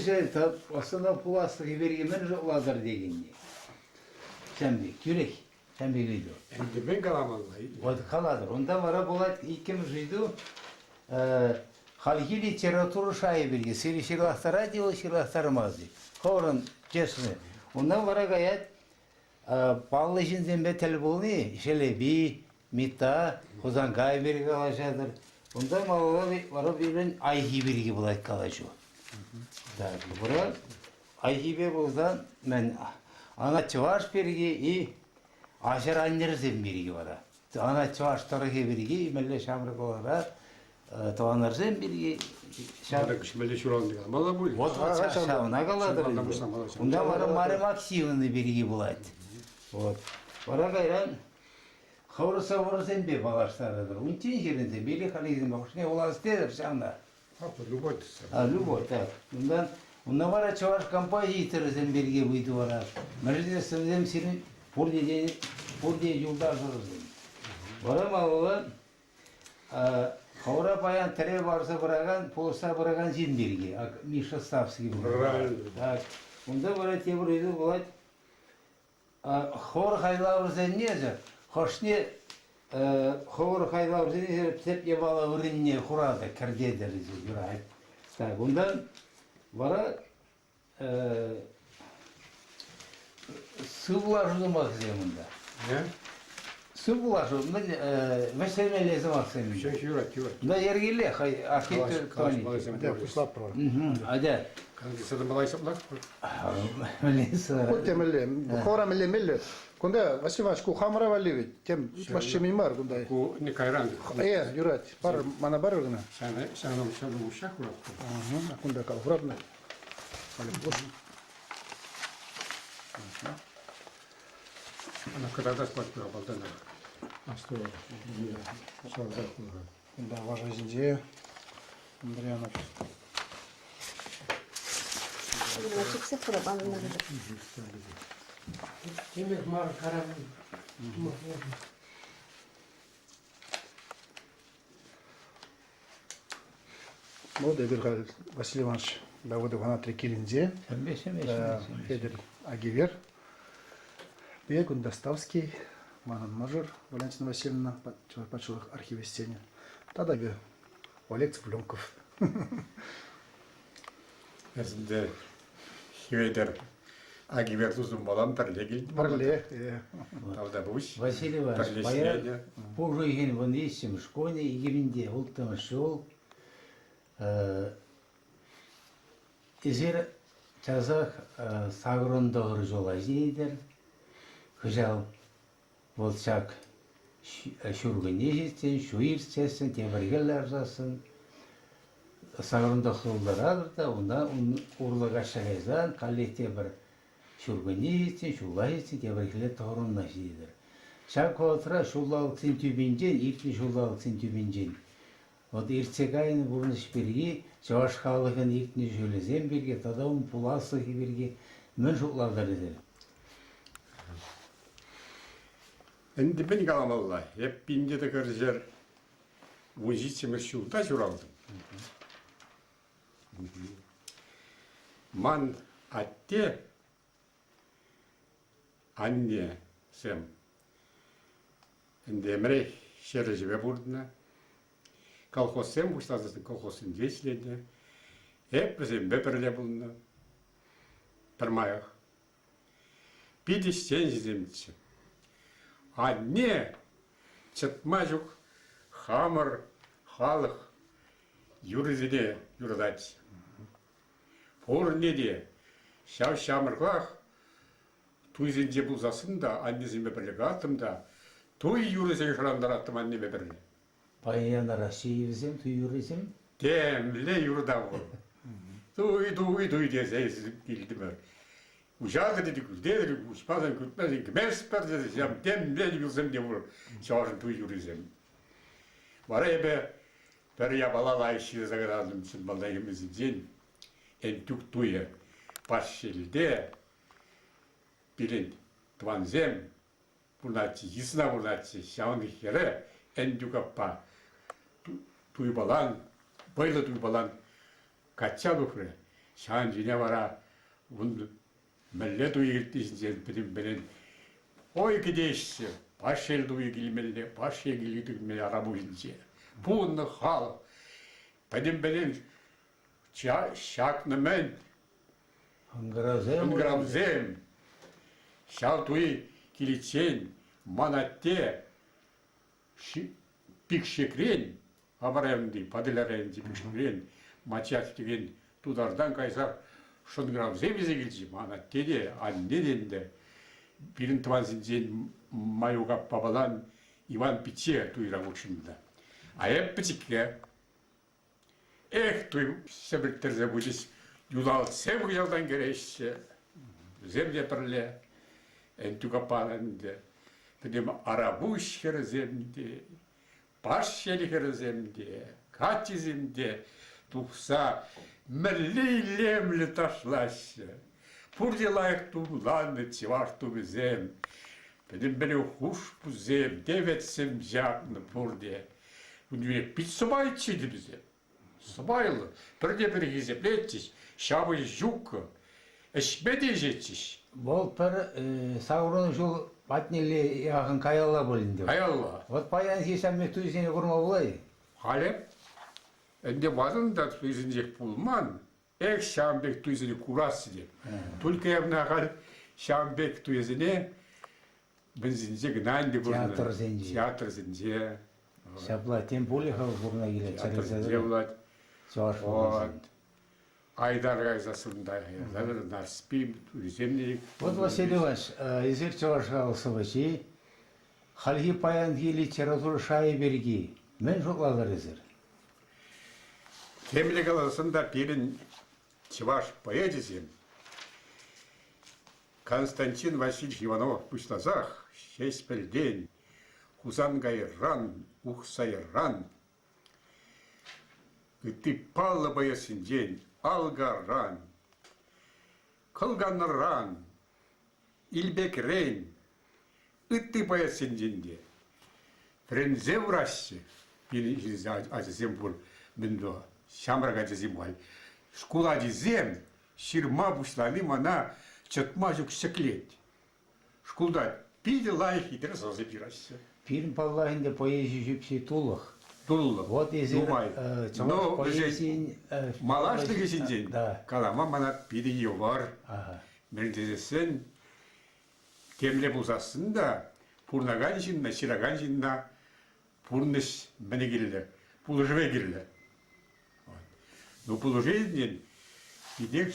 şey aslında plastik vergimen jokladır degende. Sen bir yürek. Sen biliyor. Endi ben kalamallahi. O kaladır. Onda vara bulat ikimiz jıydı. Halki literaturu şahi bilgi. Seri şirlahtara diyor, şirlahtarmazdı. Korun cesini. Ondan vara gayet bağlı jinden betel bulni. Şelebi, mita, ozan gay bilgi kalaşadır. Ondan vara bilen ayhi bilgi bulat kalaşıyor. Bura ayhi bilgi buldan men ana çavaş bilgi aşağı anlarızın bilgi var. Ana çavaş tarihi bilgi, melle şamrık olarak tavanlarızın bilgi. Şarkı kışmeli şuran diyor. Mala bu. Вот şamına kaladır. Bunda var marım aksiyonu bilgi bulaydı. Вот. Vara gayran Havrusa bir balaşlarıdır. Onun için yerinde bilgi kalizm bakış ne olasıdır şamda. Hatta любовь. Любовь, так. Bundan var çavaş kampanya yitirirsin bilgi buydu var. Meclisinde senin Burada yolda hazırızdım. Varama olan Havra bayan tere varsa bırakan, posta bırakan jin bilgi. Mişa Stavski gibi. Bunda var eti buraydı bulat. Havra haylavırsa neyse? Hoşni Havra haylavırsa neyse? Tep yevala vrinne kurada kardiye deriz. Tak bundan var sıvılaşıldı maksimumda. Ne? Sıvılaşıldı. Mesela lezim maksimumda. Şey yurak. Da yergili, akit toni. Да, пошла права. Hadi. Kanka sana malay saplak. Melisa. Вот тем хора мелле. Кунда Василий ку хамра вали тем маши мимар кунда. Bu ne kayran. Юрат, пар мана бар гына. Sana bu uşak urak. Ага, кунда кал хурабна. Али бош. Ana kadar da spatıyor baldan. Astro. Şalda. Да, ваша зинде. Андрианов. Çıksa kuraban mı? Yemek mar karam. Вот Эбир Василий Иванович Давыдов Анатолий Килинзе. Федор Агивер. Бегун Доставский. Манан Мажор Валентина Васильевна. Почелых архиве Сеня. Тогда бы Олег Цыпленков. Aslında Hüveder Agiver uzun balan parlegil. Парле. Tavda bu iş. Василий Иванович, баяр позже еген в нищем школе, егеринде, ол там шел. Изер чазах сагрондогыр жола жейдер. Хыжал волчак шургыне жетсен, шуир сесен, теміргелер жасын. Сагрында қылдырадыр да, онда урлыға шағайзан, қалетте бір шургыне жетсен, шула жетсен, теміргелер тоғырынна жейдер. Шақ қуатыра шулалық сен түбенжен, ертін шулалық сен түбенжен. Вот ирцегайны бурныш берги, жаваш халыгын ертін жөлезен берге, тада он пуласығы берге, мен шулалдар edер. Endi ben kalamallahi. Hep binde de kırıcılar. Bu işçimiz şurada şuraldım. Man atte anne sem. Endi emre şereci ve burduna. Kolhoz sem ustazısın kolhozun geçledi. Hep bizim beperle bulundu. Permayak. Bir dişten jizemçi. Anne çıtmacuk hamur halık yürüzüne yürüdać. Por ne diye? Şamırklak tuyzince bulzasın da annesime birlikte attım da tuy yürüzün şuranlar attım anneme birlikte. Payanlara şeyivizim, tuyurizim. Demle yürüdüm bu. Tuy diye seyizim bildim ben. Uşağı dedik, dedik, bazen gitmezsin ki, ben süper dedim, demle yürüzüm diye vurur. Çağırın tuy yürüzüm. Var ya be, ben ya balalar işi zagaralım için balayımızın için. En tük tuya, başşelde, bilin, tuvanzem, bunatçı, yısına bunatçı, şanlık yere, en tük appa, tuy balan, böyle tuy balan, kaçça bufre, şan jine vara bunu millet uyurtdiysin benim o iki değişse baş el duyu gilmeli baş el gilmeli arabuyunca bunu hal benim şaknımen Hıngırazem. Грамзем, шалтуи киличен, манатте, пикшекрен, абаремди, падыларенди пикшекрен, мачат деген тудардан кайсар, шон грамзем езегилчи, манатте де, аннеден де, бирин тванзинжен маюга пабалан Иван Пиче туйрам учинда. А еп пичикке, эх, туй себектерзе будис, Юлал севг ялдан керешсе, земде пірле, энтуга пананде, педем арабуш херземде, баш шели херземде, кати земде, тухса милли лемлі ташлаще, пурде лайық туланды чеваш тубезем, педем беле хуш пузем, деветсем жақны пурде, үндіне пит субай чиді бізем. Субайлы, бірде-бір кезеплеттіш, шабы жүк, ішмеде жетіш. Бол бір Сауron жол батнелі яғын каялла болынды. Ayallah. Вот паян сесәмме түйсене құрма болай. Halep, önde varın da tüyüzünecek bulman, ek Şambek tüyüzünü kurası diye. Только evne hal Şambek tüyüzüne benzince gınaydı kurna. Театр зенде. Театр зенде. Шапла тем более құрна келе. Театр зенде влад. Чаваш Вот. болсын. Ayдар gayzasında yazarlar, spim, tüyüzemlik. Вот, Василий Иванович, езер чаваш қалсыбачи, халхи паян ки литература шайы берги. Мен жоқлалар езер. Темлік аласында перін чеваш поэдизем Константин Васильевич Иванов пуштазах, шесть пельден, хузан гайран, ухсайран. Ты палла боясин день, алгаран, кылганран, илбек рейн, ты боясин деньде. Френзе врассе, или азизем бур миндо, шамрага азизем валь. Шкула азизем, ширма бушлали мана, чатмажук секлет. Шкулда пиде лайх и дресса забирассе. Пирм паллахинде поэзия жүпсе тулық. Дулла. Вот езер чаваш поэзиян... Малашты кесінден, Да. калама мана пиде йовар. Ага. Мелдезесен темле бұлсасын да, пурнаган жинна, шираган жинна, пурныш мәне келді, пулыжыве келді. Но пулыжевнен, бидек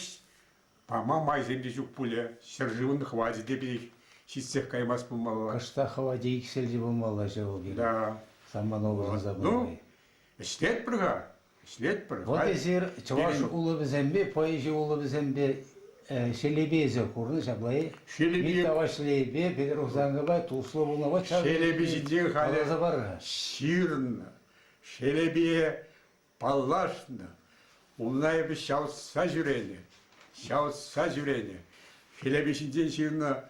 пама майземде жүк пуле, шыржывын хвази дебек, шитсех каймас пулмалла. Қышта хава дейік селде болмалла жауы керек. Да. Саман образа Ну, болмай. ішлет бірға, ішлет бір. Вот езер чаваш Берін- улы бізембе, поэзия улы бізембе шелебезе құрны жаблай. Шелебе- Миттава шелебе, Петров заңғыбай, туслы бұлна вот Шелебе жиден халі Алаза бар. ширна, шелебе паллашна, улнай бір шаутса жүрені, шелебе жиден ширна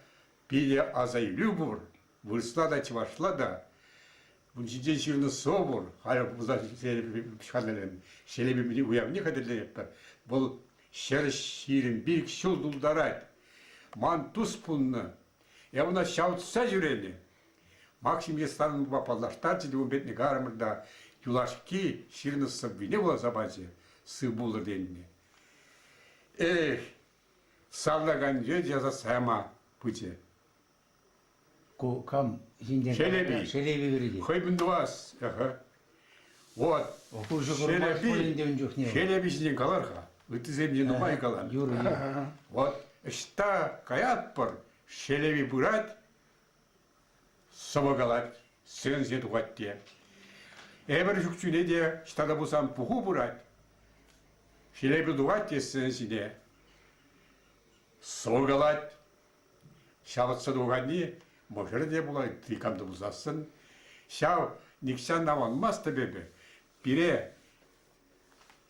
биде азайлю бұр, вырсла да чывашла да, бұл жиден ширна со бұр, халі бұза шелебе мені уявне қадірлер еппір, бұл шер ширин бір кшул дулдарайд, ман тұс пұнны, явна шаутса жүрені, Максим Естанын бапаллаштар жеді бетіне гарымырда юлашки ширны сыбвине бола забазе, сы булыр деніне. Эх, саллаган жет жаза сама пүте. Кам жинден Шелеби. Шелеби береди. Хой бұндуаз, вот, Оқушы құрмаш көлінде үн жоқ не. шелеби жинен каларха, үті земде нумай калан. Юрий. Вот, ішта каят пыр, шелеби бұрат, собагалат, сын зет угатте. Эбір жүкчүне де, штада бұсан пуху бұрат, шелеби дугатте сын зине, собагалат, шабытса дуганни, можыр де бұлай, тыйкамды бұзасын, шау никсан наванмас табебе, бире,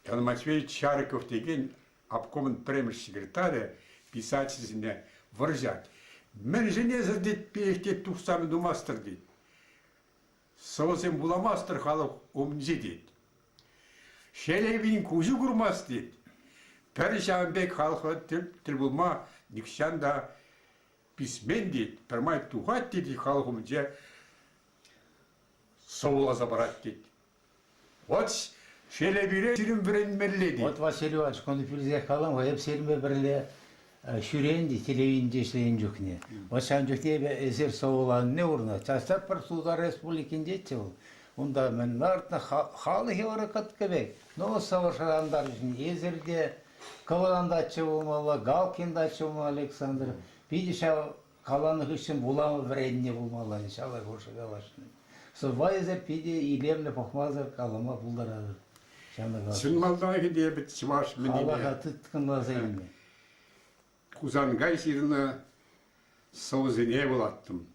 Иван Матвеевич Чарыков деген обкомын премьер секретарі писательсіне выржат. Мен жене зірдет пейхтет тұқсамы думастыр дейді. Соғысым буламастыр халық омынже дейді. Шелебін көзі құрмас дейді. Першанбек халқы тіл болма, никшанда письмен дейді, пермай туғат дейді халқым же соғыласа барады дейді. Вот шеле бире сирин бірін мәлі Вот дейді. Василий Иванович, кону пилзе калам, хеп серме бирле шүренди телевидение жешлеген жүкне. Вот шан жүкте эсер соолан не урна. Частап бір Суда Республикин жетче ол. Онда мен артына халы хевара каткебек. Но совершандар үшін эзерде Каландачы болмалы, Галкиндачы болмалы Александр. Бидиша каланы үшін буламы вредне болмалы, иншалла горшы галашын. Со вайзер пиде илемле похмазар калама булдарадыр. Сынмалдан кеде бит чываш Аллаға менеме. тұтқынласа еме. Кузангай сирина соузене болаттым.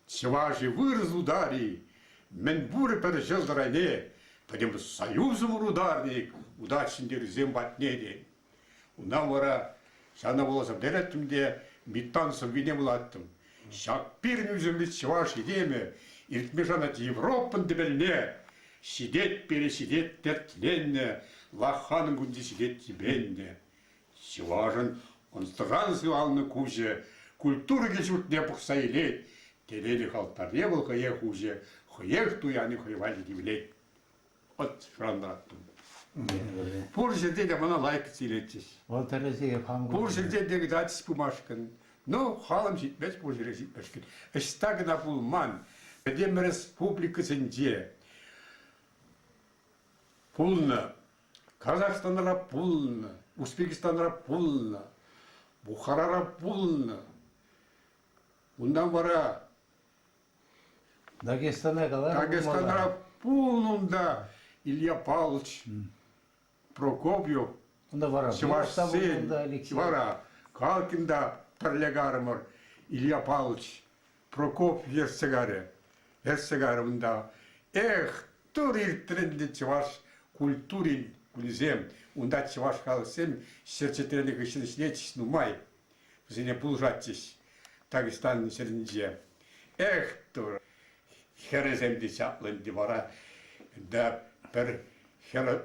Чываши выраз удари, мен буры пер жылдырайне, пәдем союзым ударник, удачындер зембатне де. Унан вара, шана боласам дәреттімде, биттан сылвине болаттым. Шак бір нүзімлі чываш едеме, иртме жанат Европын дебелне, сидет пересидет тертленне, лаханың күнде сидет тебенне. Чывашын онстыран сывалны куже, культура кешутне пұқса елет, телелі халтарне бұл қыя хуже, хыех туяны хыйвали дивлет. От шырандыраттым. Бұл жерде де мұна лайк силетчіш. Ол тәрізеге қамғы. Бұл жерде де датис пумашкын. Ну, халым жетмес, бұл жерде жетмешкін. Іштагына бұл ман, әдем республикасынде пулны, Казахстанра пулны, Узбекистанра пулны, Бухарара пулны. Bundan бара Дагестана қалар. Дагестанра пулнында Илья Павлович Прокопьев, Онда бара. Чевашсен, Чевара, Калкинда Перлегарымыр, Илья Павлович Прокопьев Ерсегарымында. Эх, тур иртірінде Чеваш культурин күлзем, онда Чеваш қалысем, серчетерілік ішін ішінетіш нумай, бізіне бұл жаттиш, Дагестанның серінде. Эх, тур, хереземді чаплынды бара, да бір хері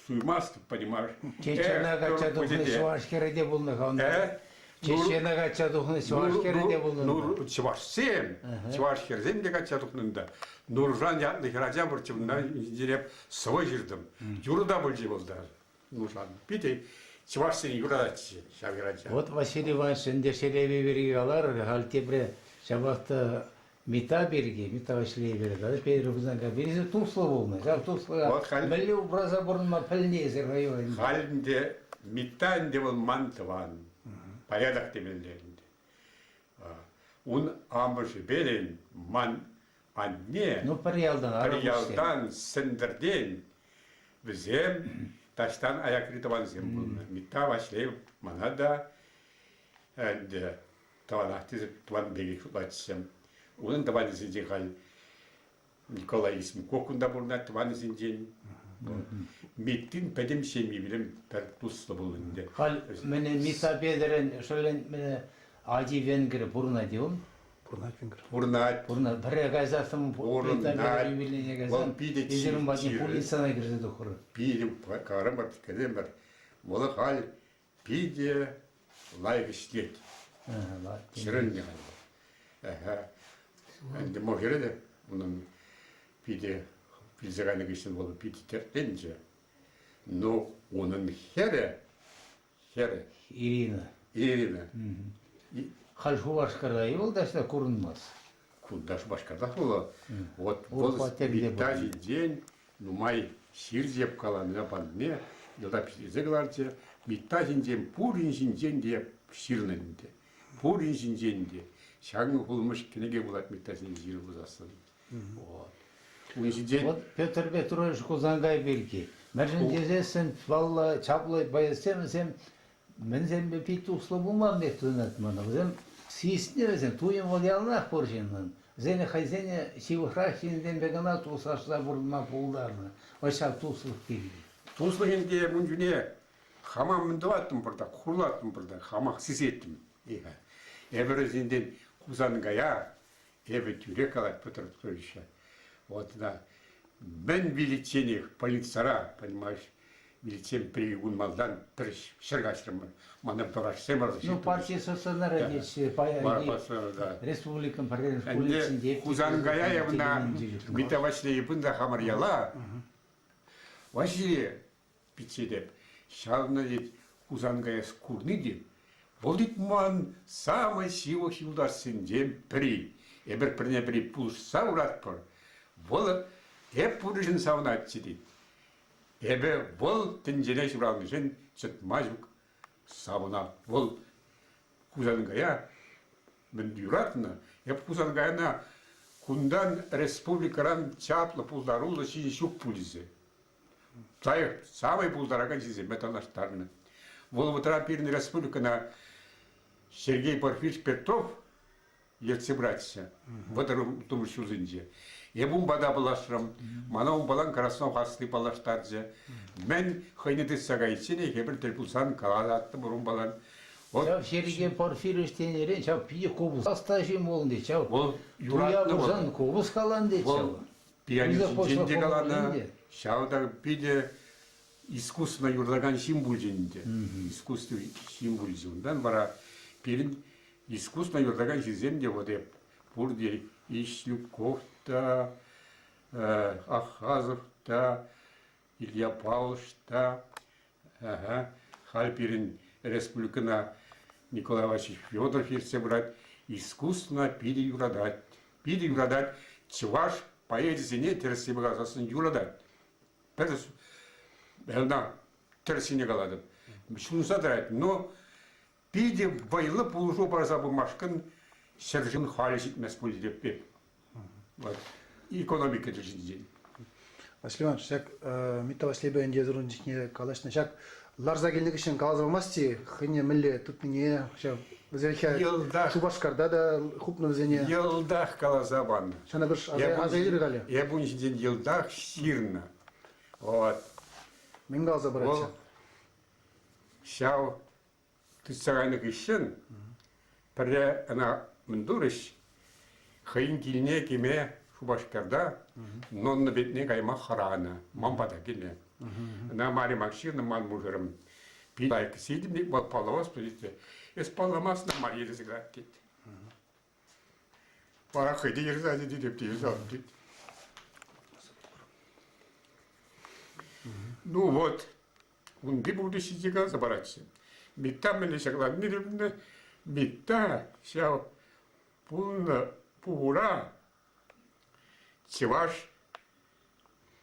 суймастық, понимаешь? Чечена кача духны Чеваш кереде болны қауында. Чечена кача духны Чеваш кереде болны. Чевашсен, Чеваш херзем де кача духнында. Нуржан ятны хеража бұрчымна дереп сывы жүрдім. Юрда бұлжи болды. Нуржан. Бейте, Чевашсен юрадачы, шавиража. Вот Василий Иванович önde şelebi biri galar, haltebre şabakta mita birgi, mita vaşleyi biri galar, Pedro Kuzanka birisi Tuzla olmuş. Ya Tuzla, belli obraza burunma pelni ezer rayonu. Halinde, mittande бұл мантыван, порядок темелдерінде. Он амышы берен, ман анне, Ну, Париалдан, Париялдан, сендерден, бізем, таштан аяк ритован зем болны. Митта вашлев, манада, таванахтызып, таван бегек шутлатсем. Оның таван зенден қал Николай Исмкокунда болна, таван зенден. Миттин пәдем шеми білім пәр тұслы болынды. Hal mene mita bederen şöyle mene Adi Vengri buruna diyorum. Урнат, Buruna bir gazasım Burun, mita nat, bederi biline wal gazam. pide İzlerim çiğ, bakayım çiğ. pul insana girdi dokuru. пидем, карамар, кадемар. Молы хал, пиде, лайк іштет. Шырын не хал. Әнді мохереді, оның пиде, пилзағаны кешін болы пиде тертенже. Но оның хері, Irina. Ирина, Hal Şuvaşkar'da yoldaşlar korunmaz. кудаш башкарда болы. Вот Ол бұл патерде биттажи ден, нумай сир жеп каламына бандне, елда пизе кыларчы, биттажин ден, пурин жинжен деп ширненде. Пурин жинженде. Шаңы хулмыш кенеге булат биттажин жир бузасын. Вот. Унжинжен, Вот Петр Петрович Kuzangay belki. Mersin gezesin, valla çaplı bayasem sen men sen bir pit uslu bulmam ne tunat bana. Sen sisne sen tuyum ol yanına porjindan. Zene hayzene sivhrahинден бегана тусашла бурма пулдарны. Оша туслык келди. туслыгенде мунжуне хамам мындываттым бұрда, құрлаттым бұрда, хамақ сіз еттім. Эбірізінден кузангая, эбі тюрек алат Петр Петровича. Вот, да. Мен величениях полицара, понимаешь, Билсем пригун малдан приш шыргашрым. Манам тораш семар. Ну, партия социалистов здесь, да. республикам, Энде Хузангая явна митавашле ипында хамарьяла. Ваши пичедеп. Шавна дит Хузангая скурны деп. Болдит ман самый силу хилдар синдем при. Эбер прне при пулш саурат пор. Вола эп пуржин саунат чидит. Эбе вол тенжене шуралмышен чет мажук сауна вол Хузангая мен дюратна. Эп Хузангаяна кундан республикаран чаплы пулдарулы шин шук пулизе. Тай самый пулдараган чизе металлаштарны. Вол вытра пирни республикана Сергей Порфирьевич Петров ертсе братья в этом том шузынже. Ебум бада балашрам, манау балан краснов хасты балаштарже. Мен хайнеты сагайчине хебер терпулсан каладатты бурун балан. Чав Сергей Порфирьевич тенерен, чав пиде кобус асташи молнде, чав Ол туя юратны бурсан кобус каланде, чав. Ол пианист жинде калана, шауда пиде искусственно юрдаган символ жинде. Искусственный символ жиндан бара пирин искусственно юрдаган жинде вот эп пурде Ищуков-то, Ахазов-то, Илья Павлович-то, Хальпирин республикана Николай Васильевич Федоров ерсе брать, искусственно пиде юрадать. Пиде юрадать, чуваш поэзисине терсебе газасын юрадать. Перес, элна, терсине галадым. Шунса дарать, но пиде вайлы пулжу барса бумашкын, Сержин Халисик меспуль деп. Вот. Экономика держи. Василий Иванович, шак митавашле бен дезурун жихне калашна шак ларза келдик ишен калаза болмасти, хыне милле тутмине шак зерхе Шубашкарда да хупну зене. Елдах калазабан. Шана бир азайлыр гали. Я бунч ден елдах сирна. Вот. Мен калаза барача. Шау ты сарайны ишен. Пре она мендуриш. Хайн килне кеме Шубашкарда, нонна бетне кайма харана, мамбада келе. На мари макширна ман мужерым. Пилайк сидимник бол палавас пилите. Эс паламас на мари разыграть кет. Пара хайди ерзади дидеп тизапти. Ну вот, он би буду сидика забараться. Митта мене шаглад нирбне, митта шау пулна пура. Чеваш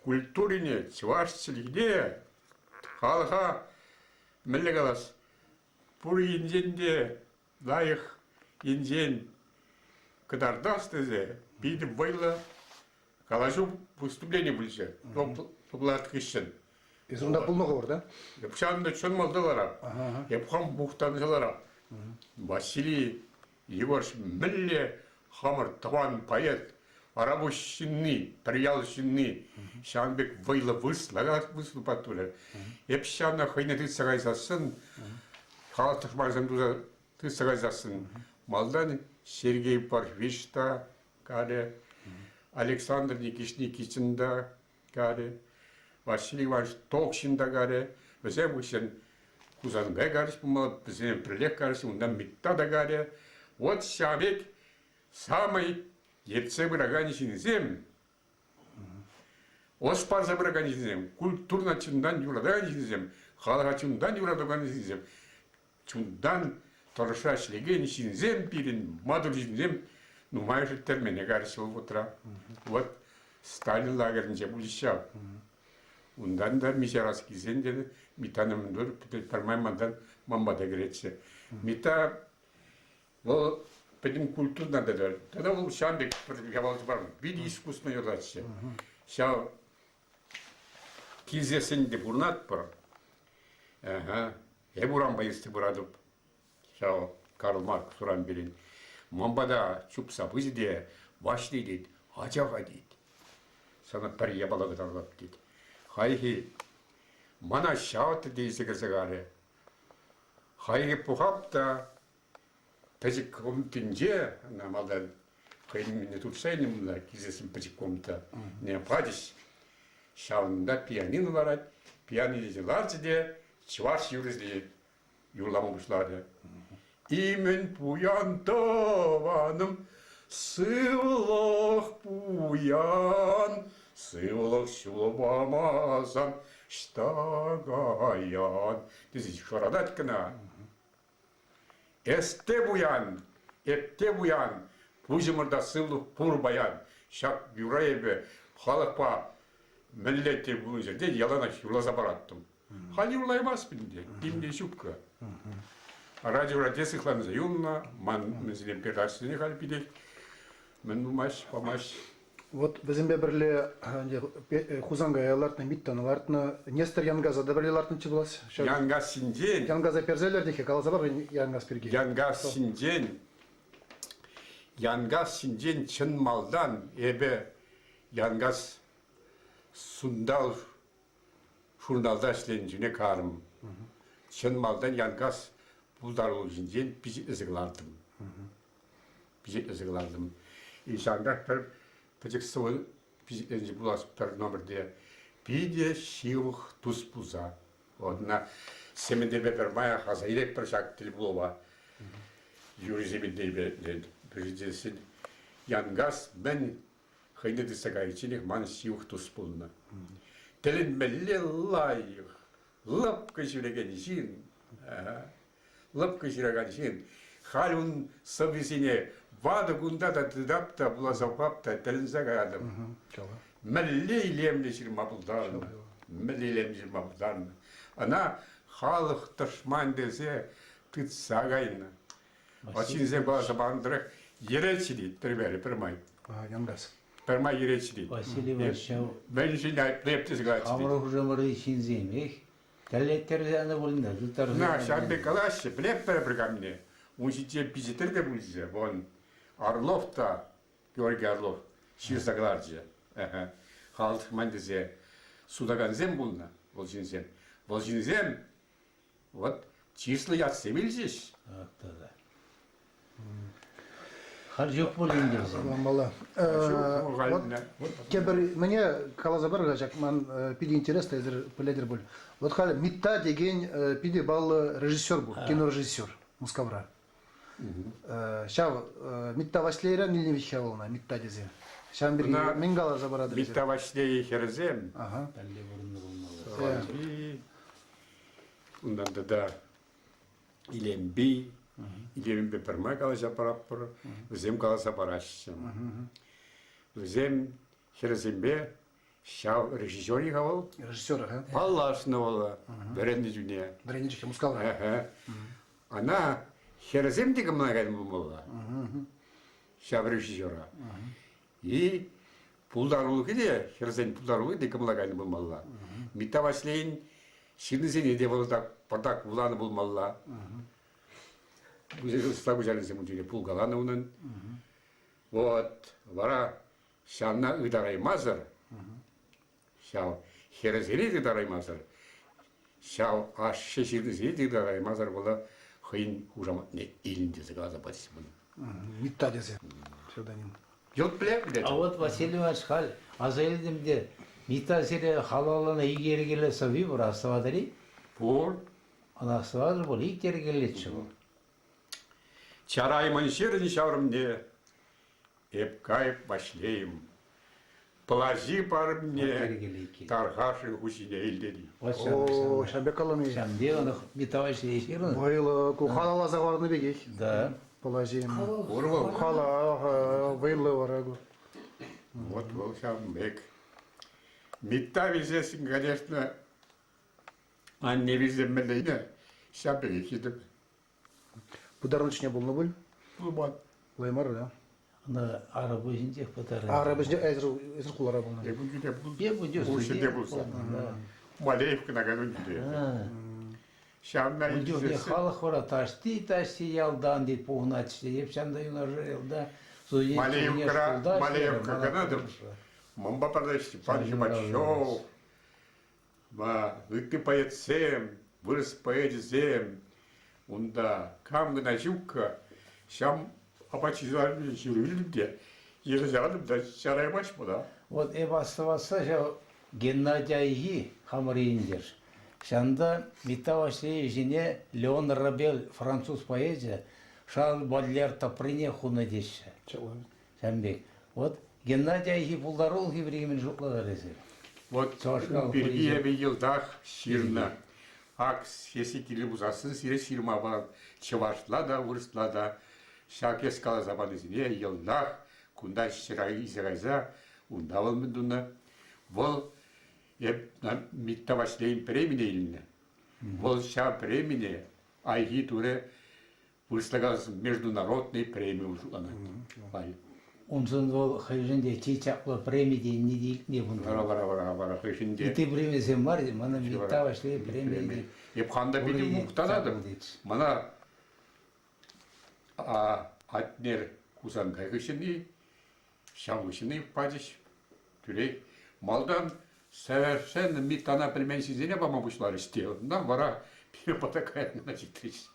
культурине, чеваш селине, халха мелегалас. Пури инженде лайх инжен кадардастезе, пиде вайла, калажу выступление больше, топлат кишен. Изунда пулну говор, да? Я пшанда чон малдалара, я пхам бухтанжалара. Василий Егорш мелле хамар таван поэт. Арабущины, приялщины, шанбек вайла выслагат выступатуля. Епшана хайна ты сагайзасын, халатых марзан туза ты сагайзасын. Малдан Сергей Порфирьевичта, каре, Александр Никиш Никитинда, каре, Василий Иванович Токшинда, каре, везем усен Кузангай гариш, везем прилег гариш, ундан Миттада, каре. Вот шанбек самый Епсе браганишин зем, оспарза браганишин зем, культурна чундан юраданишин зем, халага чундан юраданишин зем, чундан торшаш легенишин зем пирин, мадуришин зем, ну майже термене гарсил утра. Вот Сталин лагеринче булища. Ундан да мишараски зенде, митаным дур, пермай мандан мамбада грече. Мита, вот Пойдем культурно дадали. Тогда был Шамбек, я вам говорю, види искусственной задачи. Сейчас кизесен де бурнат пор. Ага. Я бурам боюсь бураду. Сейчас Карл Маркс сурам берин. Мамбада чупса бызде вашли дит, ачага дит. Sana пария балагатарлап дит. Хайхи мана шаут дейсе кесагаре. Хайхи пухапта Пэжик комтинже, намадан, хайнмине тут сайнымла, кизесим пэжик комта, не падиш, шаунда пианин варать, piyanizcilerce de çivaş yürüzli yurlamamışlardı. İmin buyan davanım sıvılık buyan sıvılık şulubamazam ştagayan dizi şurada kına. Este buyan, ette buyan, bu cımırda sıvılık pur bayan, şak yüreği be, halkpa milleti bu üzerinde yalana yulaza barattım. Hal yulayamaz bindi, dimde şukka. Радио радиосыхлан заюнна, ман мезлем пердашсыны халпидек, мен мумаш, помаш. Вот bizim берле хузанга ялартны миттан алартны Нестор Янгаза да берле алартны чыгылас. Янгас синден, Янгаза перзелер дехе каласа бар Янгаз перге. Янгас синден чын малдан эбе янгас сундал журналда işlenjine karım. Çın maldan yankas buldarul jinden bizi ızıglardım. Bizi ızıglardım. İnsanlar per pecik sıvı bizi önce bulasıp per nomerde bir de şivık tuz buza. Odna seminde be per maya haza ilek per şak til bulova. Юризимinde be президентsin. Yangas ben haydi disagay içilik man şivık tuz bulna. Telin melli layık. Лапка ширагансин, лапка ширагансин. Халун собесине вада гунда да тыдапта булазапапта телинзаgadam. Меллейлем дешир мабулдан, меллейлем дешир мабулдан. Ana халық тышман десе тыт сагайна. Açınıza bazı bandırık yereçi deyip terbiye permay. Янгаз. Permay yereçi deyip. Василий Варшав, Ben şimdi leptiz gayet. Амрох жамры için zemek. Telletlerden bulundu. Tutar. Na, şambe kalaşı, bilep beraber он сейчас пизитер де bulacak. Он Орлов da, Georgi Орлов, Şirzaglarca. Halk mandeze sudaganzem bulna. Voljinsem. Voljinsem. Вот числа я sevilsiz. Aktada. Harcık bulun dersen. Мала. Кебер мне каласа бар гачак ман пиди интересно эзер пледер бул. Вот хал Митта деген пиди бал режиссер бул, кинорежиссер Мускавра. Шав Митта Васлейра Нильневича волна Митта дезе. Шам бир мен каласа барады. Митта Васлей херзем. Ага. Talle burunlu bulmalı. Ondan da ilembi, ilemin be perma kalasa parapır, özem kalasa paraşım. Özem herzembe şav rejisörü kaval. Режиссер, ага. Allah aşkına valla, verendi dünya. Дренички Мускавра. Ana herzem de kamına geldim bu valla. Şav rejisörü. İyi, puldarlık idi, herzem puldarlık de kamına geldim bu valla. Mitavasleyin Şirinizin de volta patak bulanı bulmalılar. Bu ıslak güzelliği mucile pul kalanı onun. Вот, vara şanna ıdaraymazlar. Şav herezeli ıdaraymazlar. Şav aşşe şirinizin ıdaraymazlar. Vola хыйын ужамат не илинде заказа басимын. Митта дезе. Псевдоним. Yok bile bile. А вот Василий Варшхал, азайлдымде Митасире халалана игери келе сави бур астывадыри. Pur Ана астывадыр бул игери келет чыгы. çarayımın şirin şavrımde. Hep kayıp başlayayım. Плажи пар мне, тархаши хусине илдеди. О, шамбек каланы. Шамде оны Митаваши еширын. Вайла ку халала загарны бегей. Да. Положим. Урвал. Хала вайла варагу. Вот волшебник. Митта везесин, конечно, а не веземелейне. Шабеги хидем. Подарочня был набуль. Булман. Лаймар, да. Ана арабы жинчек патары. Арабызня эзер кулара был. Ебугиде бул. Бе бу дёс. Ушиде булса. Малеевка на гануниде. Шамна Бу дёс илсеси. халық бара ташти ялдан дейт пугначты. Еп шанда юнажылда. Малеевка ганадым. Мамба парда Степан Жумачев. Ма, ты поэцем, вырос поэзем. Унда, камгына жука, шам апачизарны жүрілді де, ері жағылып да жараймаш бұда. Вот эп астыватса, Геннадий Айги хамырыйындер. Шанда Митавашле жіне Леон Рабель француз поэзия Шарл Бодлер тапрыне хуны деші. Шамбек. Вот Геннадий Айги пулдарол хибрегімен жұқладар езі. Вот бірге әбе елдақ ширна. Ак сесі келі бұзасын сире ширма бар. Чевашла да, урысла да. Шакес кала забалызіне елдақ. Кунда ширай изағайза. Ундавал мүндуна. Бұл Миттавашлейн преміне еліне. Бұл ша преміне Айги туре вырыслагаз международный премию ұжылана. Онсын ол хайжынде чечаплы премия не дейік не бұнды. Бара хайжынде. Иті премиясен бар, мана Миттавашлей премия. Епханда беті мұқтанады. Мана атнер кузан кайгышыны, шамышыны падыш. Түрей малдан совершенно миттана пельменсизіне бамабушлар істеу. Да, бара перепатакаятына житриш.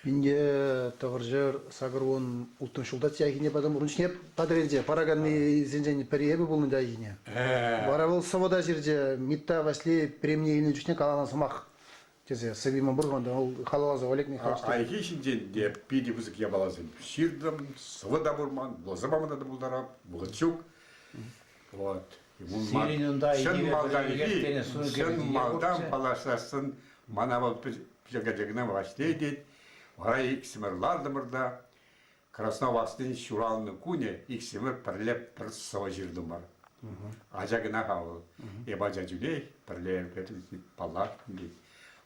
Инде тағыржыр сағыруын ұлттың шулдат сиягіне бадам ұрыншынеп падыренде параганны зенжені переебі болын да егіне. Бара бол савода жерде Митта Васли премне еліне жүшіне қалана сымақ. Тезе сәбеймін бұрғанда ол қалалазы олекне қарышты. Айги ішінде де пиди бұзық ебалазын. Ширдым, сывыда бұрман, лозыбамына да бұлдарап, бұғытшук. Вот. Шын малдан палашасын манавал пижагадегіне ваштейдет. Вара иксимерларды мұрда. Красновастын шуралыны күне иксимер пірлеп бір сава жерді бар. Ажагына қауыл. Ебажа жүлей пірлер палаш.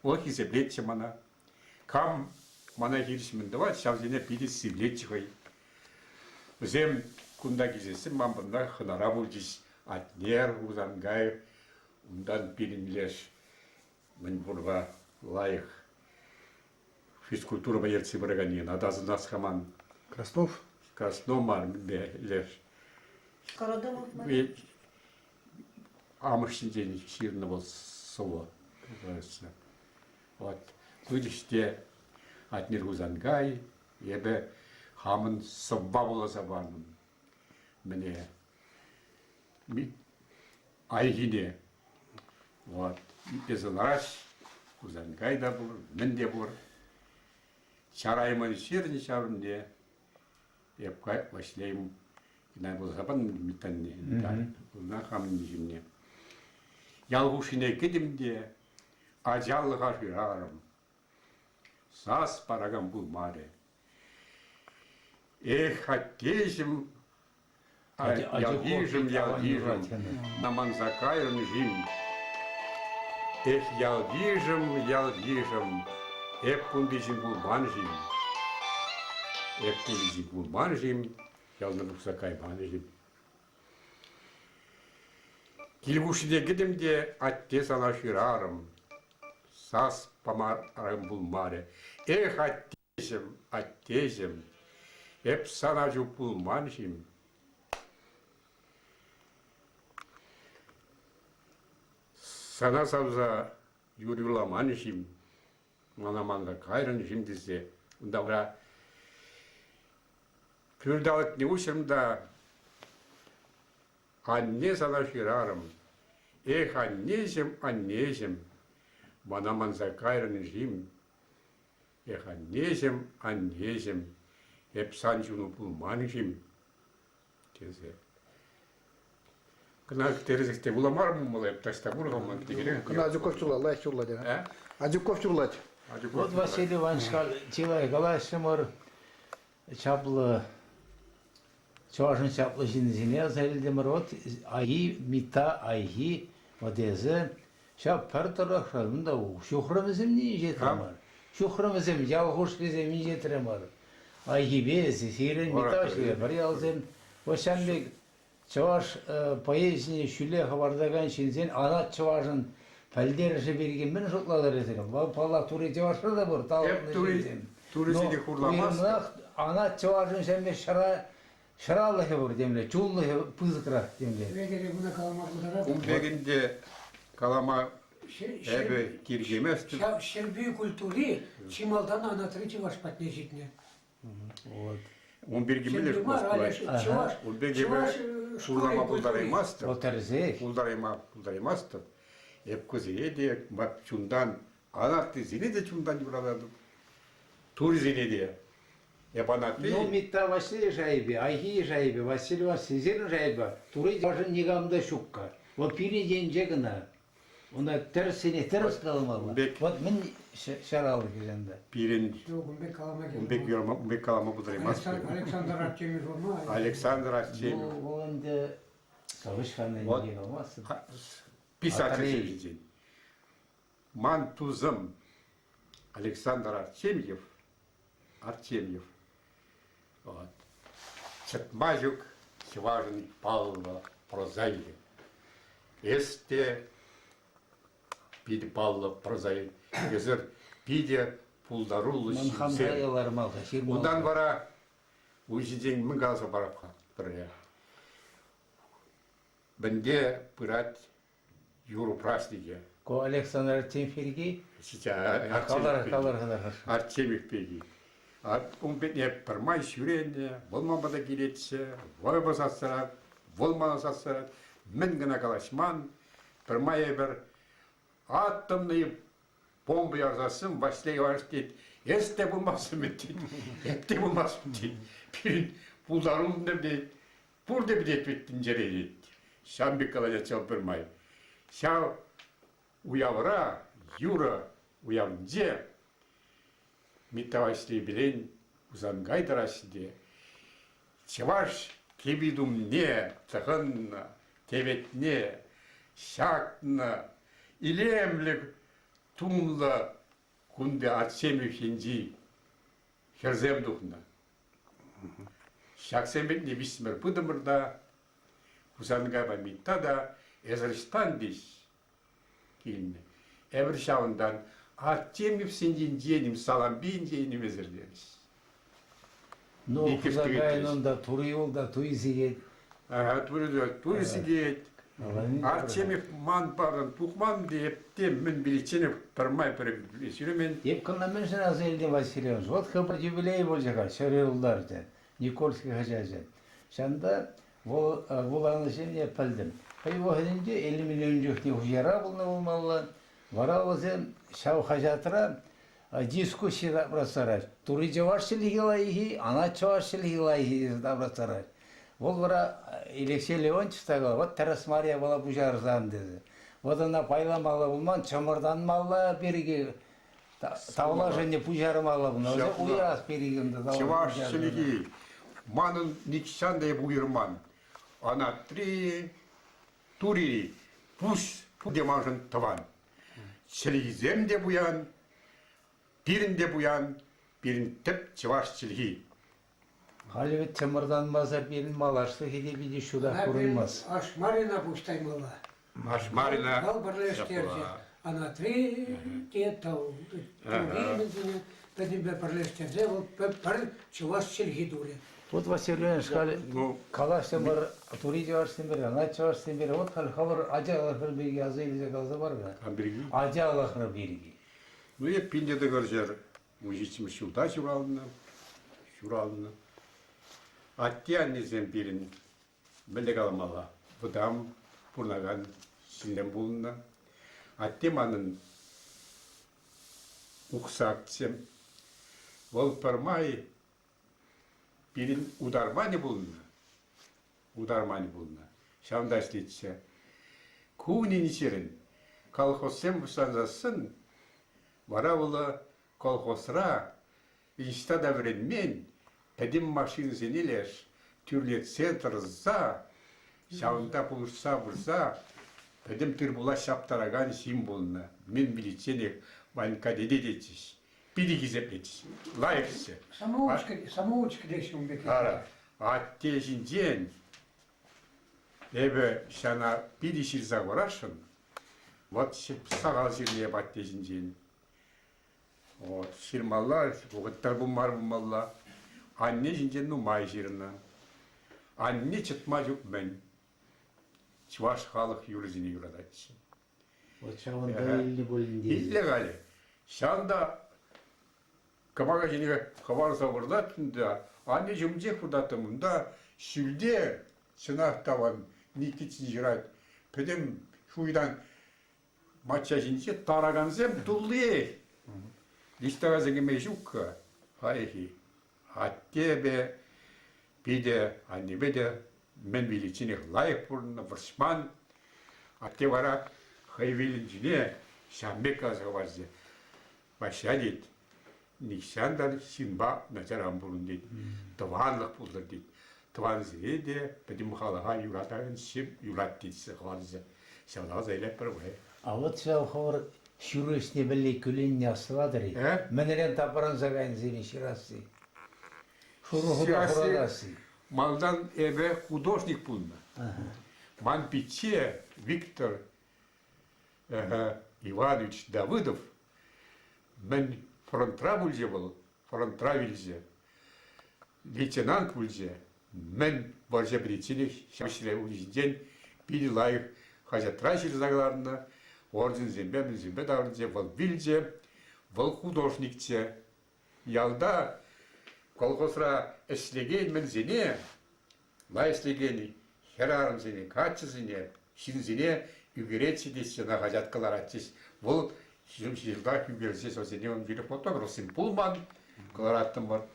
Ол хизеблетчі мана. Кам мана хирішмінді var, шавзіне пиді сивлетчі қой. Өзем күнда кезесім, ман бұнда хынара бұл жиш. Атнер, Узангай, ундан пиринлеш. Мен бұрға лайық. Физкультура байерці бірганен. Адазы нас хаман. Краснов? Краснов мар леш. Скородомов мар. Амышын ден ширны бол соло. Вот. Күдіште Атнер Узангай, ебе хамын сыбба боласа бармын. Міне Айгине. Вот. Безылараш, Узангай да бұр, мен де бұр. Шараймын шерін шарынде. Епқай вашлейм. Инай бұл запан митанне. Ұлна хамын жемне. Ялғушыне кедімде, ажалыға жырарым. Сас парагам бұл маре. Эх, аттежім, ялгижым, наман закайрым жим. Эх, ялгижым, эп пундижим булман жим. Эп пундижим булман жим, ялны бұқсакай бан жим. Келгушыде кедімде атте сала жырарым. Сас памарым бұл маре. Эх, аттежім, эп сана жу булман жим. Sana savza yürülaman işim, manamanda kayrın işim dizse, unda bura pürdalık ne uşumda anne sana şirarım, anneciğim, manamanda kayrın işim, anneciğim, hep sancunu bulman işim dizse. Кына терезекте буламар мı мылайып ташта бургаман тигере. Кына Азюков чурла, лайх чурла деме. Азюков чурлать. Вот Василий Иванович Чилай Галашымыр чаплы чавашын чаплы жинзине зәрелдемір вот Айги, Мита, Айги, вот езі шап пәр тұры қырында шухрымызым не жетірмар. Шухрымызым жалғуш кезем не жетірмар. Айги безі, сирен Мита шылы бір ялзым. Вот шәмбек Чаваш поэзияне шүле хабардаган шинсен ана чавашын пәлдеріші берген мен жұтладыр етігім. Пала туре чавашы да бұр, талғын шинсен. Туресіде құрламас. Ана чавашын шәмбе шыралығы бұр демле, чуллығы пызықырақ демле. Вегере бұна қалама бұдара. Умбегінде қалама әбі киргеместі. Шербүй культури чималдан анатыры чеваш патне житне. Он бергемелер Чеваш Шурлама пулдараймастыр. Отерзек. Пулдараймастыр. Еп көзеге де, мап чундан, анатты зене де чундан юраладым. Тур зене де. Еп анатты. Ну, митта Василий жайбе, айхи жайбе, Василий Василий жайбе. Туры даже негамда шукка. Вот пири ден жегына. Онда терсіне терс қалмалы. Бек. Вот мен шаралы кезенде. Пирен, Умбек Калама Умбек Калама пулдараймастыр. Александр Артемьев olma. Александр Артемьев. Ол енді савышқаннан Вот. неге қалмасын. Писатель Атарей. сөйлеген. Ман тузым Александр Артемьев. Вот. Чатмажук севажный Павла прозаили. Эсте пиде Павла прозаили. Езер пиде пулдарулы Мен сен. хамсаялар малға, Одан бара өзіден мың қалса барапқа бірі. Бінде пырат юру празднике. Ко Александр Артемьевге Сейчас қалар. Артемьев пеги. Он бетне пырмай сюренде, болмамада келетсе, вой басасыра, болмана сасыра, мен гына калашман, пырмай бір атомный бомба ярзасын, Василий Иванович дейді, есте болмасын мен дейді, етте болмасын дейді. Пирин пулдарым деп дейді, пұр деп дейді беттін жере дейді. Шамбек калажа чал пырмай. Шау уявра, юра уявнде, Митавашли билен узангайдарашде. Чеваш кебидумне, тахынна, теветне, шакна, илемлік тумла кунде атсемі хенджи херзем духна. Шаксембет не бисмер пыдымырда, узангайба миттада, эзерстан диш килне. Эвір шауындан Артемьев сенден денім, салам бейін денім езірдеріш. Ну, Екі кузагайын штук онда туры олда туйзиге. Туристиге Артемьев ман барын тухман деп, мен билеченіп тұрмай бір сүремен. Еп кына мен жана зелде Васильевич. Вот хабар юбилей болжаға, шарелларда, Никольский хажажан. Шанда бұл анышын епілдім. Хай уақытында 50 миллион жүхне хужара болны болмалла. Вара өзен шау хажатыра дискуссия брасарар. Туры жаваршылығы лайхи, ана чаваршылығы лайхи брасарар. Ол бара Алексей Леонтьев тагы, вот Тарас Мария бала бужарзан деді. Вот она пайламалы болман, чамырдан малы береге таула және пужармалы бұна. Өзі уйрас берегімді. Чевашшылығы манын никшандай бұйырман. Ана тури пуш демажын таван. Çelizem de buyan, birinde buyan, birin tep çevaş çilgi. Halibet çamırdan mazar benim malarsı hede bir de şurada kurulmaz. Ашмарина пуштаймала. Maşmarina. Al birleştirce. Ana tri diye tav. Tuğinin benim bir birleştirce. O bir çuvaş çilgi dure. Вот Василий Иванович хали Ну, калаштан бар, тури жаварштан бері, ана чаварштан бері, вот хали хабар ажа алахыр берге азы елзе қалды бар га. Ambirgi. Ажа алахыр берге. Ну, я пинде de görjer. Mujicim şurada şuralına. Atti annesem birin. Belde kalmala. Budam, purnagan, sinden bulunna. Atti manın uksakçem. Vol parmay birin udarmani bulunna. Şamda işletse. Kuğunin içerin. Kalkosem busanzasın. Varavula kolhosra. İşte da verenmen. Pedim maşin zeniler. Türlet centrza. Şamda bulsa. Pedim türbula şaptaragan simboluna. Men bilitsene banka dedeciş. Biri gizepetiş. Layıkse. Самоучка десь умбек. Ara. Ateşincen. Ebe şana biri şirza uğraşın. Вот сағал жерле баттежінжен. Ширмалар, оғыттар бұмалла. Анне жінжен нумай жеріна. Анне чытма жүк мен. Чуваш халық юрзіне юрадатшы. Вот шавында 50 бөлінде. Иллегали. Шанда кабага жинеге хабар сабырда түнда. Анне жүмжек бұдатымында шүлде Сынақтаван Никитин жират. Педем шуйдан матчашинче тараганзем дулли. Листагазеге мejukka. Хайхи. Аттебе биде аннибеде мен величиних лайк пурна варшман. Атте вара хайвилинчине шамбека заварзе. Başladit. Nişandan Sinba naçaran bulun dit. Tavanlık buldu dit. Tavan zeyde bedim halaha yuratan şip yurat dit sıkvarızı. Şalaz eyle bir vay. А вот все хор шурus не были кулин не осладри. Менелен тапаран загайн зели ширасы. Шуру хурасы. Maldan eve художник bulma. Man Piçe Viktor Иванович Давыдов ben фронтравильзе, лейтенант вульзе, мен баржа бритсилих, шамшиле улизден, пили лайх, хазятрашил загларна, орден зембе даврзе, вал вильзе, вал художникце. Ялда колхозра эслеген мен зене, лай эслегени, херарым зене, качы зене, шин зене, югеретси десе на хазяткалар атсис, вал Жылда күбелсе созене он бiri фотограф Пулман, колораттым бар.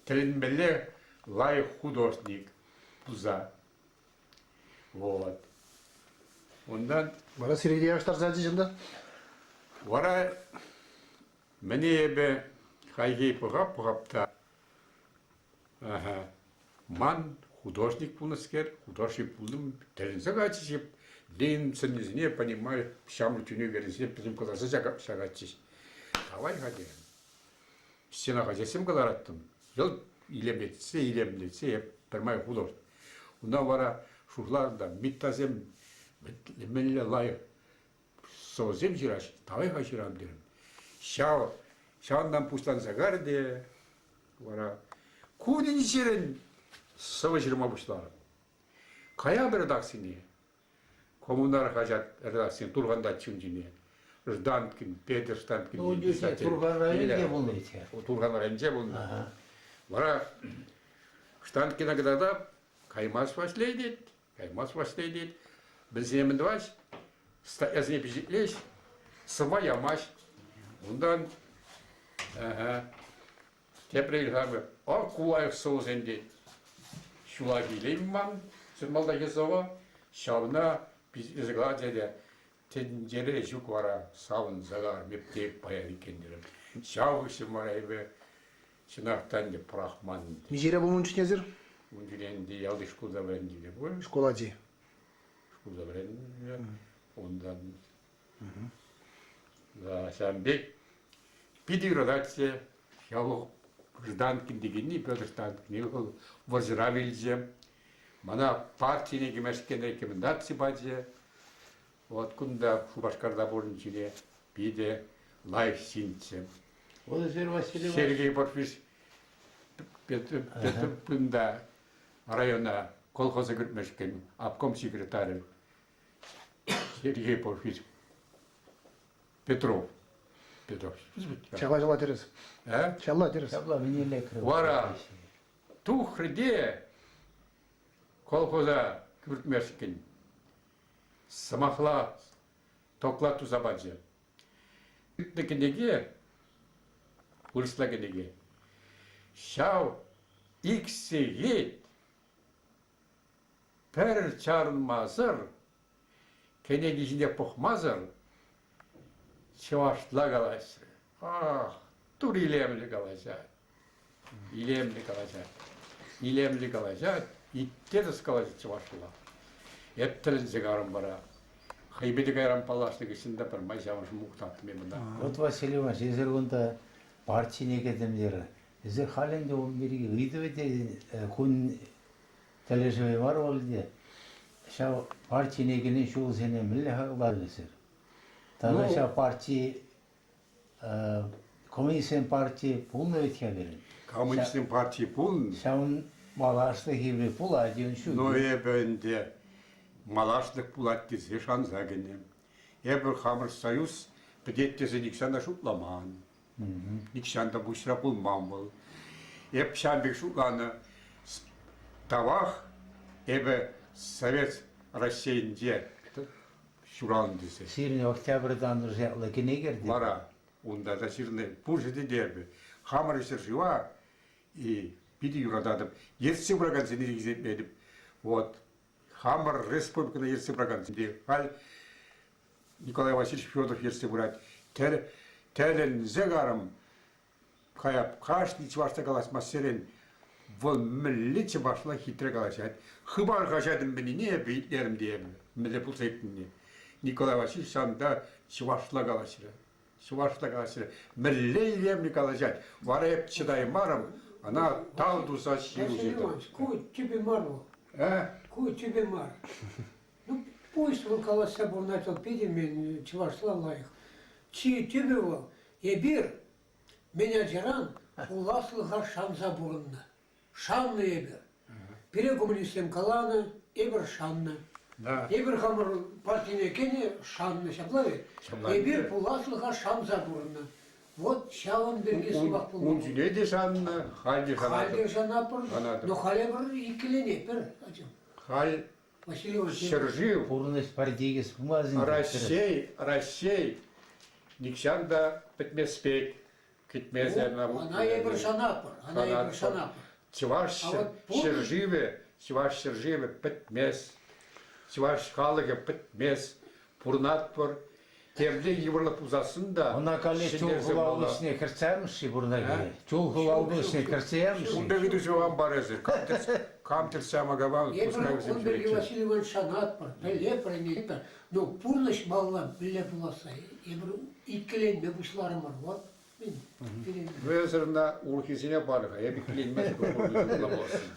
Теленбелле лай художник Пуза. Вот. Ondan Бара сиреди яштар зади жында. вара мене бе хайгей пугап-пугапта. Ман художник пулнаскер, художник пулным теленсе качышып. Ленин сынезіне, понимаю, шамы түне вересіне, bizim кыласы шагатчиш. Давай хади. Стена хазесім кылараттым. Жыл илемлетсе, пермай худож. Унда вара шухларда, миттазем, менле лай, соозем жираш, давай хаширам дерім. Шаандан пустан загарды, вара, кудин жерін сывы жирма бұшларым. Кая бір дақсыне? Коммунар хажат редакциян Турганда чунжине. Жданткин, Петер Жданткин. Ну, Турган районе был эти. Турган районе был. Вара Жданткина когда каймас вашлейдит, Беземен ваш, язне пижитлеш, сама ямаш. Ундан, тепрел хамы, кулайық соузенде. Шулагилейман, сырмалда езова, шавна, изгладеде тенджере жук вара савын загар мептеп баяр екендерім. Шаугысы марайбе шынақтан де прахман. Мижере бұл мұнчын езір? Үнділенді ялды шкулда вәренділі бұл. Школа ди. Шкулда вәренділі. Ондан. Шамбек. Пиди родатсе ялық Жданкин дегенні, Петр Жданкин, возравильзе. Мана партийне кемешкен рекомендации базе. Вот кунда Шубашкарда борничине биде лайф синце. Владимир Васильевич. Сергей Порфиш Пында района колхоза кірмешкен обком секретарь Сергей Порфиш Петров. Шала терес. Шала терес. Шабла виниле крыв. Вара тухрде колхоза кірмешкен самахла токла тузабаджа. Декенеге Урслагенеге. Шау иксегет пер чармазыр кенегижінде пухмазыр чавашла галайсы. Тур илемли галайжат. Илемли галайжат. Иттедіс галайжат чавашла. Еттілін зігарым бара. Хайбеді гайрам палашлығы ішінде бір майжамыш мұқтатты мен бұнда. Вот Василий Иванович, езір онда партия кетемдері. Езір халінде он береге үйді күн тележеве бар олды. Шау партия кенен шул сене мілі хағылар езір. Тағы шау партия, коммунистен партия пулны өтке берін. Коммунистен партия пулн. Шаун малашты хибри пул адион шу. Но ебенде малашлық пулат десе шанза генем. Ебір хамыр союз бідеттесі Никшанда шутламан. Никшанда бушра пулман был. Еп шамбек шутланы тавах эбе Совет Россиянде шуран десе. Сирне октябрьдан уже лагенегер. Мара, онда да сирне пуржеде дербе. Хамар жива и биди юрададым. Ерсе браган сені регизетмедім. Вот. Хамар республиканы ерсе браган сені. Ал Николай Васильевич Федоров ерсе брать. Тәлін зегарым каяп кашни чвашта галас мастерен. Вол милличе башла хитре галашат. Хыбар гажадым бені не бейтлерім деймін. Мілі пулсайтын. Николай Васильевич санда чвашла галашыры. Чвашла галашыры. Мілі елемні галашат. Варайып чыдаймарым. Она талдуса силу Василий житом. Иванович, куй тебе марло, А? куй тебе мар. Ну, пусть он кала собой начал пить, мен чувашла лайх. Чи тебе его, ебир, меня джеран, уласлыга шан забурынна. Шанны ебир. Перегумнисем калана, ебир шанна. Да. Ебир хамыр партийне кене шанны шаблаве. Шаблаве. Ебир уласлыга шан забурынна. Вот чаван берге субак Он пулман. жүне де шанна, хал де Халде шанна. жанапыр, Анадыр. но хале бір икілене бір, ачым. Хал Василий Иванович, шержив. Пурность партийгес бумазин. Россей, Никшанда Петмеспек, Китмезе на она ебір жанапыр, она ебір жанапыр. Чуваш А вот помнишь- Шерживе, Петмес, Чуваш халыгы Петмес, Пурнатпыр, темде еврлы пузасында. Она кале чулхулау içine kırçaymışı burada. Чулхулау içine kırçaymışı. Унда виду жевам барезы. Камтер сама гаван, пускай Ебір, он берге взять. Василий Иванович жанатпыр, піле піріне, но пурныш балла біле буласа, ебір икіленме бұшларым бар, вот, мен, берем. Везерна урхизине барыга, я биклеймez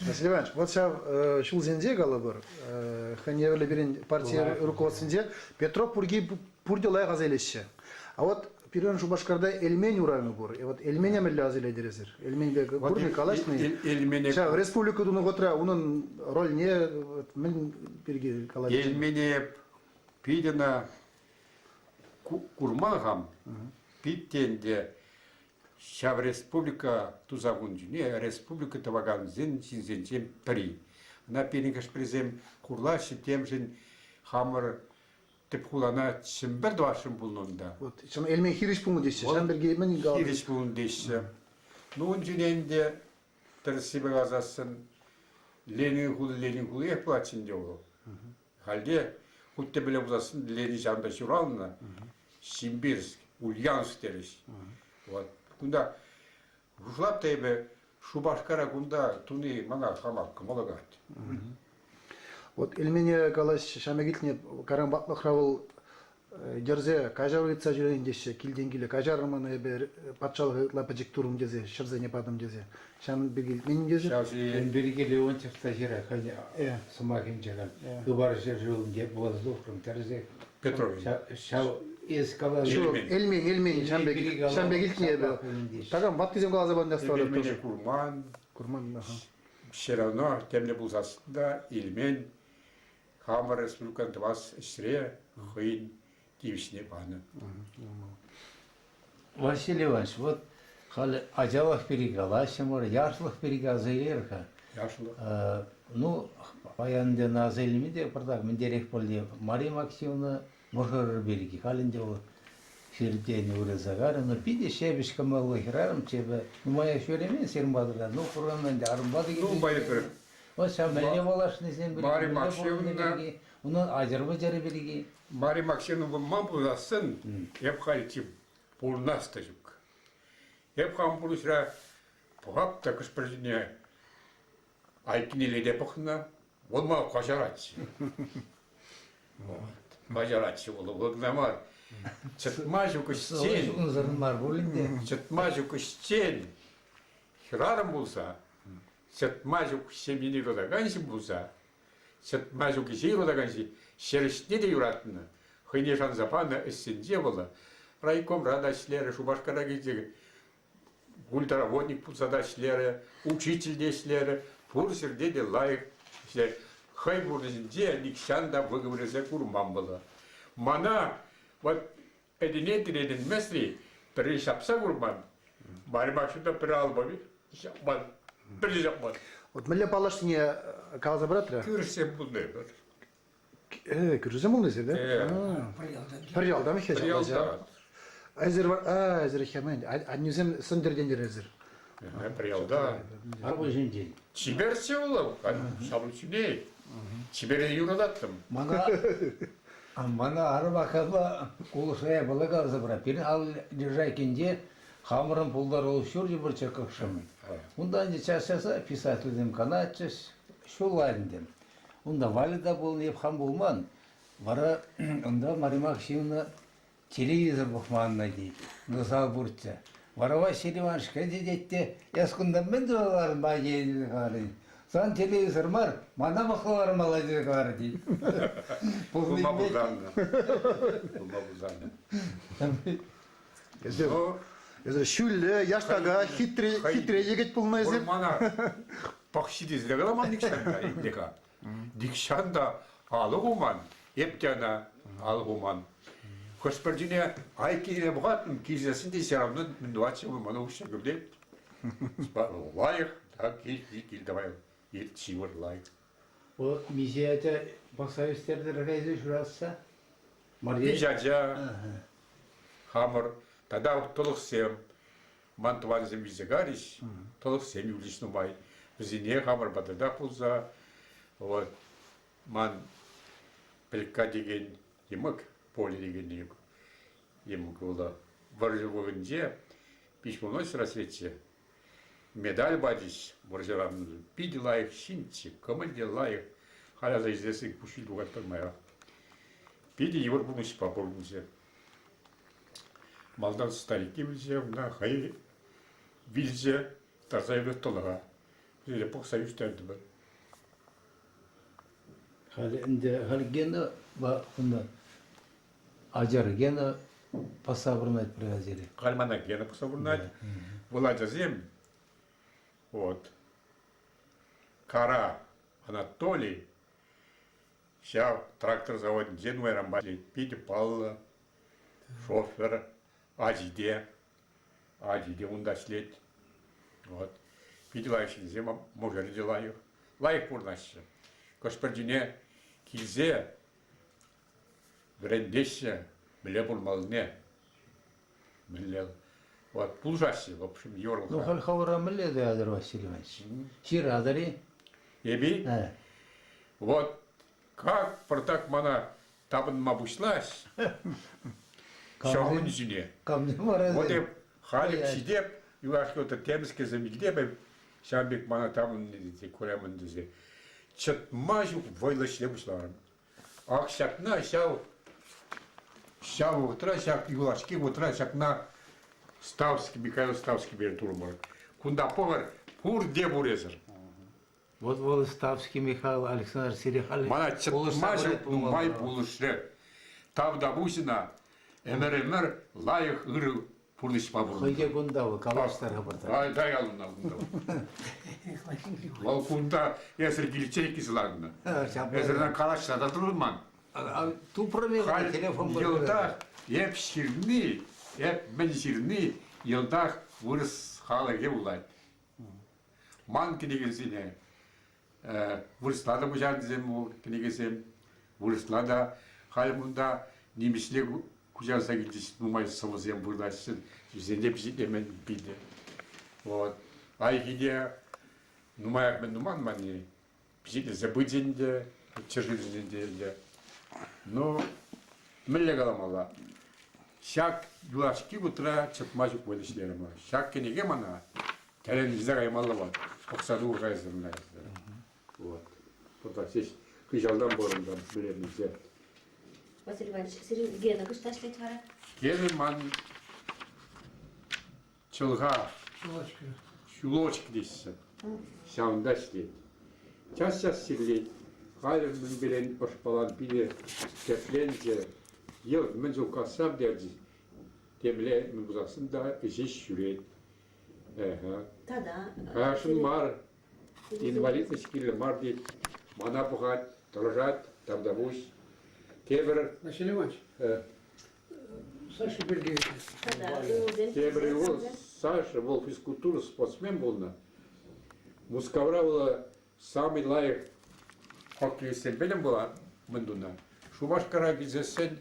Василий Иванович, вот сейчас шул зенде галы бір, ханеверлі берен партия руководствінде Петров пурдилай газелеші. А вот Пирен Шубашкарда эльмень урамы бур. И вот эльмень амелли азеле дерезер. Эльмень бе бурны калашный. Эльмене Ша республика дуну готра, унун роль не мен бирге калаш. Эльмене пидена курмагам питтенде шав республика тузагунжине республика таваган зен при. На пенигаш призем курлаши тем жин хамар тепхулана чимбер двашим булнунда. Вот шам эльмень хириш пуму деші. Шам бирге мен гал. Хириш булун деші. Ну жиненде тірсібі газасын Ленин хулы ехплачин деу. Халде хутте біле бұзасын Ленин жанда журалына Симбирск, Ульяновск дереш. Вот. Кунда жушлап тейбе Шубашкара кунда туни мана хамак кымалагат. Вот эльмене калаш шамегилтне карам баклахравыл дерзе кажар лица жүрен деші. Килден келе кажар маны бер патшалық лапажик турум дезе, шырзе не падым дезе. Шам бирге мен дезе. Ben bir gele on çıkta jira hani sumakim çakan. Dubar jırjılın diye bozdukrum terze. Петрович. Şav eskala. Şu эльмень шамбегилтне бе. Тагам баттизем калаза банда стало Эльмене тоже. курман, Курман, ага. все равно темне бұзасында Ильмен Хамар республикан вас işre хыйн тивишне баны. Василий Иванович, вот хали acalak biri galaşım var, yaşlılık biri gazayır ka. Яшлы. Ну, паянде на зелими де продак, мен дерек поле Мария Максимовна мохор береги, халинде о фирдени урезагары, но пиде шебиш камал хирарым чебе, ну моя шөремен сермбадыра, ну курганнан де арымбады Ну, байкыр. Вот сам мене балашны сен береги. Мария Максимовна- Унан ажырбы береги. Мария Максимовна мам бұзасын, еп хalitip пурнастажук. Еп хам пурусра пугап такыш прежне айкинеле де пухна, олма қажаратшы. Қажаратшы олы вогнамар. Чытма жук істен, Uzun var bulundu. чытма жук істен. Хирарым болса, чытма жук семені родаганші болса, чытма жук жей родаганші, шерішне де юратыны. Хыйнешан запаны істенде болы. Райком радашлері, Шубашкара кездегі ультраводник пулсадашлері, учитель дешлері, пурсерде де лайық. Хай бурнезінде Никшанда выговорился курман было. Мана, вот эдинетин эдин месри, перешапса курман. Бari başında bir almamış, yapmaz, bir yapmaz. Вот милле балашне калаза братра. Көрсем бұлдай бір. Күрүзем ол незер, да? Приятно. Париалда ма хеч? Приялда. Әзер бар, әзер хемен. Аннюзем сөндірдендер әзер. Приялда. Арба жеңден. Чиберсе олар, шабылчуне. Чибере юрадаттым. Мана арбакаба кулышая была газабра. Пир ал держайкинде хамырын пулдар олушур жибір чакакшамын. Ундан же часа писательдем канатчыс шулайындым. Унда валида бол неп хам болман. Бара унда Марима Аксиевна телевизор бухманна дейді. Нызал буртса. Варава Селиваншка дедетте яскунда мен дуаларын багейді қары. Сан телевизор мар, мана мақалары молодец қары дейді. Бұлма бұлданды. Бұлма бұлданды. Әзер шүлле, яштага, хитре егет пулна әзер. Мана пақшидезді ғаламан дикшанда, индека. Дикшанда алығуман, ептяна алығуман. Господине, айкине бұғатын, кезесінде серамны міндуатшы мұны ұқша көрдеп. Лайық, так, келдавай, ертшивір лайық. O miziyete basayüsterde rəqəydə şurası. Бижаджа, хамыр, тогда толық сем, ман туанзем визегариш, толық сем юлишну май. Бізіне хамыр батада пулза, вот, ман пілка деген емік, поле деген емік ола. Варжығынде, пишмоной срасветче, медаль бадиш, варжырамны, пиди лайық, шинчи, команде лайық, халя издесін пушил бұғаттар майға. Пиди евр бұныш папорынзе. Малдан старики білзе, мына хай білзе, тарзай бөт толыға. Бізде пұқ союз тәнді бір. Хәл гені бақында ажар гені пасабырнайт привозили. Қальмана гені пұқса бұрнайт. Бұла жазем, вот, Кара Анатолий, сейчас трактор заводит Денуэ Рамбали, Пити Палла, шофер, Аджиде ундашлет. Вот. Пити лайшин зема, може ли лайық. Лайық пұрнашы. Господине, килзе, брендеше, біле бұрмалыне. Біле. Вот, пулжашы, в общем, Ну, йорлха. хәл хавара милле де Адыр Васильевич. Шир адари. Еби, вот, как протак мана табын мабушлаш, шағын жіне. Камне мара. Вот и халик сидеп, юашкота темске замилдеп, шамбек мана табын көремін düze. Чатма жук войлашле бушларым. Ақ шакна шау утра, шак юлашки утра, шакна Ставский, Михаил Ставский бер турмар. Кунда повар, пур де бурезер. Вот Волоставский Михаил Александр Серехали. Мана чатма жук май булышле. Тавда бусина, эмер лайық ыры пурлыш пабур. Хайге гундавы, калаштарға бартар. Ай, дай алына кунда. Ол кунда эсер килчейки зылагына. Эсерден калаштада турман. Тупраме Хал телефон бар. йылда еп ширни, еп мен ширни, йылда вырыс халыге булайт. Ман кенегесине, вырыслада бұжан дезем, кенегесем, вырыслада, хал мұнда немесле кужанса келдесін, нумай савызем бұрдашсын, жүзенде пізет емен биді. Вот. Айгиде, нумай мен нуман мане, пізет забыденде, чыргызенде. Ну, мілле қаламала. Шак юлашки бұтыра чатмажық бөлішлеріма. Шак кенеге мана, кәрен виза қаймалы бар. Оқсаду ғайзырына. Вот. Бұта сеш күжалдан борындан білерімізде. Василий Иванович, сирин гена кыш ташлет вара? Келі ман чылға, шулочк дейсі. Шауында шлет. Час сирлет. Хайр мен билен ошпалан биле кепленже ел мен жолкасам дерди. Темле мен бузасында жеш жүрет. Тада. Хашын мар, инвалидность киле мар дейт. Мана бұғат, тұржат, табдабуш. Тебір, Василий Иванович, Саша Бергевич. Тада. тебір ол Саша, ол физкультура спортсмен болна. Мускавра была самый лайк хоккейистен белем была мындуна. Шубашкара гизесен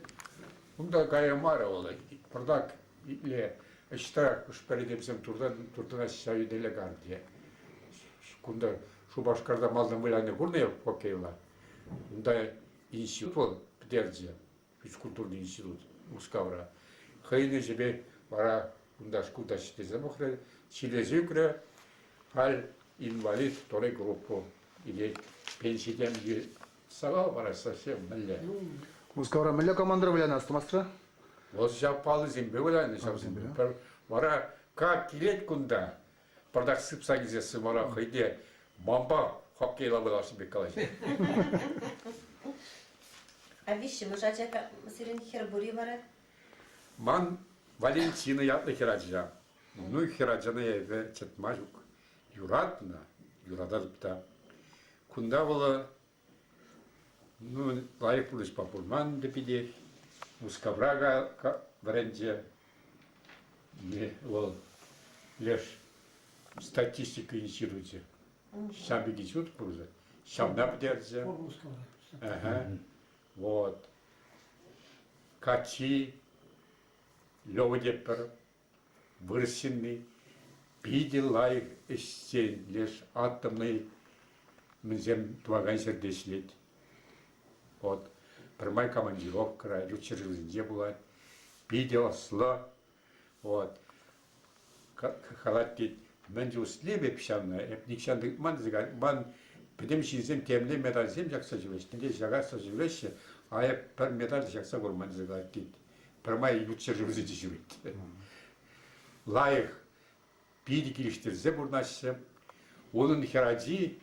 унда гайамара была. Продак или эштак уж передемсем турдан шави делегардия. Кунда Шубашкарда малдан выляне гурне хоккейла. Унда институт был пдердзе, физкультурный институт Мускавра. Хайны себе бара унда шкуда шитезе мохре чилезюкре хал инвалид второй группы или пенсиям сага бара совсем мэлле. Мускавра милле командир белән астмастра. Вот сейчас палы зембе выляне совсем. Бара как килет кунда продак сыпса гизесі бара хайде мамба хоккейла была себе калаш. А виши, мужачака сирен хербури вара? Ман Валентина ятны хераджа. Ну хераджаны еве четмажук. Юратна, юрадазыпта. Кунда была, ну, лайк булыш папурман депидер. Мускаврага варенже. Не, ол, леш статистика институте. Шамби гичут пузы. Шамна пдерзе. Ага. Вот. Качи, Лёвдепер, Вырсинный, Пиделай, Эссен, лишь атомный, мзем туаган сердечлить. Вот. Прямая командировка, рючержилзинде была, Пидел, Сла, вот. Халатит, Мендиус Лебе пшанна, Эпникшанды ман, Педем шинзем темле медаль зем jaksa живешь, не jaksa живешь, а я пер медаль jaksa гурман загатит. Прямая ючер живет. Лайх пиди килиштер зе бурнашсе, onun херади.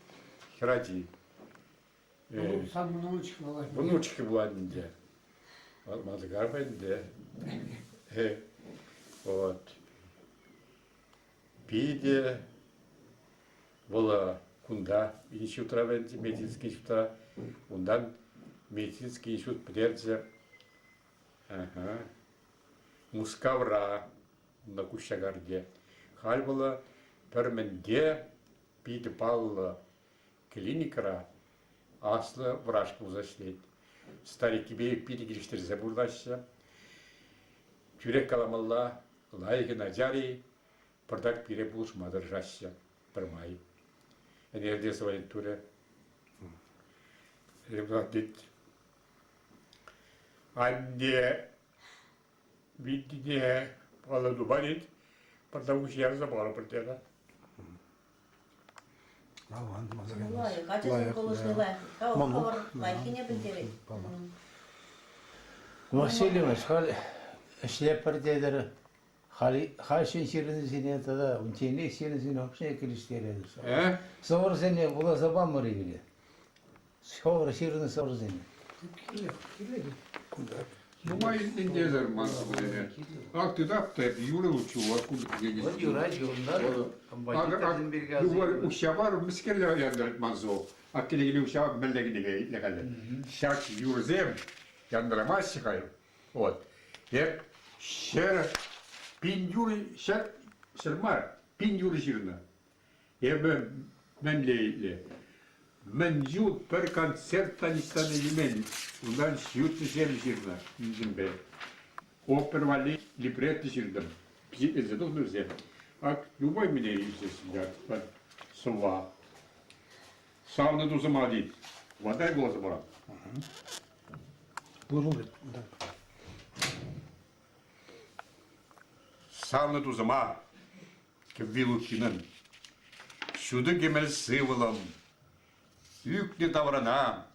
Сам внучек была. Внучки была нде. Мазгар бенде. Вот. Пиди была кунда институтра венде медицинский институтра, ундан медицинский институт прежде. Ага. Мускавра на Кущагарде. Халь была перменде пиди палла клиникара асла врачку зашлет. Старики бей пиди гириштер забурдашся. Тюрек каламалла лайги наджари продак перебулш мадыржашся. Пермай. Энергия своей туре. Ребятит. Анне видите паладу банит, потому что я забрал протеда. Алан Лайк, а ты колошный лайк. Кавар лайки не бендери. Василий Иванович, эшлеп пердедер, халшин ширин сине тада, унчене ширин сине вообще килиштередер. Сор сине була забам морили. Сор ширин сор сине. Думаю, не дезер ман буде. Ак ти так те юре учу, откуда ти не. Вот юрач onlar, ambalitazın bir gazı. Duvar uşavar miskerler yandır manzo. Akili uşavar mellegi legalle. Şak yurzem yandıramaz çıkıyor. Вот. Hep şer bin yuri şermar bin yuri şirna. Hep ben leyle. Menjut per концерта стане yemen. Undan şiyut şem şirna. Bizim be. Опервали либретто şirdim. Пить это тоже нельзя. А любой меня здесь сидят. Сова. Сауна туза молодит. Вода глаза брат. Бурулет. Сауна туза ма. Кевилукинен. Şudu gemel сыволом. Yüklü davranan.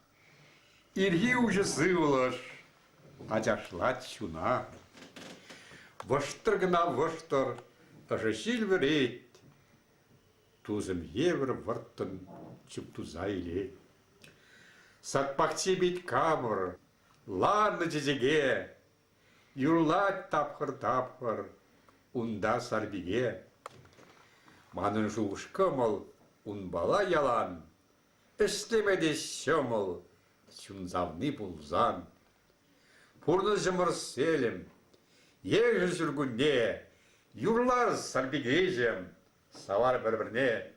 İrhi уже сыволош. Acaşlat şuna. Воштыргына воштыр. Даже сильверет. Тузым евр вырттын. Чүп туза илет. Сатпақчы бит камыр. Ланы жезеге. Юрлат тапқыр. Унда сарбиге. Манын жуғыш кымыл. Унбала ялан. Істемеде шымыл. Чунзавны бұлзан. Пурны жымыр селім. Ежі жүргінде. Юрлар сарбигежем. Савар бір-бірне.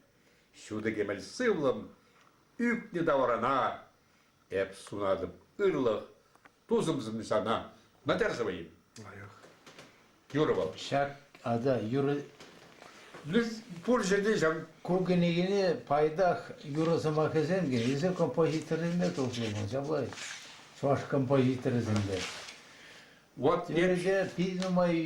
Şurada gemel sıvlım, ükni davarana, hep sunadım, ırlık, tuzumuzun sana, ne derse bayım? Yürü bak. Şak ada yürü Biz Purje diyeceğim, kurgunigini paydah yürü zamakazem gene. İze kompozitöründe toplumu. Çablay. Çaş kompozitöründe. what Yürüde bir numay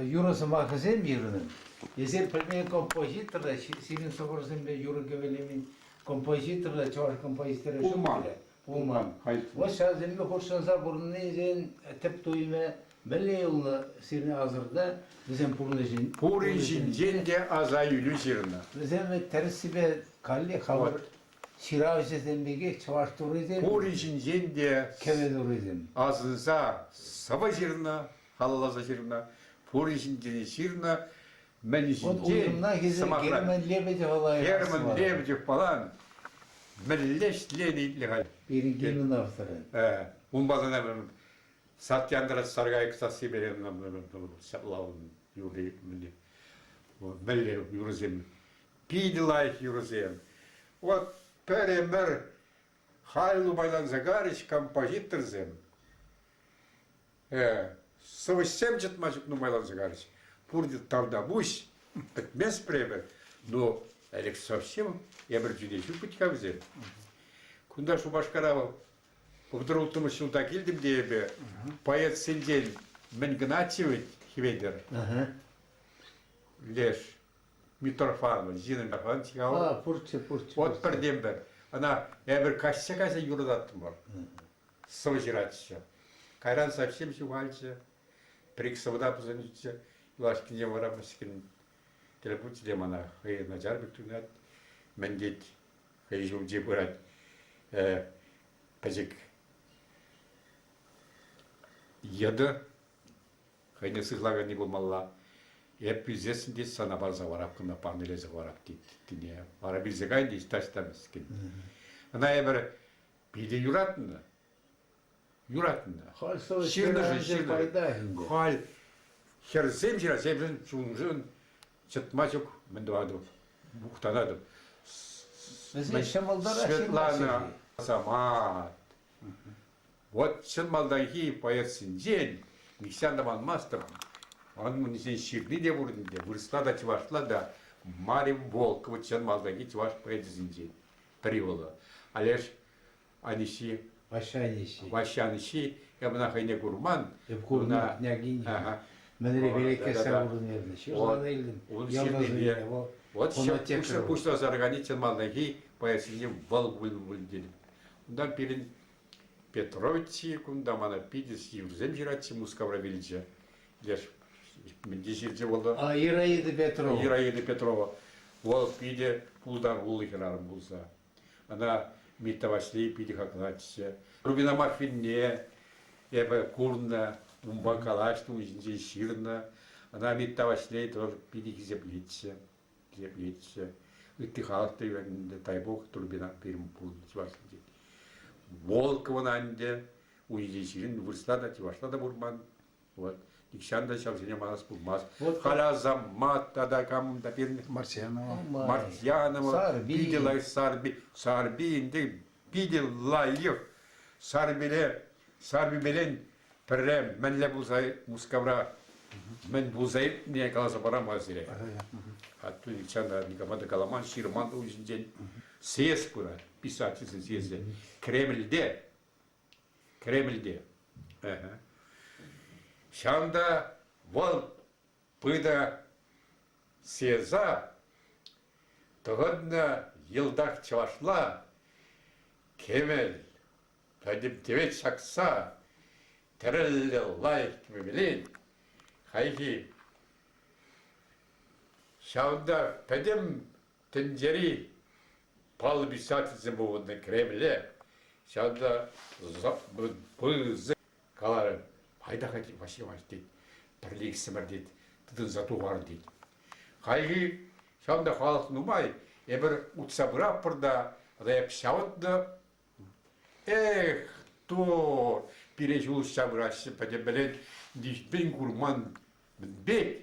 yürü zamakazem yürünün. İze premier kompozitörde senin sokursun yürü gövelemin kompozitörde çaş kompozitörde. Ulman. Ulman. Hayır. O şazemi hoşlansa burnu izin tep duyma belli yolunu sirine hazırda bizim purnejin. Purijin jende azayülü jirna. Bizim tersibe kalli haber şiravceden bege çavaş turizm. Purijin jende Keve turizm. azınsa sava jirna, halalaza jirna. Purijin jende jirna, O menijin uyumna gezer gelmen lebece vallahi. Herman Lebedев falan. Melleş leni lehal. Birin gelin aftara. Umbadan hemen Satyandra Sargay kısası benim namım. Şallavun yuri mili. Melle yuruzem. Pidilay yuruzem. Вот перемер Хайлу Байлан Загарич композиторзем. Совсем читмачук ну Байлан Загарич. Пурдит тавдабусь, мес премер. Но Алекс совсем я биржудешу путькавзе. Кунда шу башкарава вдруг шунда келдим дебе. Поэт сендель мен Гнатьевич хиведер. Леш Митрофанов, Зина Митрофанова. Ha purçe. Вот бірден-бір. Ана, я бір кашса юрдаттым бар. Совжиратшы. Кайран совсем жуғаншы. Приксовда позанычы. Илашкине варамышкин. Телепутилем ана. Хай Наджар біктүнат. Мендет. Хай жулде бұрат. Пәжік. Еді. Хай не сыглаган не болмалла. Hep bizdesin diye sana barza var hakkında panelezi var hak diye. Var bize gayrı istaşta miskin. Ana eber bir de yuratında. Hal soğuk Şirde şirde payda hindi. Hal herzem herzem şunjun çıtmacık ben doğadım. Muhtanadım. Mesela şamaldara Svetlana Samat. Вот şamaldaki payasın cen. Никсяндаман мастер. Он сен ширни де вурдин де, вырысла да чувашла да, Марим Волк, вот чен малдаги чуваш поэдизинде, привола. Алеш, аниши, вашаниши, я бы нахайне гурман, Епкурна княгиня. Менре велике саврун ерде. Şuradan eldim. он Yalnız ширни öyle. де, O вот ona сейчас tekrar. пушта заргани чен малдаги, поэдизинде вал вылдили. Ундан перин Петровичи, кунда мана пидис, юрзем жирачи, мускавра велича. Леш, Мендиширче болды. Ираида Петрова. Ираида Петрова. Ол пиде пулдар улы херарым булса. Ана миттавашлей пиде хакнатче. Рубина Марфинне, эбе курна, умба калашту, жинже ширна. Ана миттавашлей тоже пиде хизеплетче. Итти халыкты юренде тайбок турбина пирим пул чувашынде. Волкова нанде, уйде ширин вырсла да чувашла да бурман. Вот. Никшанда шавжине манас булмаз. Халя заммат да кам да пирни. Марсианова. Мартьянова, видела Сарби, инде видела ее. Сарби белен перрем, менле булзай мускавра, мен булзай не каласа барам азире. Атту Никшанда никамада каламан ширман уйжинжен. Сес пура, писательница съезде. Кремльде. Şanda vol pıda seza tığınna yıldak çavaşla kemel tadim tevet şaksa terelle layık gibi bilin hayki şanda pedim tenceri pal bir saatizm bu Kreml'e şanda bızı kalarım. Hayda hadi başyavaş deydi. Birlik simir deydi. Tıdın zatı var deydi. Haygi şamda halk numay eber utsa bırak pırda rap şavutda to pirejul şavraşı pedebelen dişbin kurman bek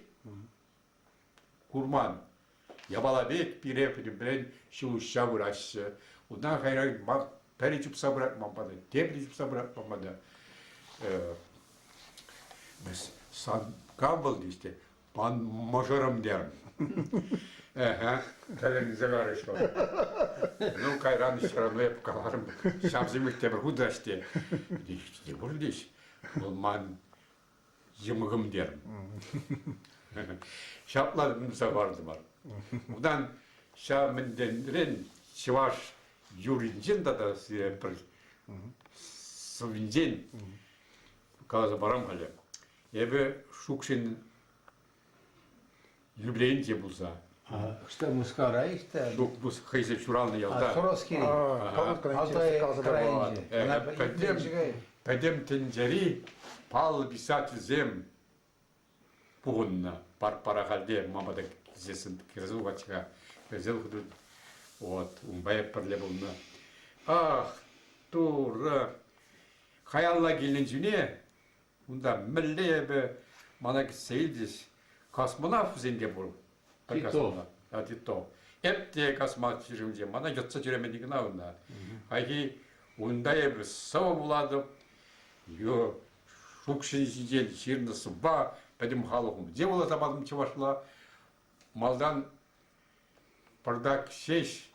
kurman Ябалабек пирепидим ben şu şavuraşı. Ondan hayran peri çıpsa bırakmamadı. Tebri çıpsa bırakmamadı. Biz san kabul işte. Ben majorum derim. Telenize karışma. Ну, кайран все равно я покаларым. Шамзимик тебір худаште. Диште бурдиш. Ол ман жымығым дерім. Шапладым сабарды бар. Одан шамынденрен шиваш юринжен да бір сывинжен каза барам хале. Ебе шукшин юбилейн те булса. Что мускара işte. Шук бус хайсе чуралны ялда. Соровский. Алтай Крайинce. Пәдем тенджери пал писатель зем пугунна пара халде мамада кизесин кирзу вачка безел худу вот умбай парле булна. Ах тура хаялла келенжүне унда миллебе мана сейдис космонавт зенде бол. Тито. А тито. Эпте космонавт жүрімде мана жатса жүремендігі науына. Айги ундай бір сау болады. Ё шукшин сидел ширны сыба пәдім халықым. Де бола табадым чевашла. Малдан пардак шеш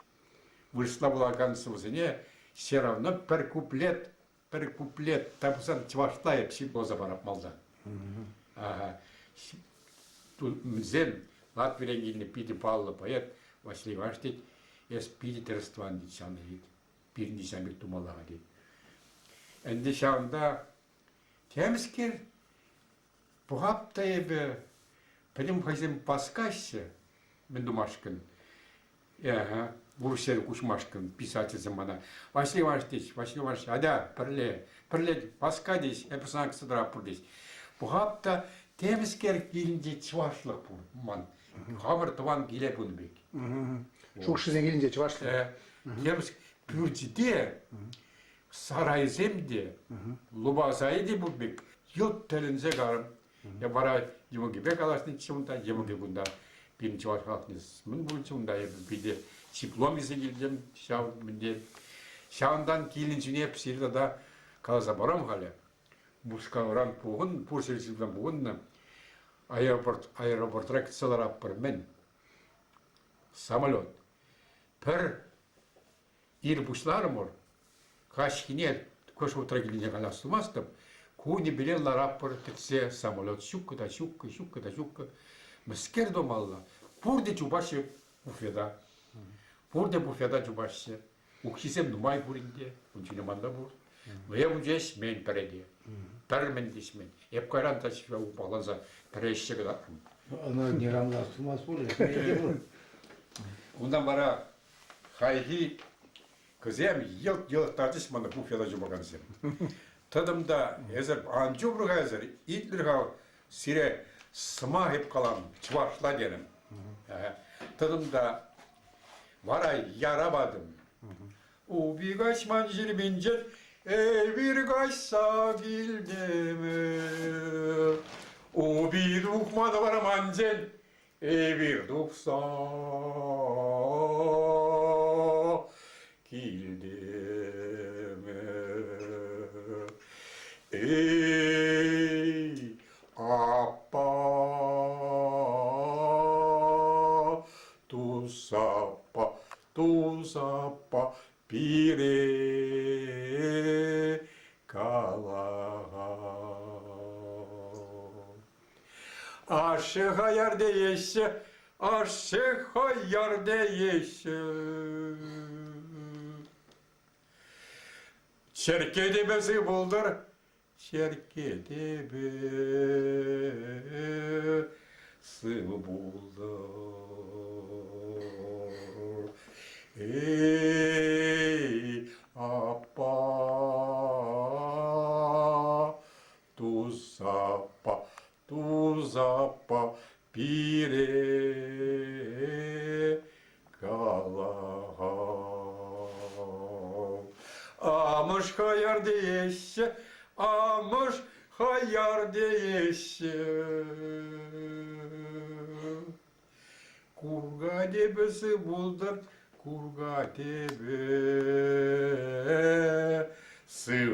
вышла была концовзіне все равно пір куплет табысан чевашла епсі боза барап малдан. Зен Латвиян еліне пиді паллы поэт Василий Иванович дейді, ес пиді тірістван дейді шаны дейді. Бірінде шамбек тумалаға дейді. Әнді шағында теміскер бұғапта ебі пәдім қайзем басқашы мен думашкін. Вурсер кушмашкін писатель замана. Василий Иванович дейді, ада пірле басқа дейс, әпісіна кісідіра бұр дейс. Бұғапта теміскер елінде чывашлық бұр, ман. Хабар таван келе бұны бек. Шукшизен келінде чывашлы. Теміскер Пürcide, Sarayzem'de, Lubazay'de bu bir yıl telinze karım. Ya bara yımı gibi kalaştın çımda, yımı gibi bunda birinci var kalkınız. Bunu bu çımda bir de diplom bize geldim, şağından gelince hepsiyle da kalasa baram hala. Muska oran puğun, purselisinden puğunla aeroportra kısalar appar men. Samolot. Per İrbuçlarım or. Kaşkine koş oturagildiğine kalastumastım. Kuni bilenler apırtıkse samolot şukka. Mısker domalla. Burada çubaşı bufeda. Burada bufeda çubaşı. Uksisem numay burinde. Uncine manda bur. Ve uces men peredi. Permendiş men. Hep kayran taşı ve upalanza pereşçe kadar. Onu niramlaştırmaz olur. Ondan bara hayhi kızım yıl tartışmalı bu fiyata cumakanızım. Tadımda ezer ancubruk ezer itlir sire sıma hep kalan çıvaşla derim. Tadımda vara yarabadım. O bir kaç mancır bincir bir kaçsa bildim. O bir ukmada var mancel bir duksa kildim. Ey appa tu sappa pire kala. Aşığa yerde yeşe, aşığa yerde yeşe. Çerkedi bezi buldur, çerkedi bezi buldur. Ey appa tu sappa pire kala. Amış hayar değişe, amış hayar değişe. Курга дебесі болдыр, курга дебесі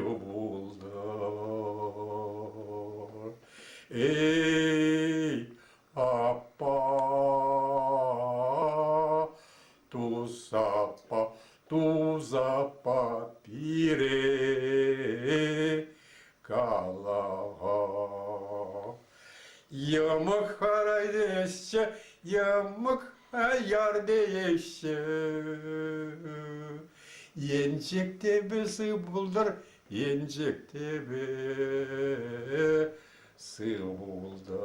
болдыр. Ей, апа, туз апа, пире, калаға. Yamık haraydeşçe, yamık ayar değişçe. Yencek tebesi buldur, yencek tebesi buldur.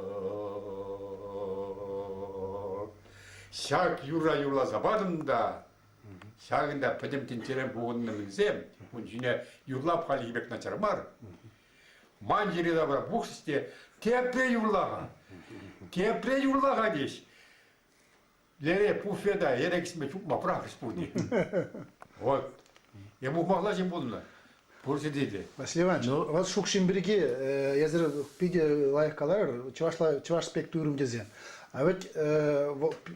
Şak yura yura zabadım da, şakında pıdım tinçeren boğununu bilsem, bunun içine yurlap hali gibi naçarım var. Manjeri da var, bu işte tepre yurlağa deş. Lere pufeda, yere gitme çok maprak spurdi. Вот. Я мог могла чем будно. Порси dedi. Василий Иванович, у вас шукшин бириги, языр пиде лайкалар, чуваш спектурум дезе. А ведь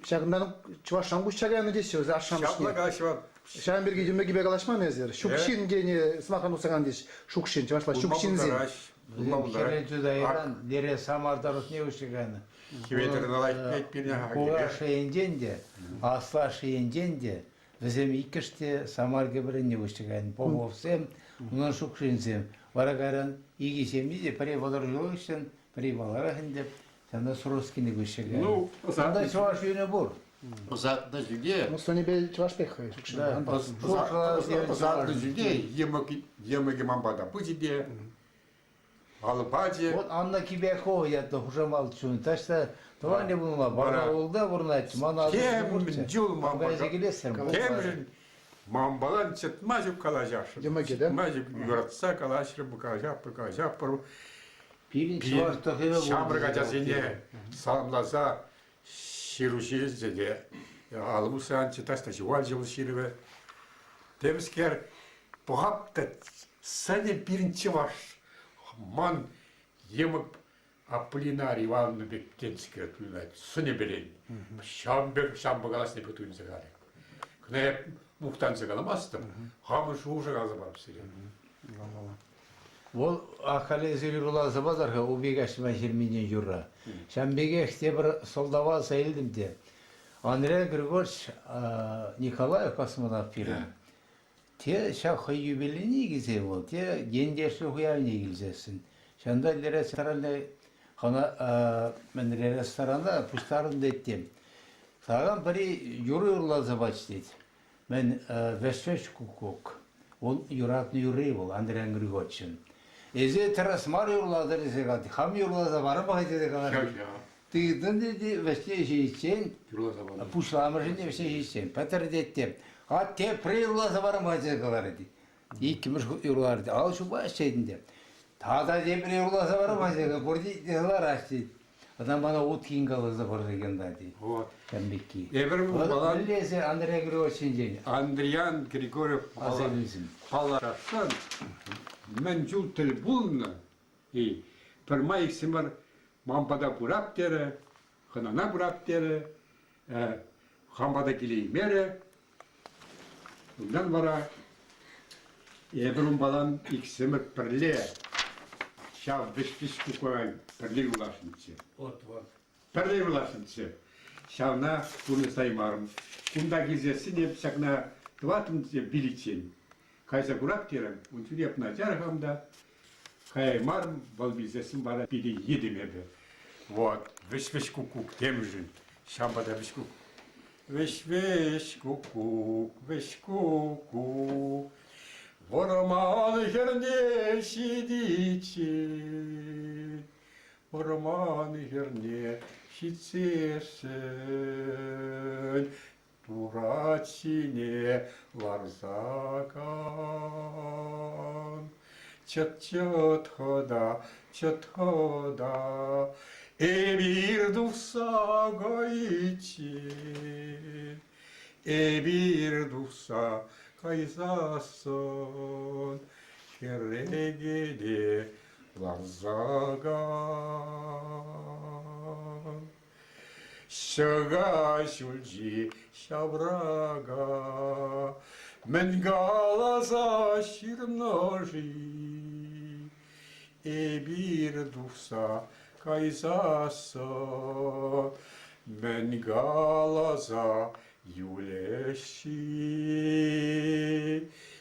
шагындан чуваш шангуш чаганы десе, өзі ашшамышне. Şapla kaşıva. Шагын бириги жемеги бегалашман языр. Шукшин гене смахан усаган деш. Шукшин, чувашла шукшин зе. Керенчудайран, дере самардарус не ушиганы. Kiveterin alay etmeyene Куга hakiki. шейінден асла шейінден де, бізем икіште самарге бірін не ушиганы. Помовсем, унан шукшинсем. Варагарын игисем де, паре балар жолышын, паре баларахын деп, санда сұрыскені ушиганы. Ну, Санда чуваш үйіне бұр. Uzakta jüge. Ну, стони бе чуваш пекхай, шукшин. Uzakta jüge, yemek mambada. Bu ciddi. Alıbacı. Вот Анна Кибякова, я то уже молчу. Так что, то не было, бара oldu, бурнать, мана. Кем жыл мамбада. Газегелесер. Кем мамбалан çıtmacık kalacak. Demek ki de. Çıtmacık yuratsa kalacak, bu kalacak. Пилин чуваш то хеме. Şamrıgaca seni sağlamlasa şiruşiriz dedi. Almışsan çıtaşta şival jıl şirive. Temsker bu hafta seni birinci var. Man yemek Apollinaire Ivановна Бектенская отминает, сыне берен. Şambıgalasını pütüğünü zıgarı. Kına muhtan zıgalamazdım. Hamı şuğuşa gazı var sile. Ол ақале зелюрла забазарха убегашма 20 юра. Шамбегех те бір солдава сайылдым де. Андрей Григорьевич Николаев космонавт пирен. Те шах юбилейный гизе бол, те гендеші хуявне гилзесін. Шанда ресторанда, хана мен ресторанда пустарын деттем. Саған бірі юры урлазы бач дейді. Мен вешвеш кукук. Ол юратны юры бол, Андрей Григорьевич. Эзе террасмар юрлады ресегалды. Хам юрлазы бары бағайды де қалар. Тыйдын dedi, веште жейсен, пушламыржын веште жейсен. Пәтір деттем. Те прыйлазы бары бағайды қалар еді. Икіміш юрлар еді. Ал шу баш şeydinde. Тада де бір юрлазы бары бағайды қалар. Бұрды деғылар ашты. Адам бана от кейін қалызы бұрғығында дейді. Кәмбекки. Эбір балан Білесі Андрей Григорьевич'in жейін. Андриан Григорьев Азелізім. Палашан мен жул тіл бұлны. Пірма ексімір мамбада бұрап дері, хынана бұрап дері, хамбада келеймері. Ondan bana Ebru'nun balan ikisimi pirli şav viş kukoyan pirli ulaşınçı. Pirli ulaşınçı. Şavna bunu saymarım. Bunda gizesin yapacakna dıvatın biliçin. Kaysa kurak derim. Unçun yapına carhamda kaymarım bal bizesin bana bili yedim ebe. Вот, viş kukuk demjin. Şambada viş kukuk. Виш кукук, Orman herne şidiçin, orman herne şitsesin, Duraçine larzakan, çıt hoda, bir dufsa gayçin, bir dufsa kayzason, keregede, larzagan. шага шульжи шабрага, мен галаза ширножи, и бир духса кайзаса, мен галаза юлеши.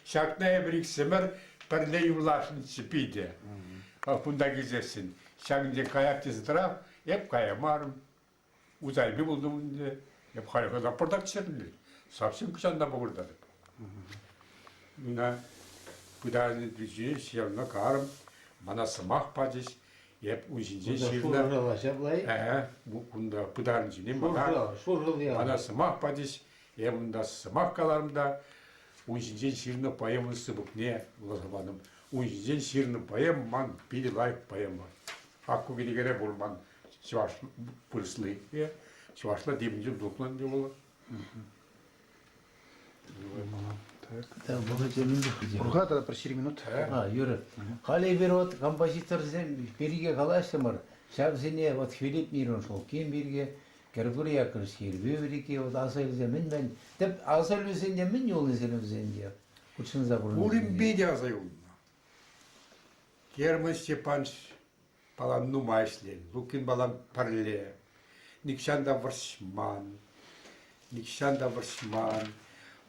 Şaknaya biriksemer, perle yulaşın çipide. Bunda gizlesin. Şaknaya kayak tizdiraf, hep kayamarım. Uzay bir buldum diye. Hep harika portak çizerler. Sapsın kuşanda buğurdadık. Buna bu da düzgün şiirine karım. Bana sımak pacış. Hep uzince Bunda şiirler. şurala şablay. Bunda bu da düzgün bana. Şurala ya. Bana sımak pacış. Hep bunda sımak kalarımda. Уйжен ширны поэмы сыбык не лазабаным. Уйжен ширны поэм ман пили лайк поэма. Акку гелегере булман чуваш пульслы. Чувашла демнжем дуклан де болы. Да, богатырын духуде. Урга тогда про 4 минут. Юры. Хали bir вот композитор берге калаштымыр. Шабзине вот Филипп Мирон шол кем берге. Григорий Акрский, Бюрики, вот Асайлзе мен. Деп Асайлзенде мен yol izlenizende. Uçun zaburun. Урим бедя заюнна. Герман Степанович балам нумайслен. Лукин балам парле. Никшанда Варшман. Никшанда Варшман.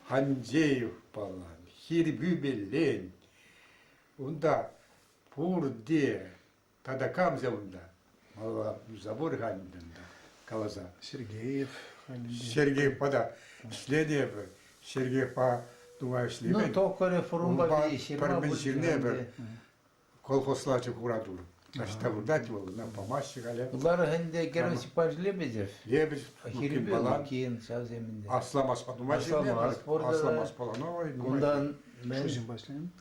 Ханжеев балам. Хирбюбелен. Унда пурде. Тадакам зеунда. Мала забор хандында. Калаза. Сергеев. Сергей пода. Следев. Сергей по думаешь ли? Ну, только реформа Парменширне колхозларчы курадыр. Нашта бурдат бол, на помощи гале. Bunlar hende gerisi pajlebecev. Лебедь, Hirbi балан. Lukin şavzeminde. Асламас подумаешь ли? Aslamaz, orada da- Асламас полановой. Bundan men Шузин başlayalım.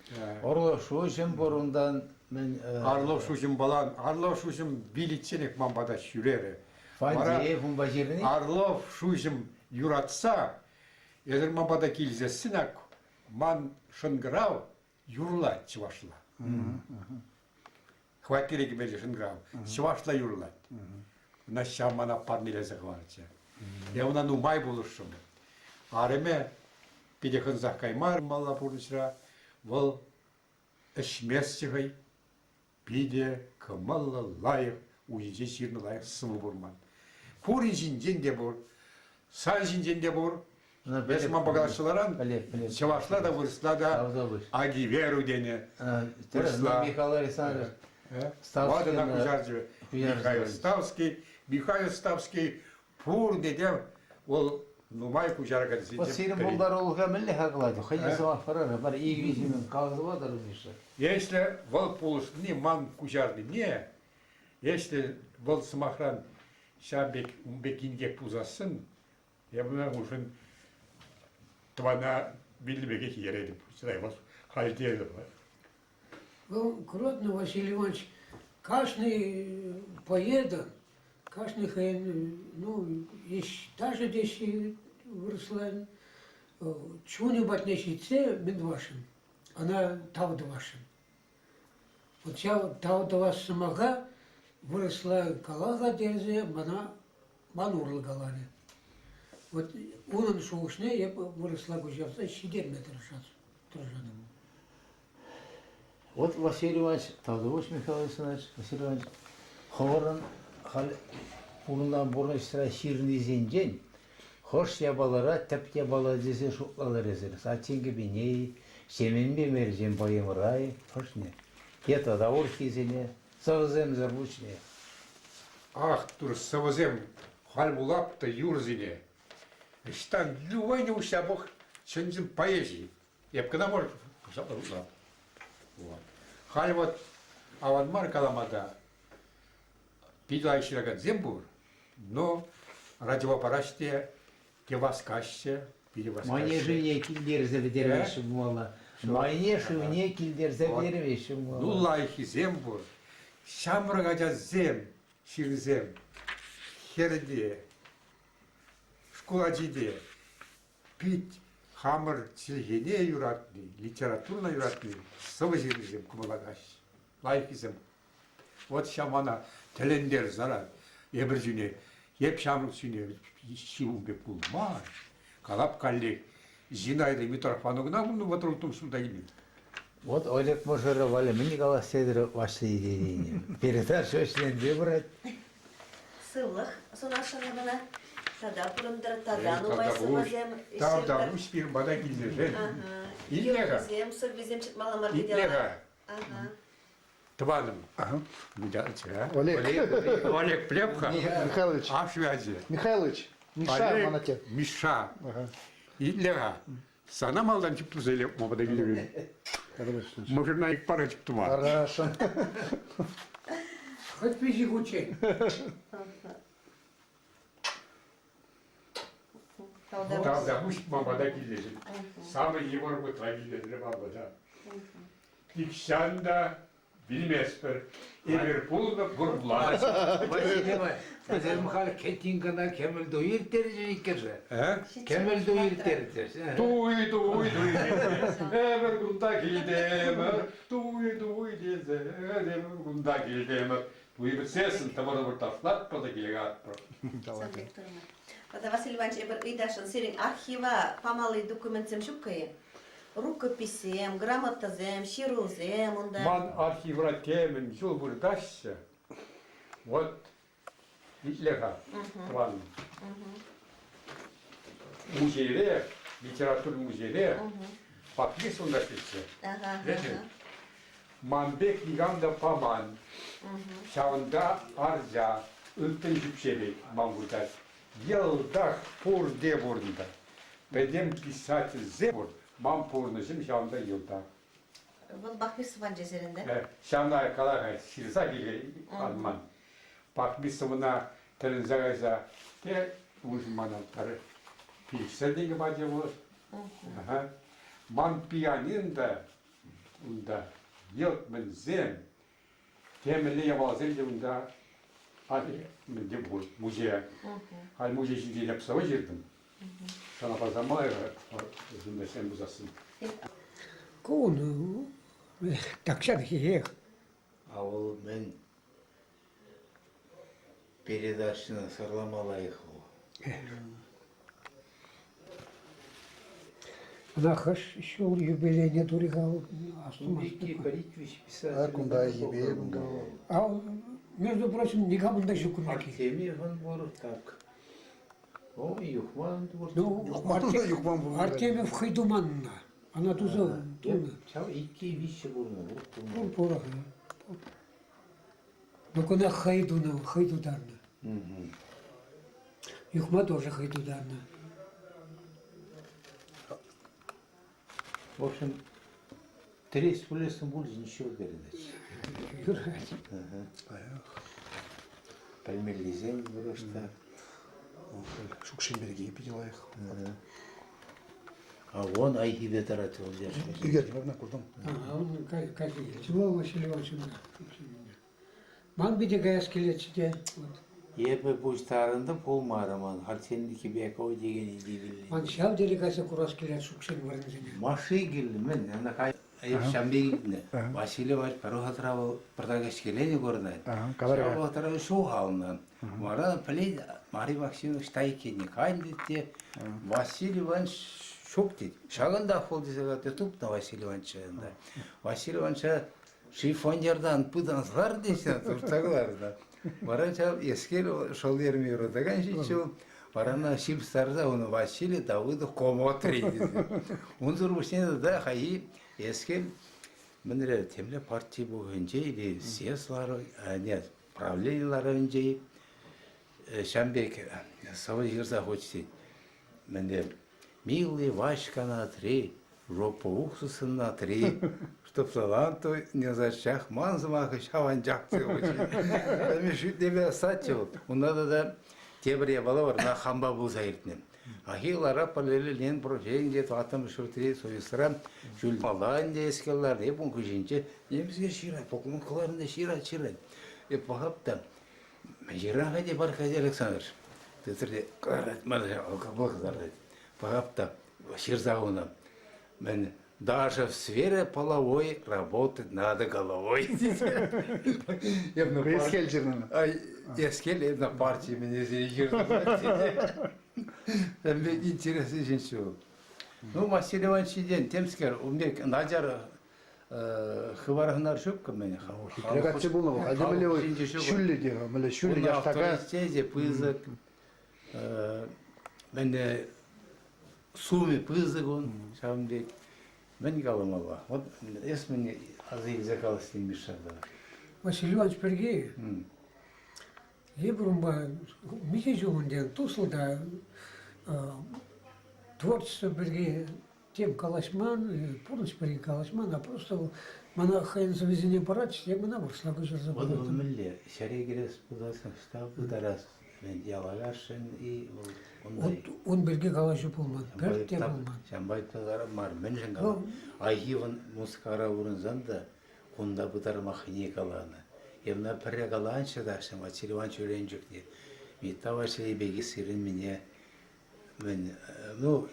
Orlo şuşun borundan men Арлов шушим балан, Арлов шушим биличенек мамбада шүрері. Фанди фумбажирни. Арлов шушим юратса, езір мамбада келзесін ак, ман шынгырау юрла чывашла. Хватирек бели шынгырау, чывашла юрла. На шамана парниле захварча. Я уна нумай булышым. Ареме педехын захкаймар мала пурнышра, вол эшмесчігай, биде кымылы лайық, уйже ширны лайық сымы бурман. Пурин жинжен де бур, сан жинжен де бур, Бесман багалашыларан, чавашла да вырысла да, Агиверу дене, вырысла. Михаил Александрович. Вады на кужаржы, Михаил Ставский, пур деде, ол нумай кужарға Bu деседе. senin bunlar olga milli hakladı. Hayır var para var. İyi gücümün kağıdı vardır işte. Если вол пулыш не ман кужарны не, если вол смахран шабек умбекинге пузасын, я бы уже твана билбеге хиередip, сюда вас хальдели. Кротный Василий Иванович, каждый поеда, каждый, ну, есть даже здесь выросла, чего-нибудь несите, медвашин, она тавдвашин. Вот я тавдваш самага выросла калага дерзе, она манурла галаре. Вот он шоушне, я выросла гужавца, 4 метра шат. Вот Василий Иванович, Тавдович Михаил Александрович, Василий Иванович, Ховаран, Урundan burun iştira şirini zengen, hoş yabalara, tep yabala dese şuklalar ezer. Saçın gibi neyi, semin bir mercen bayımıray, hoş ne. Yeta da orki zene, sağızem zarbuç ne. Ах, тур савозем хальбулап та юрзине. Штан любой не ущабох, чензим поэзии. Я бы когда может, халь вот, а вот маркаламада, пидла иширага зембур, но радиоаппараште, кеваскаште, Manye şivne kilderze vermişim valla. Manye şivne kilderze vermişim valla. Ну лайхи зембур, шамрагажа зем, ширзем, херде, школаджиде, пить, хамыр, чилгене юратны, литературно юратны, сывыжирзем кумалагаш, лайхи зем. Вот шамана телендер зара, ебіржіне, Еп шамын сүйне шивубе пулмаш. Калап калли. Зинайды Митрофановна bunu батрутум сюда или. Вот Олег Мажоров, Валя, мне Николай Седров, ваши идеи. Передача членде брать. Сыллах, сонашына бана. Тада пурымдыр, тада Тада нумайсымызем. Тада уж bir bana gildi. İllega. Bizim sır bizim çıkmalamar İllega. Ага. Тваным. Ага. Олег. Олег. Олег Плепха. Михайлович. А в связи. Михайлович. Миша Олег, Манатек. Миша. Ага. İllega. Sana maldan çıktı söyle babada geliyor. Мажырна их пара çıktı var. Хорошо. Хоть физик учи. Tavda bu babada geliyor. Sabı yıvar bu tragedileri babada. İkşanda bilmezper. Liverpool'da gurbular. Василий, Василий Михайлович, Кетингана Кемел Дуир тережи. He? Кемел Дуир тережи. Duy ever gunda gildeme, duy deze, ever gunda gildeme. Duy bir sesin tamara bir taflat pada gilgat. Тогда Василий Иванович, Идашин, Сирин, архива, помалый документсем шукае. Рукописем, грамотазем, ширузем, онда. Man arşivra temin yol buradaşsa. Вот İtleka. Var. Muzeyde, literatür muzeyde. Bak bir sonunda geçse. Ага, Recep. ага. Manbek yiganda paman. Şavanda arca. Ülten yükseli mamurda. Yılda pur de burunda. Bedem pisati zebur. Mam purnuşum şavanda yılda. Вот Бахмисован жезеринде. Şavanda kalak şirza gibi alman. Bak bir sonuna telenzagayza. Te uzmanatları. Pilsede gibi acaba. Man piyaninda. Unda. Yılt men zem. Temeli yavazem de unda. Hadi de bu muzeye. Hadi muzeye şimdi yapsava girdim. Sana fazla mal var. Özümde sen buzasın. Куну. Такшак хиех. А ол мен передачаны сырламалайық. Она хаш еще юбилейный дурига Вики Борисович писатель. Акунда ебе бунда. А между прочим, никому даже кумаки. Артемий Ван Боров так. О, Юхман Ну, Юхман бұл. Артемьев Хайдуманна. Она туза. Çav iki vişi bulma. Пора. Ну, куда Хайдуна, Хайдударна. Юхма тоже Хайдударна. В общем, три с полесом будет ничего передать. Юрать. Пальмелли землю просто. Шукшенберге епиделайық. А вон айхиде таратыл держит. Игорь, бабна курдым. Он как чего Василий Иванович? Ман биде гаяс келечте. Епе пуштарында полмараман. Хартендики бекау деген идея. Ман шав делегация курас келет шукшен варнзене. Маши келді мен. Ана кай Шамбегидне. Василий Иванович Парухатрау продагаш келени көрді. Парухатрау шоу халынан. Мара плей Мария Максимовна штайкени кайдетте. Василий Иванович шок дейді. Шағында қол десеге тупна Василий Иванович жағында. Василий Иванович шифонердан пыдансылар дейсен тұртағыларда. Баранша ескел шол ермей родаган шичу. Барана шипстарда оны Василий Давыдов комотри дейді. Унзур бушнеді да қайы ескел мінірі темле партия бойынша или съездлары, нет, правлениялары önce Шамбек савы жерза хочет. Менде милый Васька на три, жопу уксуса на три, чтоб таланту не зачах, манзмаха шаванчак очень. Мешит тебе сатчил. У надо да тебре балавар на хамба бузаиртнем. Ахилара палели лен профең де татым шуртри союсрам жүл малан де ескеллар деп он күжинче немізге шира поклон кыларында шира. Пахапта Жирага де бархади Александр. Тетірде қарат мада алқабы қызарды. Пахапта ширзауына мен Даже в сфере половой работать надо головой. Ескел жернен. Ескел на партии меня зарегировал. Интересный женщина. Ну, Василий Иванович ден темскер, у меня Надяр хываргнар шубка меня. Делегация булнау. Адемеле ой шүлле де, меле шүлле яштага. Авторитете пызык. Мен суми пызык он, шамдек. Мен галамала. Вот эс мне азы закал с ними шада. Василий Иванович Пергеев. Ебрумба, митежунден, туслда, творчество Пергеев, тем калашман, полностью Пергеев калашман, а просто мана хайн завезение парач, я мана выросла бы же Вот забыла. он милле, шарегерес пудасың штаб ударас. Мен ялагашын и ондай. Он Пергеев калашу пулман, перте пулман. Шамбай тазара мар мен жангала. Айгиван мускара урынзанда кунда бутар махне калана. Емна пірре каланшы дашым, Васильеван чөренжікне. Митта Василий беги сирин мне, мен, ну,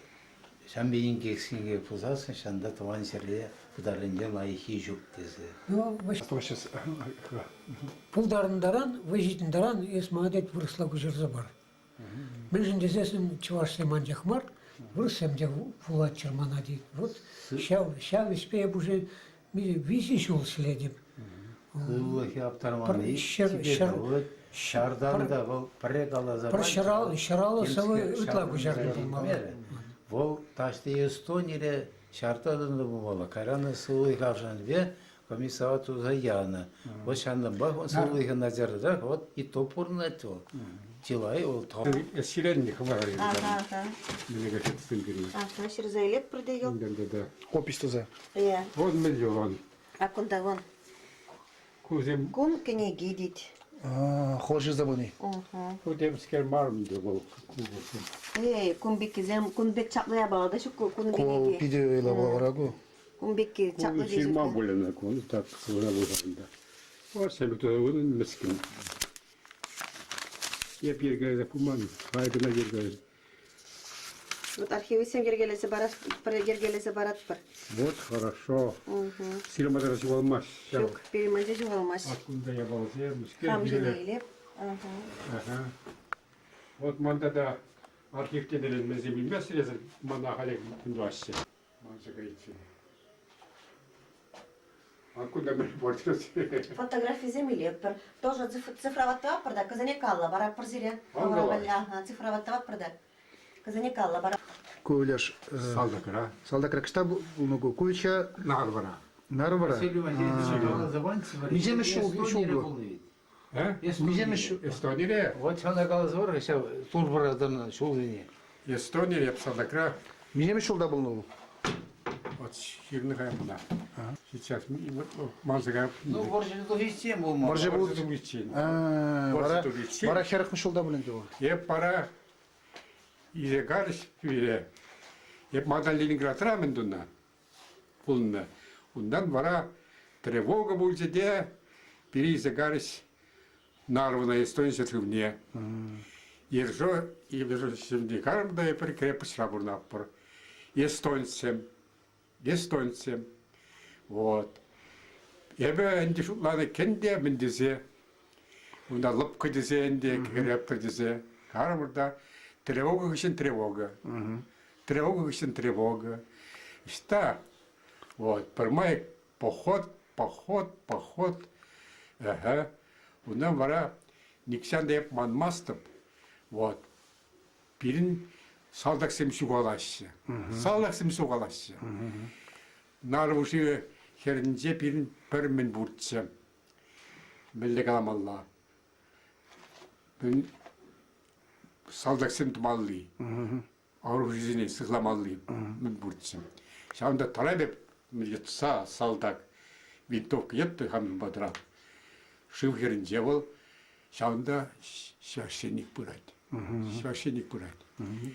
шам бейін кексінге пузасын, шанда туан серле бұдарынден лайхи жүк десі. Ну, пулдарындаран, выжитындаран, ес мағадет вырысла күжерзі бар. Мен жын дезесін чувашсы манжақмар, вырысым де фулат чермана дейді. Вот, шав іспе уже виси шул следіп. Кыллахи аптарманы, шардан да бұл пірре калаза. Пір шыралы савы ütла күжерді болмалы. Бұл ташты Эстонире шартадын да болмалы. Кайраны сылы кавжан ве комиссава туза яна. Вот шандан бақ, он сылы назарда, вот и топорны то. Тилай ол топ. Сиренни хыварган. Ага. Мене гашет сынгыры. Ага, шырзайлеп продегел. Да. Опистоза. Иә. Вот миллион. А кунда вон? Кузем, Кун кенеги дейді. Хожи забыны. кузем скермарм дегол. Кунбек кезем, кунбек чаплая балада шу Ко кунбекеге. пиде ойла боларагу. Кунбекке чаплы Кузем фирма дейсіз. болена кон так сыгралыганда. Вот себе то он мискин. Я пиргай за пуман, хайгына гергай. Вот архивы сем гергелесе барат бір. Вот хорошо. Сирмада болмаш. Шук, переманде жуғалмаш. Откуда я балзем, Там скер жинайлеп. Ага. Вот манда да архивте деленмезе билмес резер мана халек күндуашсе. Манса гайцы. Откуда мы портилось? Фотографии земелеп бір. Тоже цифроваттават бірда, казане калла, барак бір зире. Цифроваттават бірда. Казане калла, барак. Кулеш. Салдакара. Салдакра кыштаб булнугу. Кулча Нарвара. нарвара. Василий Иванович, Мижеме шулду. Мижеме шу. Эстония. вот шана калазор, сейчас турбарадан шулыне. Эстония Салдакара. Мижеме шулда булнугу. Вот ширная мана. Сейчас манзага. Ну, боржы тухистем бұл ма. Боржы бұл. Бара херахмы шулда булнугу. Я пора изегарш пире. Я мадан Ленинград рамен дуна. Пулна. Ундан бара тревога будет де. Переизегарш нарвана эстонец вне. Ержо и вижу синдикарм да и прикрепость рабурна пор. Эстонцем. Вот. Я бы антишутланы кенде мен десе. Унда лапка десе энде крепта десе. Кармурда тревога гышен тревога. Тревога гышен тревога. Что? Вот. Пермай поход. Ага. Унда вара никсан деп манмастып. Вот. Пирин салдаксем шугалашся. Нарвуши хернже пирин пермен буртсем. Белле каламалла. Мен салдаксем тумалли. Арушизини сыгламалли. Мен буртсем. Шаунда тарабеп милетса салдак. Винтовка етті хамын бадра. Шив хернже бол. Шаунда священник пырать.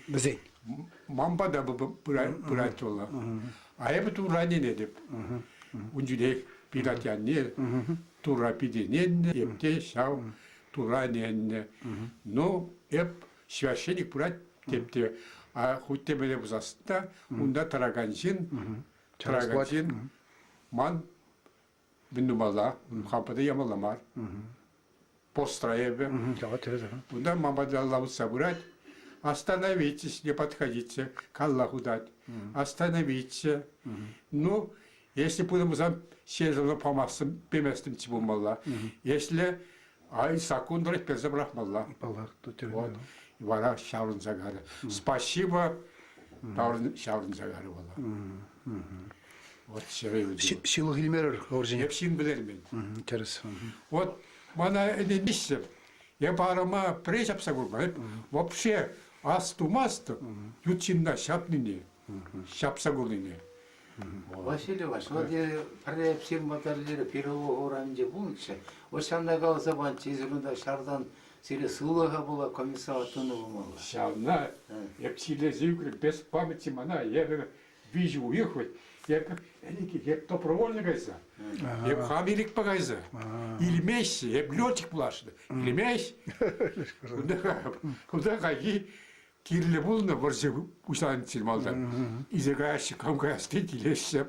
Бізей. Мамба да пырать ола. А я бы туране не деп. Унжуде пирать я не. Тура пиде не. Епте шау туране не. Но еп священник пырать тепте. А хоть тебе не бузаста, унда тараганшин Трагатин, ман, бинумала, хапада ямаламар, построебе. Жава тереза. Куда мама дала собрать, остановитесь, не подходите, к Аллаху дать, остановитесь. Ну, если будем за сельзавно помастым, пеместым тибумалла, если ай сакундрах перзабрахмалла. Аллах, тут тереза. Вот, и вара шаурн загара. Спасибо, шаурн загара вала. Вот серьезно. Силу Гильмерер, Оржине. Hepsini bilirim ben. Тереза. Вот bana ne dişse, ya parama preç yapsa kurban. Hep вообще асту-масту, ютчинна шапнине, шапса гулине. Василий Иванович, вот я препсим моторлері первого уровня будучи, ошанда қалса бан чезірунда шардан сире сылыға бола комиссар туны болмалы. Шавна, hepsiyle zevkli, без памяти мана, я вижу уехать, я добровольно гайза, я хамилик погайза, или месяц, я летик плашда, или месяц, куда какие kirli bulna varsa usan silmaldan. İzegayşı kamkayas tetileşse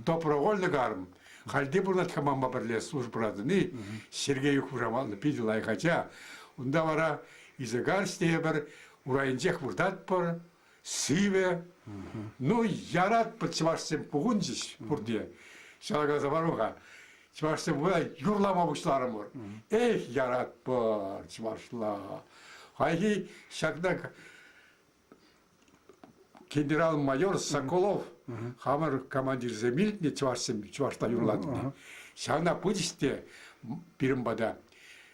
добровольно гарм. Halde burnat kamamba birle службрады ne Сергей Хужамалны пидилай хотя унда вара изегар стебер урайынжек бурдат пор сиве ну ярат подчварсем пугунжиш бурде. Шалага заваруга чварсем була юрлама бушларым бар. Эх ярат пор чваршла. Хайги шакда генерал-майор Соколов, хамар командир земельни чварста юрлады. Шана пудисте пиримбада.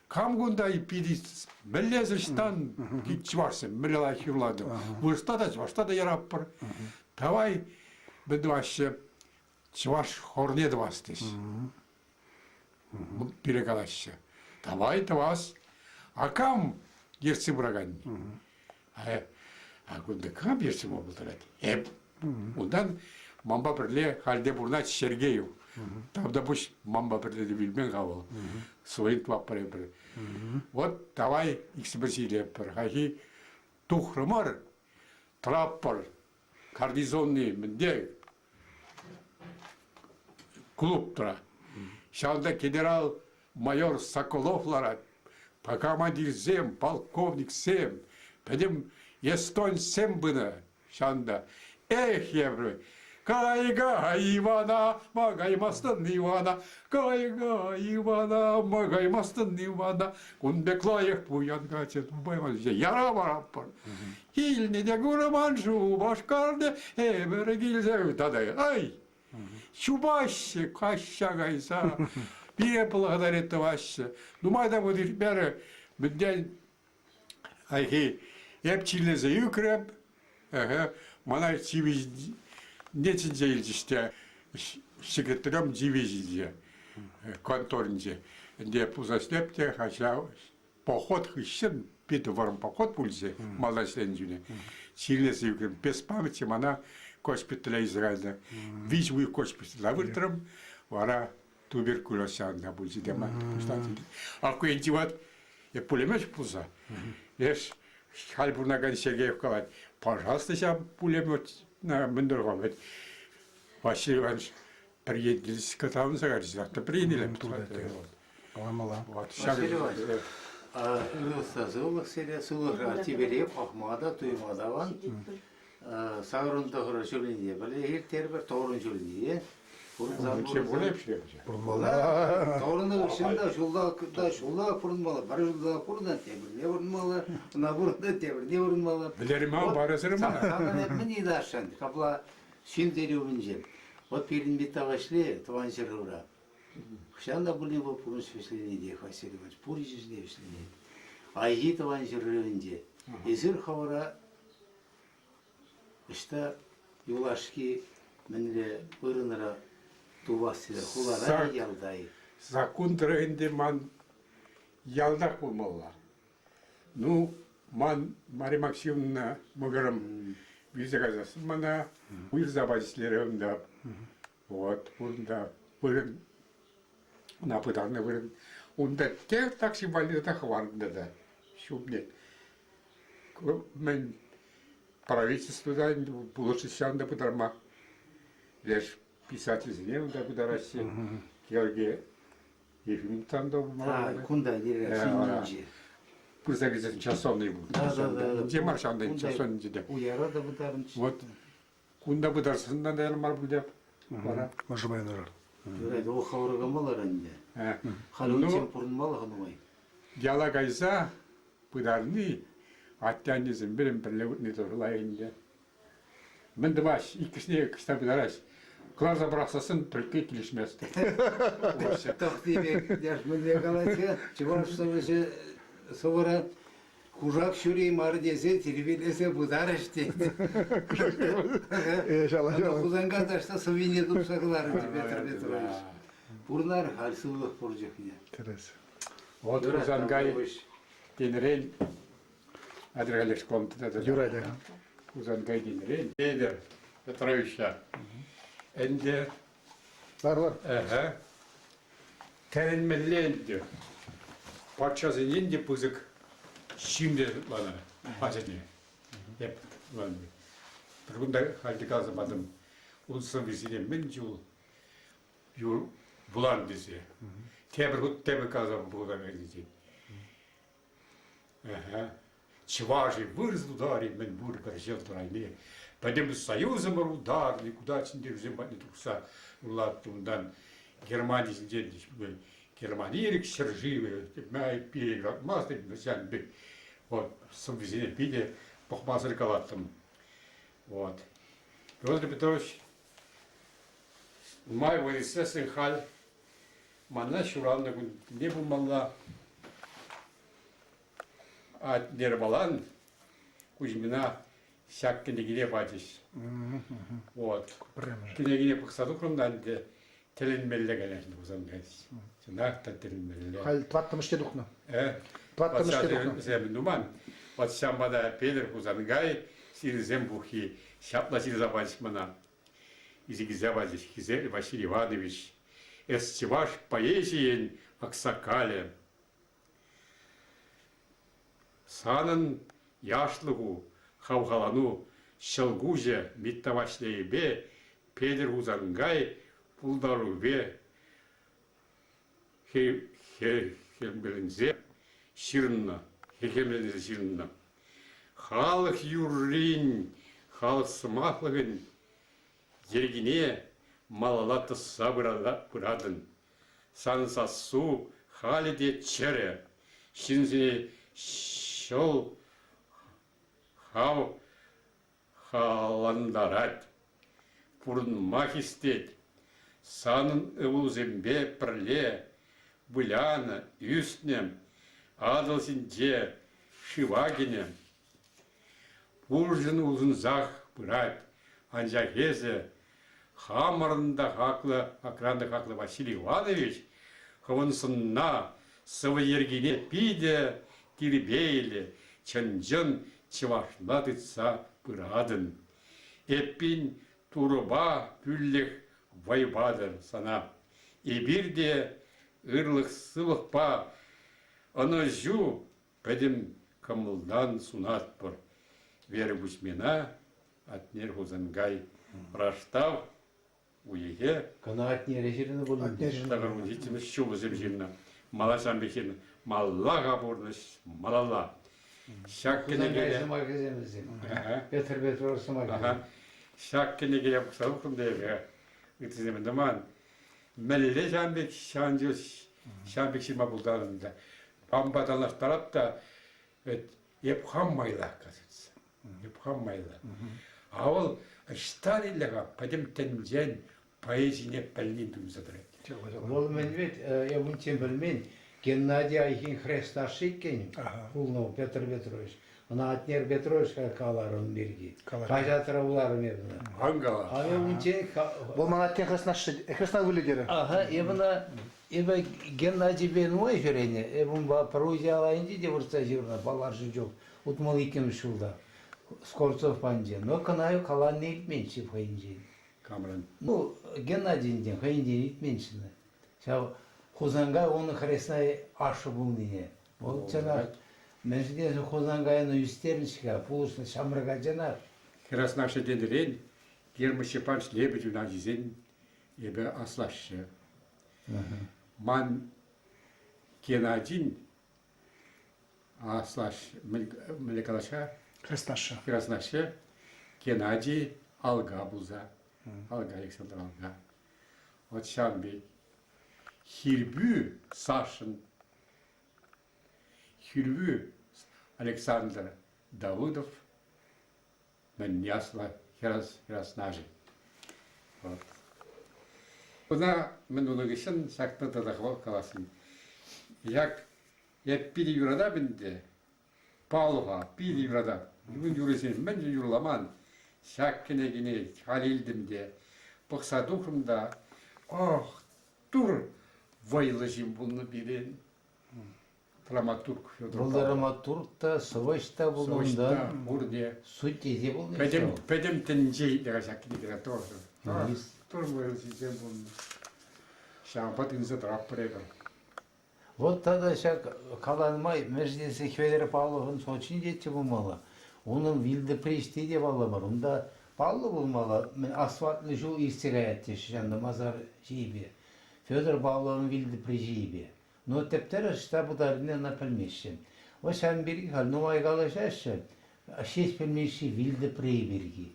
Камгунда и пидис мелезриштан чварсем мелела юрлады. Вырста да яраппар. Давай бедваше чваш хорнед вастес. Перекалаще. Давай вас. А кам ерси браган. А куда кам ерси могут тратить? Ondan mamba birle halde burna Sergeyev. Там да буш мamba birle de bilmen kaval. Soyun tuap bir. Вот давай экспрессия per. Хаги тухрамар траппар кардизонный менде клубтра. Шанда генерал майор Соколовлара по командир зем полковник сем. Педем естон сем бына шанда. Эх, еврей, кайга Ивана, магаймастын Ивана, кайга Ивана, магаймастын Ивана, кунбеклайық буянға жетубайман, яра бараппар. Хилне де гурманшу башкарды, эбері келзе үтадай. Ай, шубашы, кашшағайса, бире благодаретті башы. Думайда бұдыр бәрі, мүдден, айхи, епчилезе юкреп, Мана дивизия, не цензейльдиште, секретарем дивизии, конторнде, где пузаслепте, хотя поход хищен, питоваром поход пульзе, малосленджуне, сильно заявлен, без памяти, мана госпиталя Израиля, визу госпиталя вытром, вара туберкулез на пульзе, дема, а кое-нибудь вот, я пулемет пуза, ешь, Хальбурнаган Сергеев Калать. Пожалуйста, сейчас пулемет на Мендергове. Василий Иванович приедет, когда загорится, завтра приняли. Василий Иванович, Ілюстазылық серия сулыға тибереп, ақмада, туймадаван, сағырындығыры жүлінде, біле ертер бір тоғырын жүлінде. Тоғырындығы үшінде шулда бұрынмалы, бір жылда бұрындан тебірне бұрынмалы, бұна бұрында тебірне бұрынмалы. Білерім ау, барасырым ма? Саған әпмін еді ашын, қапла шын деревін жеп. Вот перед металлошле, тван жырыра. Хшанда бұлы бұл пұрын швешлені де, Василий Иванович, пұры жүзіне швешлені. Айги тван жырыравын де. Езір хавара, ішта юлашки мінле бұрыныра тувасыда, хулара ялдай. Закон тренде ман ялдақ болмалла. Ну, ман Мария Максимовна мұғырым визе қазасын мана уйрза базислерімді. Вот, бұрында бұрын, напытағына бұрын. Онда тек такси валидата хварында да. Шубне. Мен правительствода бұлышы шанда бұдарма. Леш писательсіне да бұдарашы Георгий Ефимовтан да А, бұмағады. кунда дирек, сининчи. Пырса кезетін часовный бұл. Да. Где маршандайын часовный де. Уяра да бұдарынчы. Вот, кунда бұдарсында да әлмар бұл деп. Бара. Можбайнар. Жүреді, о қауырға малар әнде. Ну, Халуынчен пұрын малы ғанымай. Дияла кайса бұдарны аттянезін бірін бірлі өтіне тұрылайынды. Мен дымаш, икісіне кіста бұдараш. Кларза бұрақсасын түркке келішместі. Тоқтибек, дәшмілде қалайсы, чывашсывышы совара кужак шүрей мары десе, теребелесе бұдарыш дейді. Ана кузанға дашта совине дұпса қыларынды Петр Петрович. Бұрнар халсылық бұржықне. Терес. Вот Кузангай денерен адрелеш комнатада. Юрайда. Кузангай денерен. Петр Петровича. Энде Бар. тәрінмелен де. Патшасы енде пызык шимде лана. Патшасыне. Еп лана. Bir günde halde kazamadım. Ulusal vizine min yul bulan dizi. Tebrik kazam bulan dizi. Чеважи выраз удари, мен бур пережил тройне. Пойдем с Союзом удар, никуда не взимать не tuksa. Улад тундан Германии сидели, Германии серживые, май пили, масло носян бик. Вот, сам везде пили, похмазали калатом. Вот. Петр Петрович, май вырисесын халь, мана шуранна не был мала, а нервалан, Кузьмина, всяк княгине батись. Вот. Княгине пахсаду кромдан де теленмелле, конечно, узангайся. Сенахта теленмелле. Хал тваттымышке духна. Тваттымышке духна. Зем нуман. Вот сямбада Петр узангай, сирзем бухи, шапла сирзабась мана. Изигизявазись Хизель Василий Иванович. Эсчеваш поэзиен аксакале. Санын яшлыгу, хавхалану, шылгузе миттавашлейбе, Петр узангай, пулдарубе, хембелінзе, ширынна, хембелінзе ширынна. Халық юррин, халық сымақлығын, ергіне малала тысса бұрадын. Сансасу халиде чере, шинзіне шол хау халандарат, пурын махистет, санын ывузембе пірле, бұляна, үстнем, адылсінде, шивагине, Ужын ұзынзақ бұрат, анжағезе, хамырында хақлы, акранда хақлы Василий Иванович, хавынсынна, сывы ергене пиде, тирбейлі, чынжын, чывашладыца бұрадын. Эппин турыба пүллік вайбадыр сана. Ебірде ырлық сылықпа, аны жу, пәдім камылдан сунат бұр. Вера Кузьмина, атнер Хузангай, раштав, уеге, Кана атнері жеріні болын. тағыр ұзитіміз шубы земжирна, мала самбекерна, маллаға бұрныш, малала. Шак кене Кузангай келе, сымақ кеземізден. Петр Петрович сымақ кеземізден. шак кене келе бұқсау күндегі, үтіземін дұман. Мәлеле жамбек шамбек ширма бұлдарында. Бамбадалар тарапта, еп хаммайла қазырсы. Еп хаммайла. Ауыл ыштан иллеға падем тәнжен поэзине пәлнен дүмзадырайды. Ол мен бет, ебунчен білмен, Геннадий Айхин хресташы екен, Пулнов Петр Петрович. Она атнер Петрович каларын берги. Кажатыра уларым ебіна. Ангала. А ебунчен... Бұл маңаттен хресна выледері. Ага, ебіна... Ебі Геннадий бен ой жүрене, ебін пародия алайынды де вұрса жүрна, балар жүжок. Утмал екем шулда. Скорцов панде. Но канаю калан не итменші файынжен. Камран. Ну, Геннадийден файынжен итменшіні. Шау, Хузангай оны хресна ашы бұл не. Ол чанар, меншіден Хузангайны үстернішіға, пулысны шамырға жанар. Херас наши дендерен, Герма Щепан Шлебедь у нас зен, ебе аслашы. Ман Геннадин аслаш млекалаша Хрестаншы. краснаше Геннадий Алга буза. Алга Александр Алга. Вот шамби Хирбю Сашин. Хирбю Александр Давыдов. Менясла Хераснажи. Вот. Ona menulogişin sakta da kalasın. Yak bir yurada bindi. Pahalıha bir yurada. Bugün yürüsün, ben yürülaman. Şakkine gine halildim de. Baksa dukrumda. Ah dur. Vayılışım bunu bilin. Dramaturg Fyodor. Бұл драматургта, Савашта bulundan Burada. Sütçezi bulundu. Pedem tenceyi de şakkine gire doğru. Yes. Dur vayılışım bunu. Şampatınızı drapırıyla. Вот тогда шак каланмай междесі хведері Павловын сочин жетчі болмалы. Оның вилді пришти де балы бар. Онда Павлов болмалы. Мен асфальтны жол истег аяттеш. Жанды мазар жейбе. Федор Павловын вилді при жейбе. Но тептері штабыдарыны напілмешші. O sen bir hal numay kalaşaşı. Şeş bilmişi vилді при берги.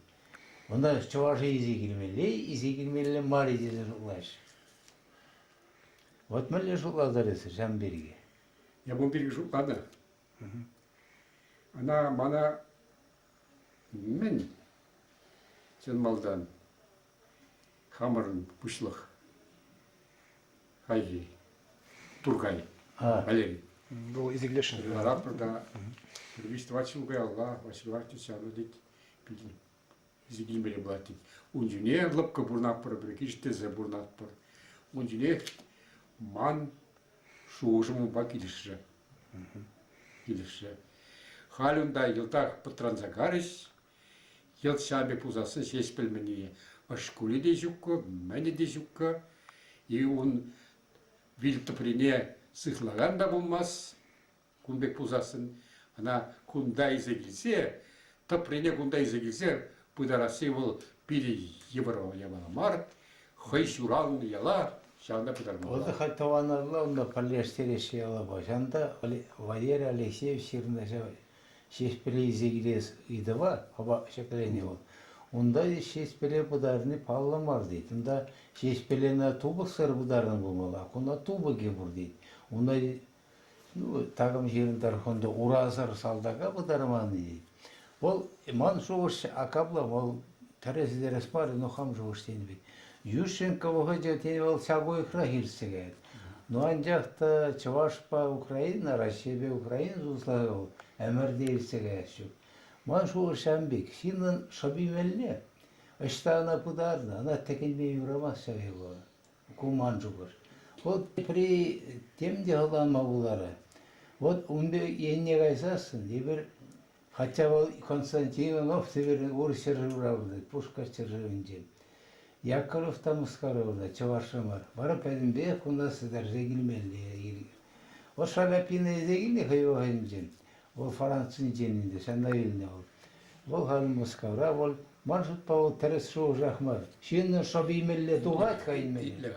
Onda çuvaşı izi girmeli mar izi ulaş. Вот мы лишь уладарысы Жамберге. Я был берегу ладно. Она мана мен сен малдан хамырын пушлық хайги тургай Валерий. Бұл изеглешін. Рапорда первичество чугай алла василварти сяну дит пилин. Изегилмели блатит. Унжуне лапка бурнаппыр біркеште зе бурнаппыр. Унжуне ман шуужыму ба келіші. Халюнда елтақ патранзагарыш, ел шабе пузасы сес пілмені ашкули де жүккі, мәне де жүккі, и он вилтіприне сықлаған да болмас, күнбек пузасын, ана күнда изегілсе, тіприне күнда изегілсе, пыдарасы ол пили ебаламар, хай шуралны яла, шанда пыдармалар. Олды хаттаванарла, онда палештереші ала башанда, Валерий Алексеевич Сирнаша шешпеле изегілес идыва, хаба шеклене ол. Онда шешпеле бұдарыны палламар дейді. Онда шешпелені тубық сыр бұдарыны болмала, онда тубығы бұр дейді. Онда тағым жерін тархонда уразар салдаға бұдарыманы дейді. Ол ман жоғыш акабла, ол тәресідер эспары, но хам жоғыш тенбек. Ющенко выходит, ол сагой храгирсеге. Но анжақта Чувашпа Украина, Россия Украина зузлагал, әмірдейсеге әшік. Ман жоғыш әмбек, синын шабимеліне, ашта ана пыдарны, ана текенбей юрамас сәгейлі. Куман жоғыш. Вот при темде ғаланма бұлары. Вот онда енне қайсасын, дебір хотя бы Константин Иванов теперь орысер журабыды, пушкачтер журынжен. Яковлев там ускарывды, Чавашамар. Бара пәдімбе, кунда сыдар жегілмелі. О шаляпины зегілі хайвағынжен. Ол францын женінде, шанда еліне ол. Ол халым ускара, ол маршрутпа ол тәрес шоу жақмар. Шеннен шабимелі туғайт қайынмелі.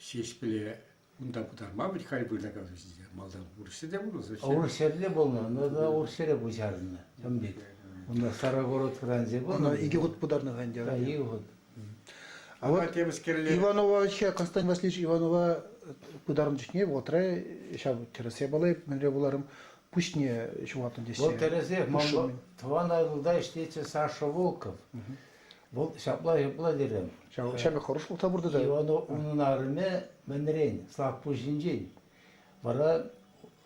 Шешпеле унда путарма быть хай бырлага малдан урседе булуз. Орысерде болма, но орысере бұжарыны. Жамбек. Онда Старогород Франция был. Оны иге ғұт бұдарны ғайын Да, иге ғұт. А вот Иванова, Константин Васильевич Иванова бұдарым жүшіне, отырай, шабы тересе балай, менре бұларым пүшне шуатын десе. Вот терезе, тван айылда іштече Саша Волков. Бұл шапла жапла дерем. Шабы хорош ұлта бұрды да. Иванов оның арыме мәнірен, слақ пүшінжен. Бара,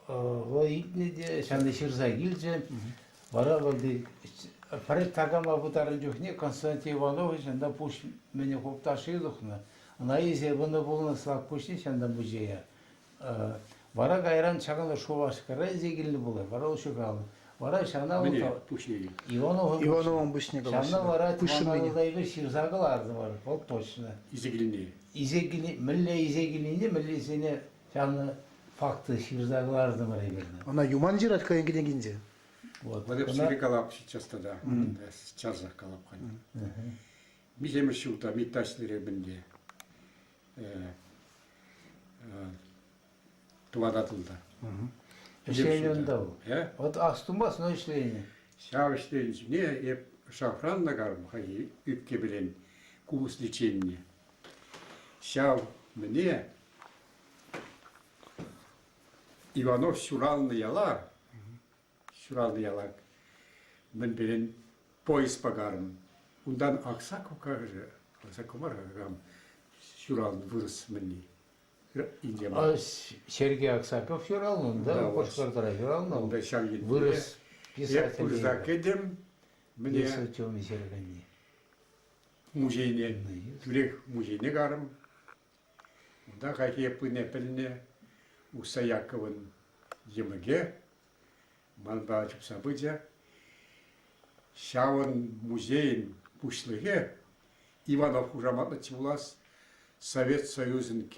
ол итіне де, шанды шырза келже, бара болды, Парет тагама бұтарын жүхне Константин Иванович, анда пуш мені қопташы едіқна. Ана езе бұны болына слақ пүшне, шанда бұжея. Бара қайран чағына шуашқара езегілі болай, бара ұшы қалы. Бара шана Ивановың пүшне қаласы. Шана бара тваналыдай бір шырзағыларды бар, ол точно. Изегіліне. Мүлі изегілінде, мүлі сені шаны факты шырзағыларды бар ебірді. Она юман жир атқайын кеден кенде. Вот в Сири калап сейчас тогда, сейчас за калап хань. Михемер шута, миташлери бенде. туадатылда. Işleğinde o. He? O da astınmaz ne işleğini. Şav işte ne hep şafranla karım hayı üpke bilen kumus liçenni. Şav mene Ivanov Şuralны yalar. Şuralны yalar. Ben bilen pois pagarım. Undan aksak o kadar. Aksak var gam. Şuralны vırıs meni. İnce O Sergey Aksakov Şural'ın Da, da o- Koşkartara Şural'ın Onda şav yedi. Vırıs Hep pisatelyi. vırızdak edim. Mene Yesi çömü Sergey'ni. muzeyine, Türek muzeyine karım. Onda kayki yapı nepeline Usta Yakov'un yemeğe malba açıp sabıca Şavın muzeyin puşlığı Ivanov Huramatlı Çivulas Sovet Союз'un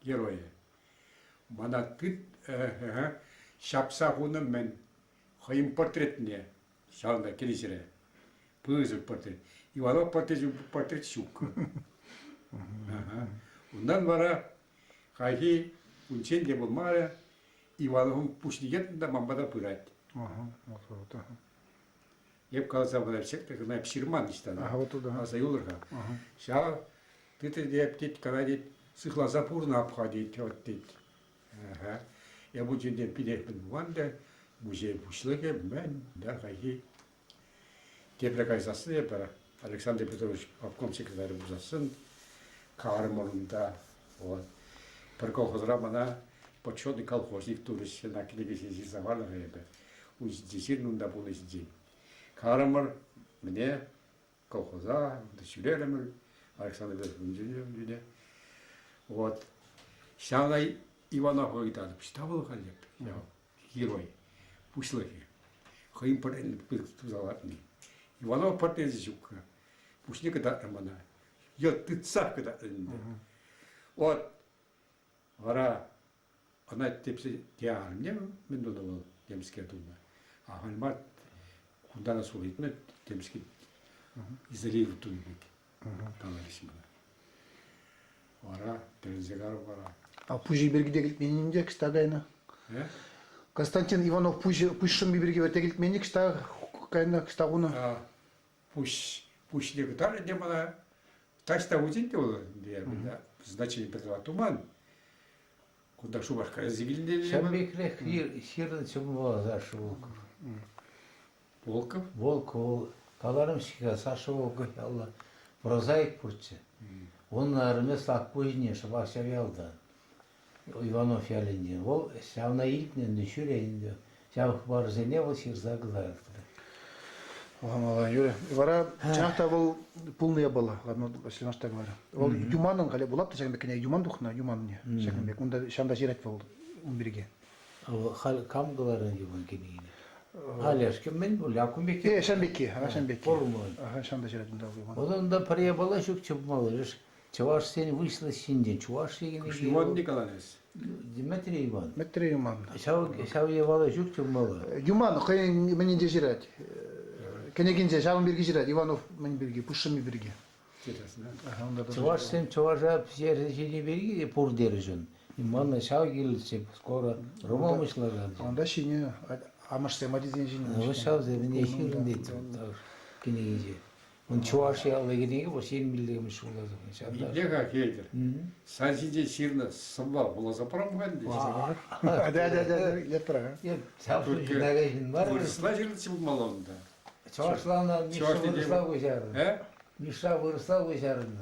geroyu. Bana tıt şapsa hunum men hayım portretine şavında kilisire. Pızır portret. Ivanov portret şuk. Ondan bara kayki unçen de bulmara Ivanov'un puşligen de mambada pırat. Hep kalsa kadar çekti kına pişirman işte. Aha, вот туда. Аса юлырга. Ша ты деп dit когда dit сыхласа пурна обходить вот dit. Ага. Я буду деп пидепин ванда музей пушлыгы мен да кайки Теплекайсасы yapar. Александр Петрович обком секретарь бузасын карым орында вот. Бір колхозра мана почетный колхозник турист на книге сизи завалны гebe. Уж десирнунда был день. Карымыр мне колхоза, дочерям Александр Петрович, вот. Шана Иванов говорит, что был халеп, герой, пушлыхи. Хаим парень залатный. Иванов парень зюка, пушника да мана. Я ты цак да. Вот. Вара, она тепси теарм, не минулого немская дума. А хальмат куда нас увидит, темский изолирует тунбек. Kalırız bana. Vara, Terzigar vara. А пужи бергиде келтменинде кстагайна. He? Константин Иванов пужшым бирге верте келтменик кста кайна кстагуна. Пусть не гитара, где бана, тач-то узинте было, где я значение Петрова Туман. Куда шубашка разъявили, Şembekre şirin çömü zaşı Volkov. Волков. Volkov kalarım şika saşı Volkov Allah. Прозаик пурче. Он армес акпойне шабак шавялда. Иванов ялинде. Ол шавна илтнен düşüreyinde. Шавх бар зене ол ширза гызартыр. Ага, Юрий. Вара чанакта был полная была, ладно, если наш так говорю. Ол юманын кале булап та шагын юман духна, юман не. Шагын бек. Унда шанда жират бол бирге. Хал камгыларын юбан кенене. Haляшке мен бул якумбеке. Шамбеке, Шамбеке. Форму. Ага, шанда жират унда юман. Одан да пария бала шук чыпмалыр. Чуваш сен вышла синден. Чуваш егене. Иван Николаевич. Дмитрий Иван. Метре юман. Шав евала шук чыпмалыр. Юман, кайын менин де жират. Кенегинде шагын бирге жират. Иванов мен бирге, пушшым бирге. Ага, унда да. Чуваш сен чуважа псережени берги пур держен. Иманна шав гилче скоро ромамышлар. Анда шине амашсе мадизен Вы жин. шав зебне ширинде. Кенеге. Он чуваш ялыгене бо сен билдегим шулады. Шанда. Идега кейдер. Сазиде сирна сымба була запарамган дейсіз. Да, летра. Я савшы жинагайын бар. Вырысла жерді сібіп малауында. Чувашлана Миша Чувашли вырысла деймін. өжарын. Миша вырысла өжарын.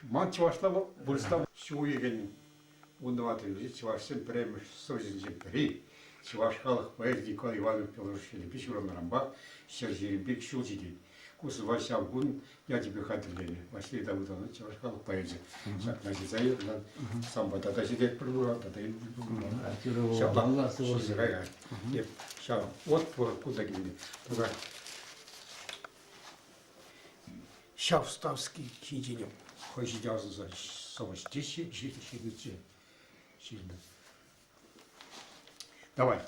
Ман чувашла вырысла шуу еген. Онда ватыры, чувашсен премеш созинжен пери. Чуваш халық поэзии Николай Иванович Петрович Филиппович Урамарамбак, Сержирбек Шулчидин. Кусы Васяв Гун, я тебе хатырдені. Василий Давыдовна, чуваш халық поэзия. Значит, заед, сам бата сидеть прибыла, тата и Алла сывырсы. Сейчас, вот куда гибли. Сейчас вставский хитинем. Хочешь делать за совестище, жить. Давай.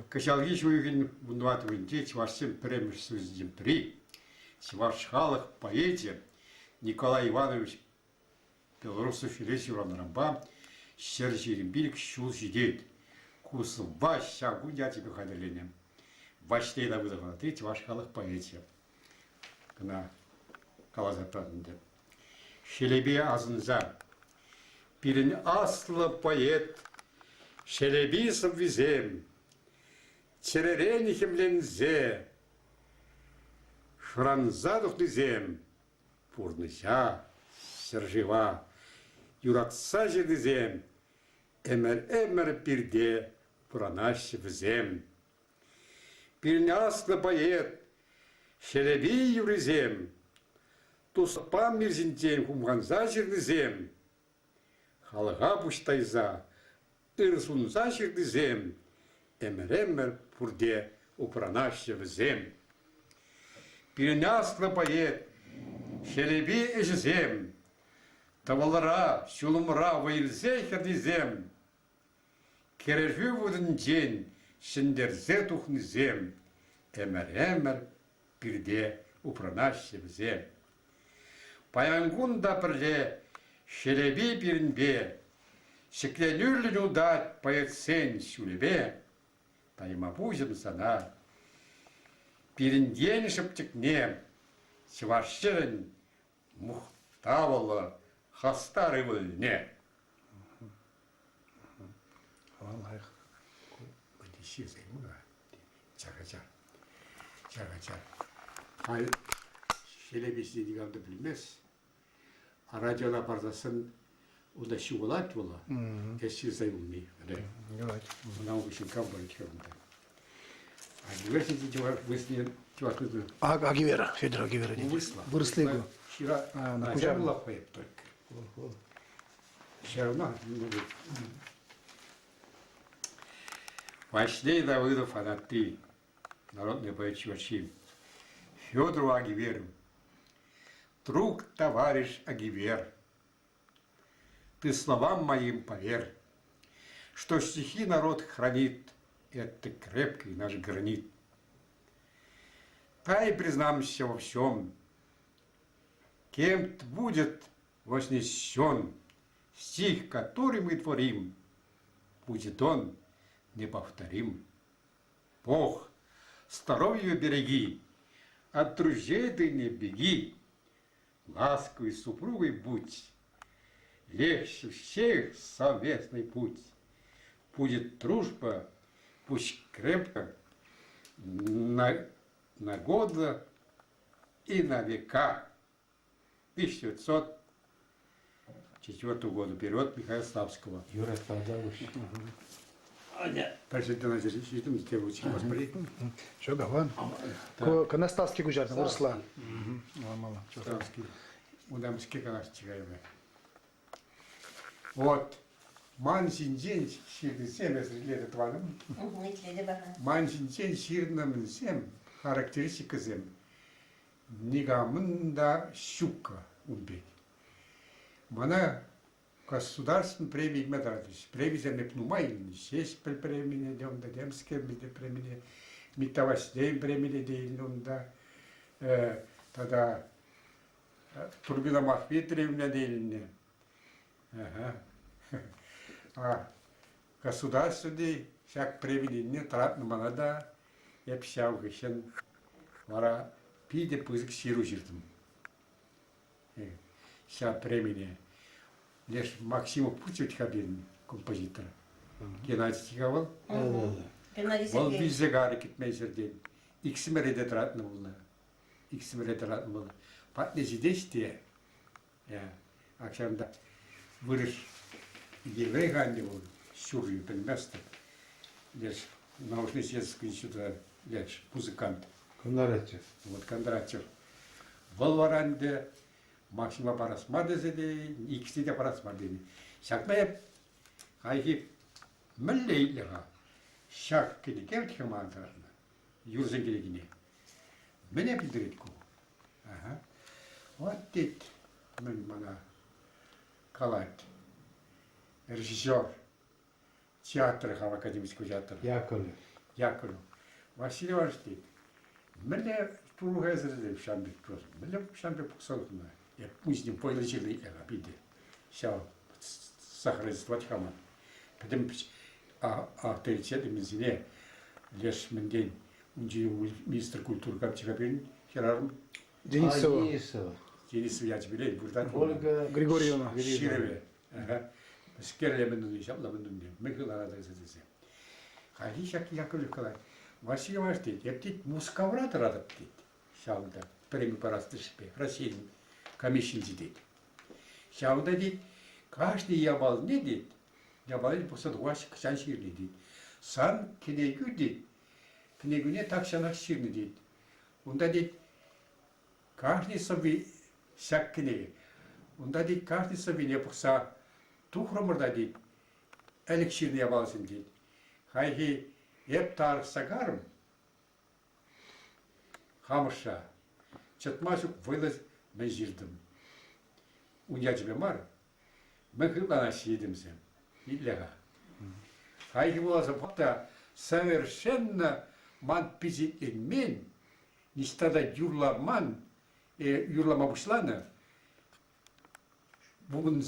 Качалги шуйген бунватовын де чвашсен премеш сөзден при. Чваш халық поэзия, Николай Иванович Белорусов Филес Юранрамба Сержирин Билик Шул Жидет Кус Ваш Шагу я тебе хадерленем. Ваш тейда выдавала, треть ваш халах поэзия. Кына калазатанды. Шелебе азынза. Пирин аслы поэт. Шелеби визем. Черерени хемлензе. Шранза духнызем. Пурныша, сержива. Юратса жедызем. Эмер пирде. Пуранаш візем. Пирин аслы поэт. Шелеби юрызем. Туспам мирзинтен хумганза жирдызем. Халга пуштайза. Ирсунза жирдызем. Эмер пурде упранаш візем. Пирин поэт. Шелеби эжізем. Тавалара, шулымра вайылзе хердизем. Кережу вудын ден, шындерзе тухнызем. Эмер пирде упранаш візем. Паянгунда пірле, шелеби пирінбе. Шекленюрлін удат поэтсен шулебе. Таймабузем сана. Пирінден шыптікне. Севашчерін мұқтавылы хастары вөліне. Vallahi. Ödeşi zeymu da. Çakacar. Çakacar. Hayır. Şelebisi diğerde bilmez. Aracıla parzasın o da şu olat ola. Eşi zeymu. Evet. Bundan bu şey kabul çıkıyordu. Üniversite cevap vısniye cevap kızı. Агивера, Федор Агивера. Высла. Выросли его. Шира. на На Куджаву. землю лапает только. Все равно. Василий Давыдов Анатолий, народный поэт Чуваши. Федору Агиверу. Друг, товарищ Агивер, ты словам моим поверь, что стихи народ хранит, это крепкий наш гранит. Дай признамся во всем, кем-то будет вознесен стих, который мы творим, будет он неповторим. Бог, здоровье береги, от друзей ты не беги, ласковой супругой будь, легче всех совместный путь. Будет дружба, пусть крепко, на годы и на века. 1904 года, перевод Михаила Славского. Юра Фадалуш. Дальше на здесь учить посмотреть. Что, Гаван? Канастасский гужар, выросла. Мало. Славский. Удамский канаш чигаевый. Вот. Мансин день ширный семь, если лет этого. Мансин день ширным семь. Характеристика зем. Нигамында щука убить. Мана государственная премия медрадович. Премия за непнумайный. Есть премия, идем до демские премии. Митавастей премия дейльным, да. Тогда Турбина Махветревна дейльная. А государственный всяк премия не тратно манада. Я писал гощен. Вара пиде пызык сиру жиртым. Вся премия. Лишь Максимов Путевич хабин, композитор. Геннадий стиховал. Ол бизегари китмейсер ден. Иксимере тратно было. Иксимере тратно было. Патнези десте. Акшамда вырыш еврей ганди был. Сюрью пенместер. Лишь научно-исследовательский институт. Лишь музыкант. Кондратьев. Вот Кондратьев. Волваранде Максима Парасмадезеде, иксиде Парасмадеде. Шакмая хайхи мэллейлега. Шак кенекер тхамантарна. Юрзен келегине. Мене билдиритку. Ага. Вот dit мен мана калат. Режиссер театра, академического театра. Яковлев. Яковлев. Василий Иванович. Мене другая зритель в Шамбе просто. Мене в Шамбе поксалхна. Я пусть не пойлачили эга биде. Ща сахаризовать хама. Потом авторитеты мизине лишь мендень унжи министр культуры как чекапин херарм Денисова, Денисова. Денис я тебе лень бурдат. Ольга Григорьевна. Широве. Ага. Скерле менду шабла менду не. Михаил Арадзе. Халишак Яковлев. Василий Ваштит, я птит мускаврат радат птит. Шауда, премию парастышпе, Россия, комиссия дит. Шауда дит, каждый ябал не дит, ябал после дуашек шанширный дит. Сан книгу дит, книгу не так шанширный дит. Унда дит, каждый собі шак книги. Унда дит, каждый собі не пухса тухромырда дит, эликширный ябалсын дит. Хайхи, Ептар сагарм, хамша, чатмашук вылез мен жирдым. Уня тебе мар, мы хылана съедемся, илляга. Хайки была запата совершенно ман пизит мен, не стада юрла ман, юрла мабушлана, бүгін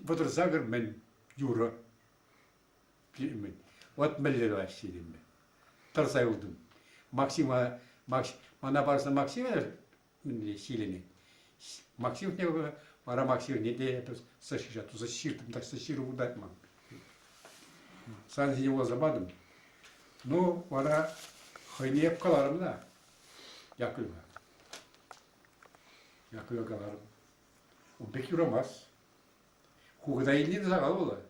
бұдыр загыр мен юра. Вот мэллер вообще дим. Тарсай удум. Максима мана барса Максима силени. Максим не пара Максим не де это сашижа ту зашир там так саширу удать ман. Сан его забадым. Ну, пара хайне каларым да. Якуга. Якуга каларым. Он бекюрамас. Хугда илни загал бола.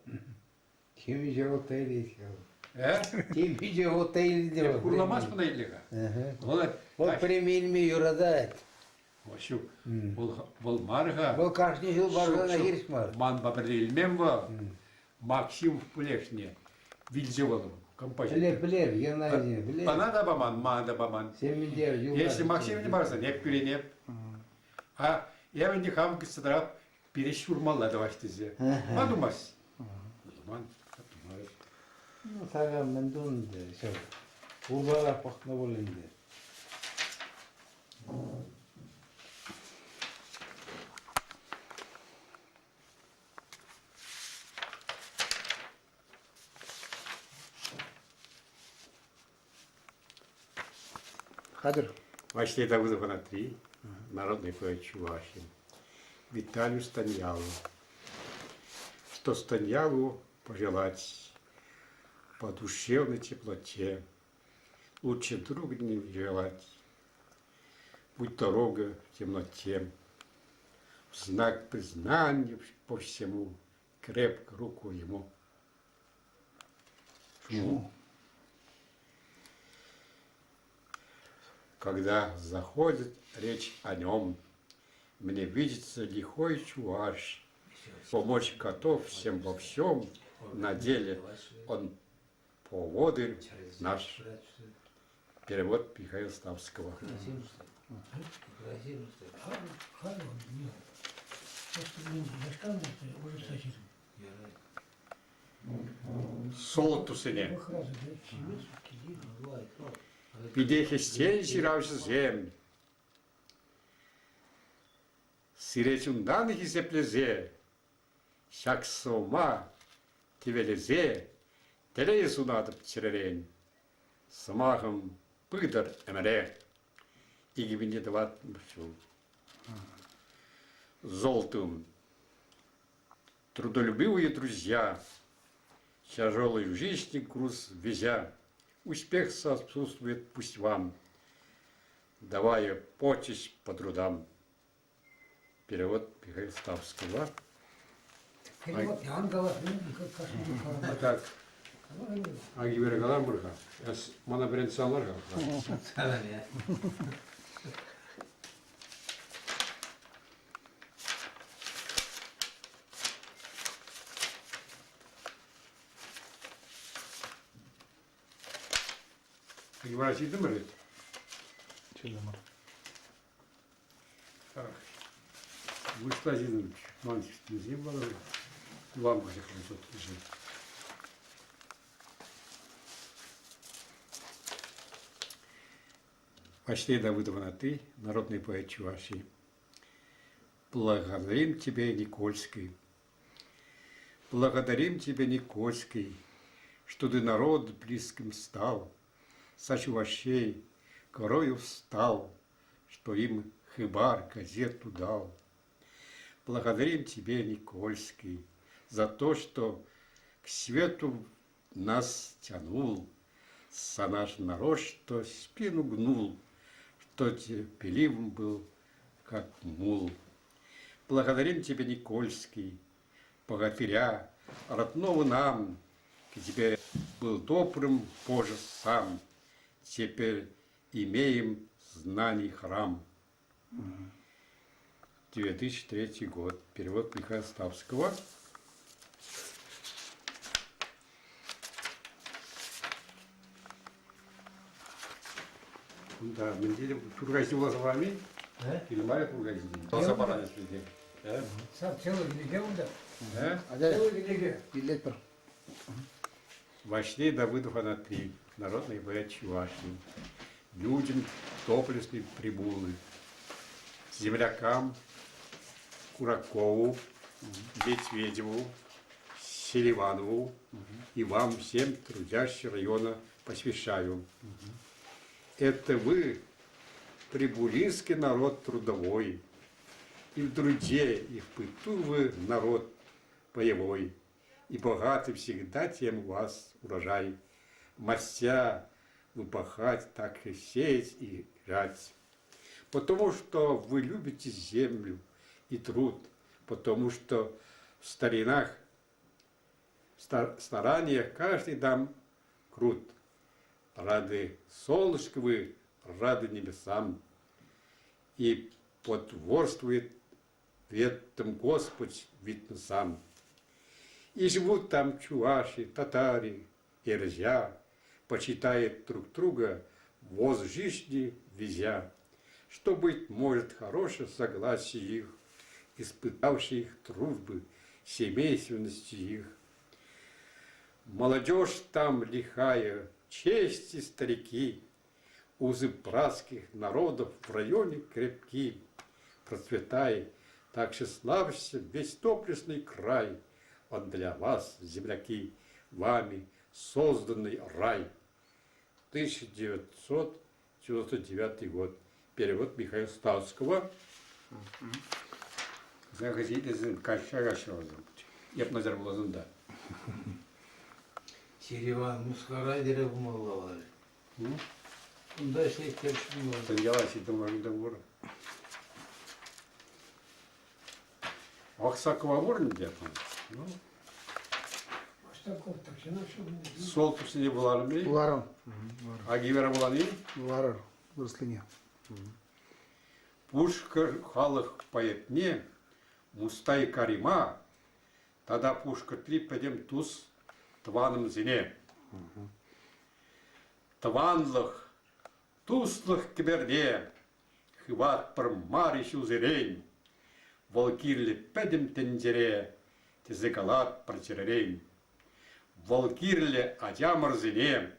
Кимиce oteli diyor. He? Kimice oteli diyor. Kurlamaz mı da illega? Ola O premium euroda. şu bol marga. Bu kaç yıl barına giriş var. Man baberilmem var. Максим в Пулешне. Вильзевалом. Композитор. Bilir, yanaydı, bilir. Bana da baman, ma da baman. Senin diyor, yıllar. Если Максим не барса, не перенеп. А я не хам кыстыра перешурмалла давашты зе. Мадумас. Ман. Sağa mendun de, şey. Urbala pakna bolinde. Хадыр. Василий Давыдов на 3. Народный поэт Чувашии. Виталию Станьялу. Что Станьялу пожелать по душевной теплоте, лучше друг не желать. Будь дорога в темноте, в знак признания по всему, крепко руку ему жму. Когда заходит речь о нем, мне видится лихой чуваш, помочь готов всем во всем, на деле он поводырь наш. Перевод Михаила Ставского. Солтусыне. Підехи стень сіравши земль. Сиречун даних і зеплезе. Шак сома тивелезе. Телесу надо пчерерень. Самахом пыдар эмере. И гибине дават мшу. Золотым. Трудолюбивые друзья. Тяжелый жизни груз везя. Успех сопутствует пусть вам, давая почесть по трудам. Перевод Михаила Ставского. Перевод Янгала, как кашин. Так. Агибер Галамбурга. Мана Бренцаларга. Agibarachi Dummerit. Çılımır. Вышла Зинович, мальчик, не было. Вам где хорошо лежит. Василий Давыдов на 3, народный поэт Чувашии. Благодарим тебя, Никольский. Благодарим тебя, Никольский, что ты народ близким стал, со чувашей корою встал, что им хыбар газету дал. Благодарим тебе, Никольский, за то, что к свету нас тянул, за наш народ, что спину гнул, что терпеливым был, как мул. Благодарим тебя, Никольский, богатыря, родного нам, где был добрым Боже сам. Теперь имеем знаний храм. 2003 год. Перевод Михаила Ставского. Да, мы делим Тургазила за вами. Или Мария Тургазила. Собрание людей. Сам целый легенда. Адай, Целый легенда. билет бір. Вошли Давыдов Анатолий, народный поэт Чувашии, людям доблестной прибулы, землякам Куракову, Медведеву, Селиванову и вам всем трудящим района посвящаю. Это вы, прибулинский народ трудовой, и в труде, и в пыту вы народ боевой, и богатый всегда тем у вас урожай. Мастя вы пахать, так и сеять и жать. Потому что вы любите землю и труд, потому что в стараниях каждый дам крут. Рады солнышку вы, рады небесам, и потворствует в этом Господь видно сам. И живут там чуваши, татари, ирзя, почитают друг друга воз жизни везя, что быть может хорошее согласие их, испытавших их дружбы, семейственности их. Молодежь там лихая, честь и старики, узы братских народов в районе крепки. Процветай, так что славься весь доблестный край, он для вас, земляки, вами созданный рай. 1999 год. Перевод Михаила Ставского. Загазидезин кашагашозын. Епназар болазында. Сериван Мускара дере бумаллавар. Бундай şey terşim var. Тангеласи договор. Аксакова ворын деп. Ну, Маштаков так же нашел. сол түсіне болар ме? Бұларым. Агивера боланы? Бұлары. Бұрыслыне. Пушка халық поетне, Мустай Карима, тогда пушка тли пойдем туз тваным зине. Тванлых, туслых киберне, хват пр марищу зирень, волкирли педем тензере, тезекалат протирерень. Волкирли адямар зине,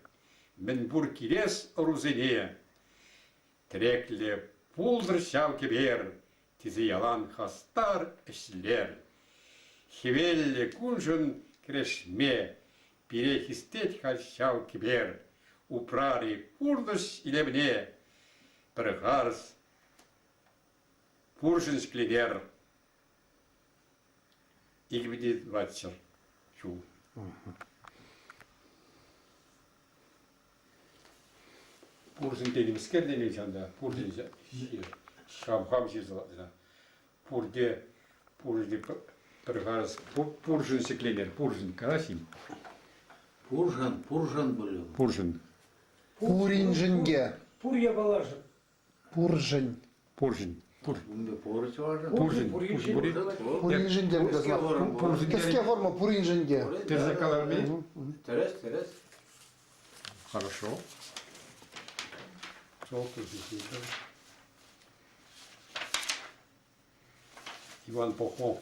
менбур кирес рузине, трекле пулдыр шау кибер, тизи ялан хастар эшлер. Хивелле кунжын крешме, перехистеть хащау кибер, упрари пурдыш илебне, пергарс пуржын шклинер. Игбедит ватчер. Чу. Пуржын дедім скерден ешанда, пуржын шамхам жезладына. Пурде пергарс пуржын шклинер, пуржын карасим. Пуржан были. Пуржын. Пуринжинге. Пурья балажа. Пуржин. Пуржын. Bunda poruç var. Пуржын. Пуринжинге буде знати. Кеске форма пуринжинге. Терзакаларми. Терес. Хорошо. Иван Пахомов,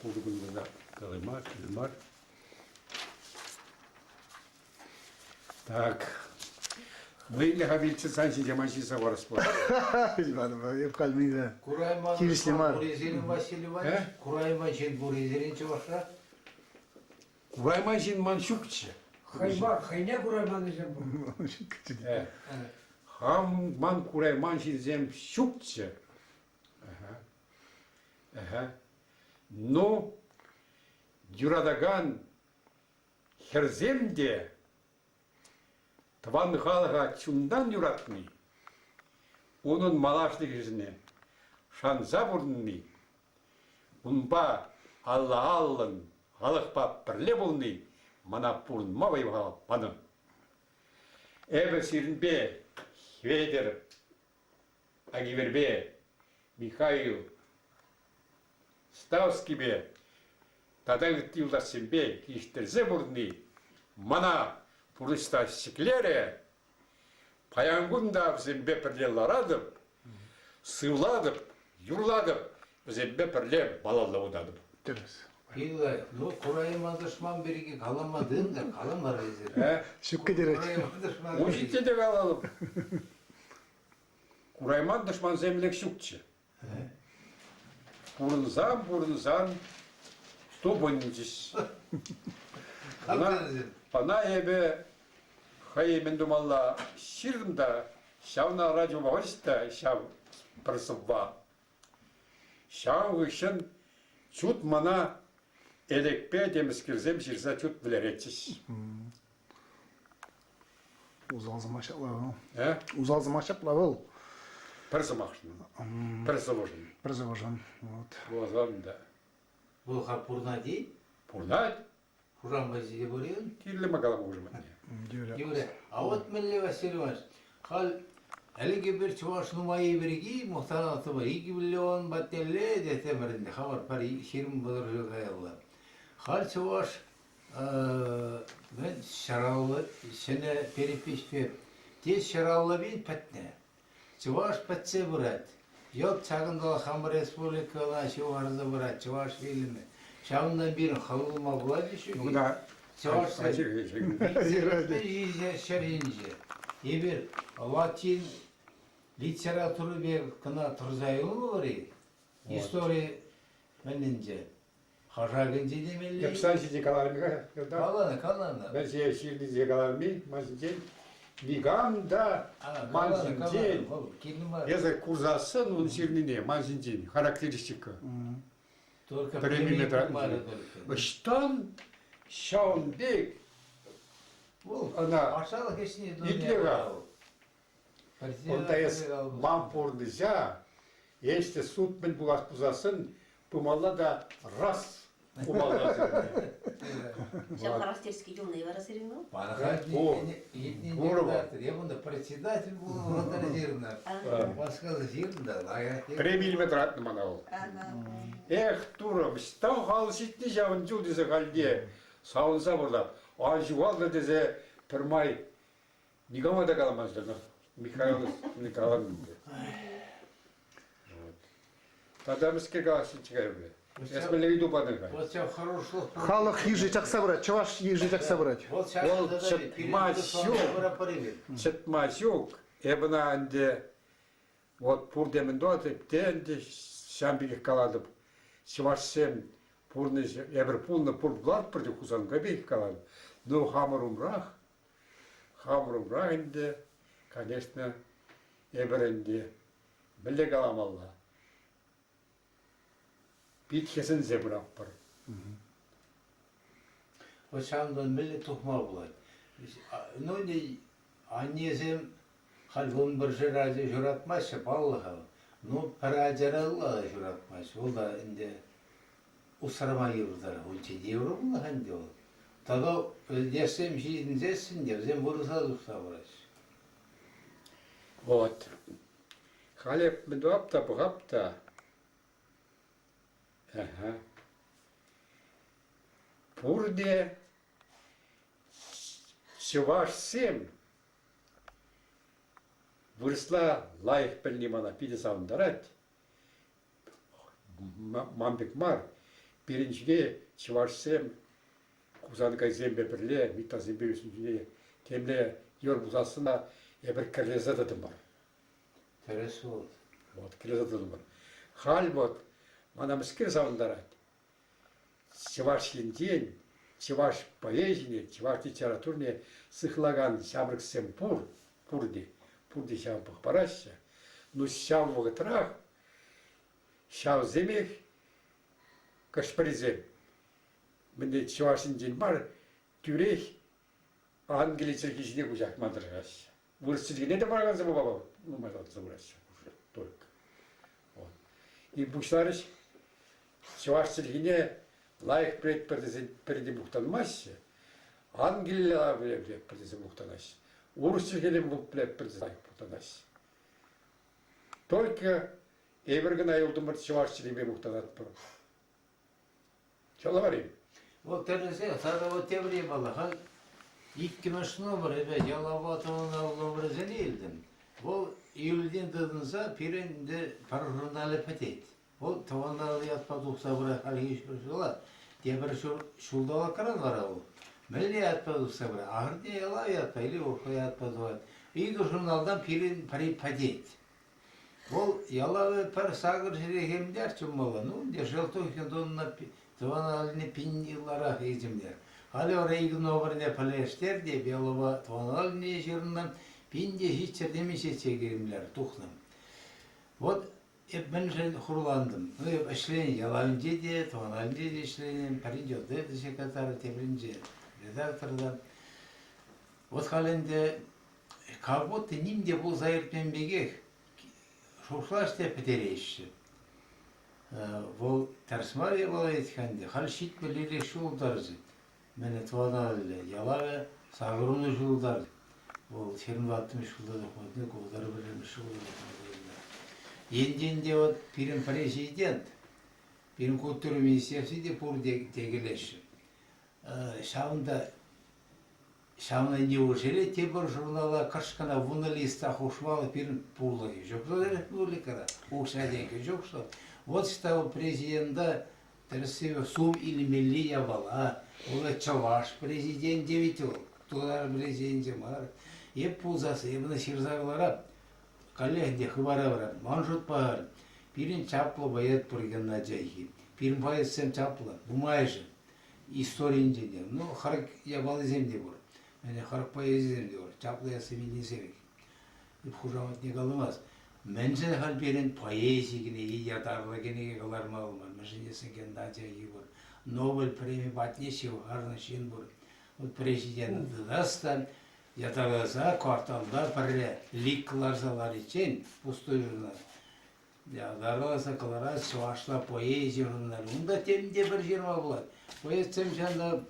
Калымар. Так, Böyle habilçi sanki cemaşisa var spor. Hep kalmaydı. Kurayman Kirişli var. Бурезерин Василий Иванович, He? Kurayman Şen Бурезерин Çavuşra. Vurayman jin man şukçı. Хайбар, хайне курайман десем бұл. He. Ham man kurayman jin zem şukçı. Aha. Aha. No Юрадаган херземде Тван халга чундан юратны. Onun malaşlık yüzüne şanza burunni. Bunba Allah Allah'ın halıkpa birle bulunni. Mana burunma vayva bana. Eve sirin be Hveder Agiver be Mikhail Stavski be Tadan yıldasın be işterze burunni. Mana Purista şiklere Payangunda bizim beperler aradım, sığladım, yurladım, bizim beperler balalı odadım. Пила, ну Kurayman düşman birigi kalamadın da kalamar rezil. He? Şükür ederim. Kurayman düşman O birigi. ciddi de kalalım. Kurayman düşman zemlek şukçı. Burunzan, stubuncis. Kalkar rezil. Bana eve, hayır dumalla, şirimda, şavna radyo bağırışta, şav pırsıva. Şav ışın, çut mana, elekpe demiskirzem şirsa çut bileretçiş. Uzalzı maşallah. He? Uzalzı maşallah. Pırsımakşın. Pırsıvuşun. Прозавожан. Вот. Bu zaman da. Bu kapurna değil, Purnat, Kur'an vaziyeti buluyorsun. kirli bakalım hocam. Diyor. Gibi, avat milli Vasilie Ivanoviç. Hal, elge bir çuvaş numayı birigi, muhtaratı var. 2 milyon battelle de temerinde. Havar pari, şirin budur yok ayarlar. Hal çuvaş, ben şarallı, sene peripişti. Tez şarallı bin petne. Çuvaş petse burat. Yok çağında Hamur Respublikalar şu vardı burat. Çuvaş filmi. Şavundan bir halılma buladı şu. Bu da Çuvaş acı. bir şerince. Bir Latin literatürü bir kına turzayılı mı var ya? Historia menince. Haşagınca demeli. Yapsan şimdi kalalım. Kalanı. Ben şimdi kalalım. Masınca. Ligam da mansınca. Yazık kurzasın onun şirinliği. Mansınca. Karakteristika. Perimetre. Iştan şaundek. Ana. Aşağıda kesin Hitler'a. Onda jest mampurныza. Este sut ben bulas puzasın. Pumalla da ras. Pumalla. Сейчас характеристики юные вырасырин был. Bana O. kadar ya bunda председатель bu ротаризированный. Başka da yerinde ayak. 3 миллиметра attım bana o. Ага. Turum, stan halsitli javın cüldüze kaldiye. Sağınsa burada. Anjuvalda deze permay. Nigama da kalamazdı. Mikhail Nikolay'ın. Tadamızki kalsın çıkarıyor. Esmeleri dupadı. Вот сейчас хорошо. Халық ежи жақса брать. Чуваш ежи жақса брать. Вот сейчас Ол да çıkma yok. Çıkmaz yok. Ebna ande вот pur demin doğatıp de şambik kaladım. Sivasem purni eber pulna pur bulat pırdı kuzan gabi kaladım. No hamurum rah inde, конечно, eber inde. Bile kalam Allah. Bit kesin zebra par. Вот şamdan millet tuhmal bular. Ну не annezem halbun bir jeraje juratmaz Allah'a. No parajaralla juratmaz. O da inde usrama yurtlar. O çediyorum da hande o. Tada öldesem şeyin zesin diye zem vursa dursa uğraş. Вот. Халеп медуапта, бухапта. Ага. Пурде Севаш сем выросла лайх пельнимана пидесаундарат. Мамбек мар. Биринчиге Севаш сем Кузанка зембе бірле, мита зембе үсінде темле йор бұзасына Я бір кірлезі дедім бар. Teresi oldu. Вот, кірлезі дедім бар. Хал вот, мана міскер сауындар айды. Чеваш енден, чеваш поэзияне, чеваш литературне сыхлаган шабрық сен пурде шам пықпараща. Ну, шам вғытрах, шам земех, кашпаризем. Менде чеваш енден бар, тюрех, английский кишіне күжақ мандырғаш. Вырсызгене де барған зымы баба, ұмайдан зымыраш. Только. Вот. И бұшларыш, чеваш тілгіне лайық перді мұқтанмашы, ангелия перді мұқтанаш, орыс тілгені перді лайық мұқтанаш. Только эбіргін айылдың бір чеваш тілгіне мұқтанат бұрын. Чала барайым. O teresi, sada o tevriye balığı. İlk kimeşine var, evet, Yalavat'ın avlu brazeni ildim. O İyülden dedinse, pirinde parırındalı petet. O tavandalı yatpaduksa bırak, halgi şurşula, diye bir şuldala karan var o. Melli yatpaduksa bırak, ahır diye yala yatpaylı, orta yatpaduksa. İyi duşunaldan pirin pari petet. O yala ve par sağır şirehim der çummalı, no, diye şeltokken donuna tavanalını pin yıllara heycimler. Hali oraya gün obarına paleşler diye bir alaba tavanalını yaşarından pin diye hiç demişe çekirimler, tuhnam. O hep ben şey kurulandım. Hep işleyin yalanca diye, tavanalınca diye işleyin, parinci oldu, dışa katarı tebrinci redaktörden. O halinde kavgot nim diye bu zayıfmen begek, şoşlaş diye petereşi. Bu tersmar yalan etkende, hal şit belirli şu oldarız. Mene tavanalıyla yala ve sağırını şu oldarız. Bu 20-60 yılda da kodları belirmiş şu oldarız. Yendinde o pirin pareşiyden, pirin kodları minisiyasi de pur degeleşi. Şavunda ne uğuşeli, tebir jurnala kaçkana vunalista hoşmalı pirin purları. Joklar republikada, uğuşadenki joklar. Вот что президента терсеве сум или милли явала, ола чаваш президент девятел, туда президент мар. И пузасы, и на сирзаглара, коллеги хвара вара, манжут пар, пирин чапло боят прыган на джайхи, пирин боят сем чапло, бумажи, история инженер. Ну, харк я бал земли бур, мене харк поезд земли бур, чапло я сами не севик. И хужамат не галымаз. Mensen hal birin poezigine, yatarlıgine kalarma olman. Мәжінесін кенді acayı var. Nobel premi batneşi harna şin var. O президент dasta yatarlısa kvartalda parle liklarsalar için pusтой jurnal. Yatarlısa kalara savaşla poezi jurnal. Onda temde bir jirma bular. Poezisem şanda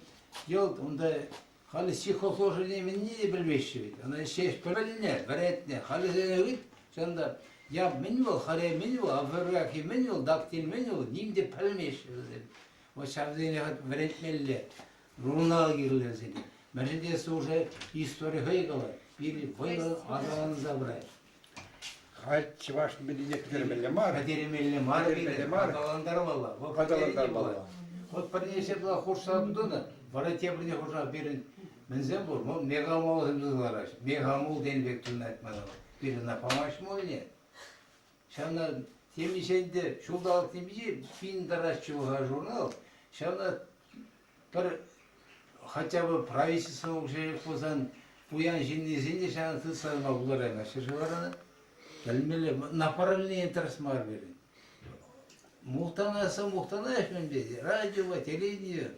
yol onda halı psихосложение мен не bilmeşi. Ona şey paralelne, veretne, halı zevit şanda ya menüel, hare menüel, aferraki menüel, daktil menüel, nimde pelmeş. O şavzeni hat veretmeli, runal girler seni. Mercedes уже история hıygalar. Bir hıygalar adalanıza bırak. Хал чеваш медине мар. Kaderimeli mar bir adalandar valla. Adalandar valla. O parnese bula hoşsabdona, varate birine hoşsab birin. Menzem bur, megamol hımzılar. Megamol denbek tunatmalı. Birine pamaş mı ne? Şana temişende şurada alt temişi 1000 дарашчего журнал. Şana bir хотя бы правительство уже позан буян жиннесinde şana tısarma bular ama şişvarana. Gelmeli na paralelne tersmar verin. Muhtanasa muhtanaşmen dedi. Radyo ve televizyon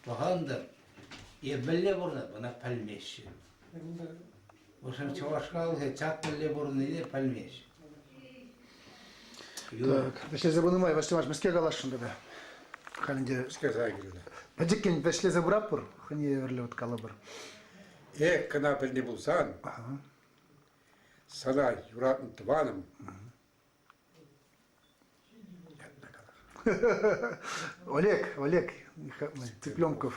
pahandır. Belle bana palmeş. O zaman çavaşkalı çat belle burnu palmeş. Так, если забунымай, ваштымаш, мәске калашын бе. Халинде. Сказай гүлі. Бәдіккен бәшле забырап бұр, хыне верлі өткалы бұр. Кына біліне болсан, сана юратын тываным. Олег Цыпленков.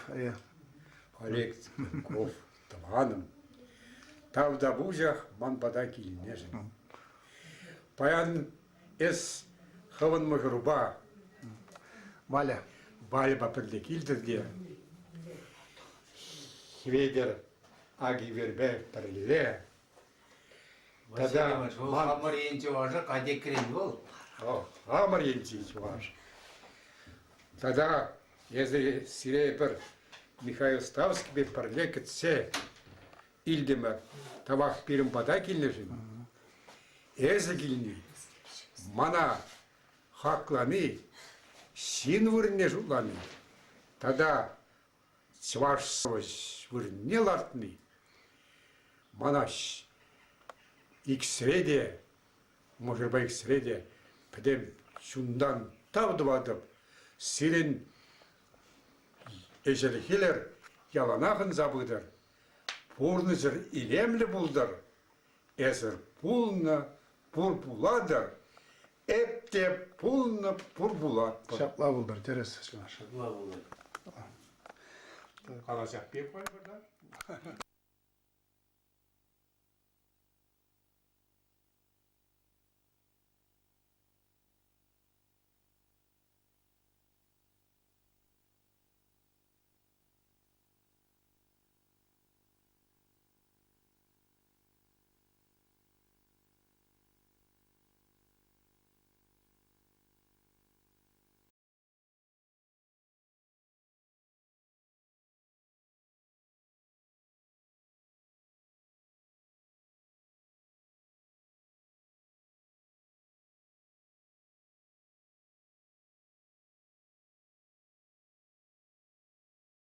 Олег Цыпленков тываным. Тавда бужах ман бада килінежін. Паян эс хаван махруба. Валя. Бальба перлекилдерге. Хведер аги вербе перле. Василий Иванович, ол хамыр енче важы қадек крен бол. Амыр енчич ваш. Тогда, если сирепер Михаил Ставский бе парлекет се илдемер табақ пирим бада келнешін. Эзі келні, мана хакланы, син вырне жуланы. Тогда сваш вырне лартны. Мана иксреде, может быть иксреде, педем шундан тавдывадып, сирен ежелхилер яланахын забыдыр. Пурнызыр илемлі булдыр. Эзір пулны пурпуладыр. Эпте пулны пурбулат. Шапла булдар, терес, Саслимаш. Шагла болды. Қаласақ бек қой бірді.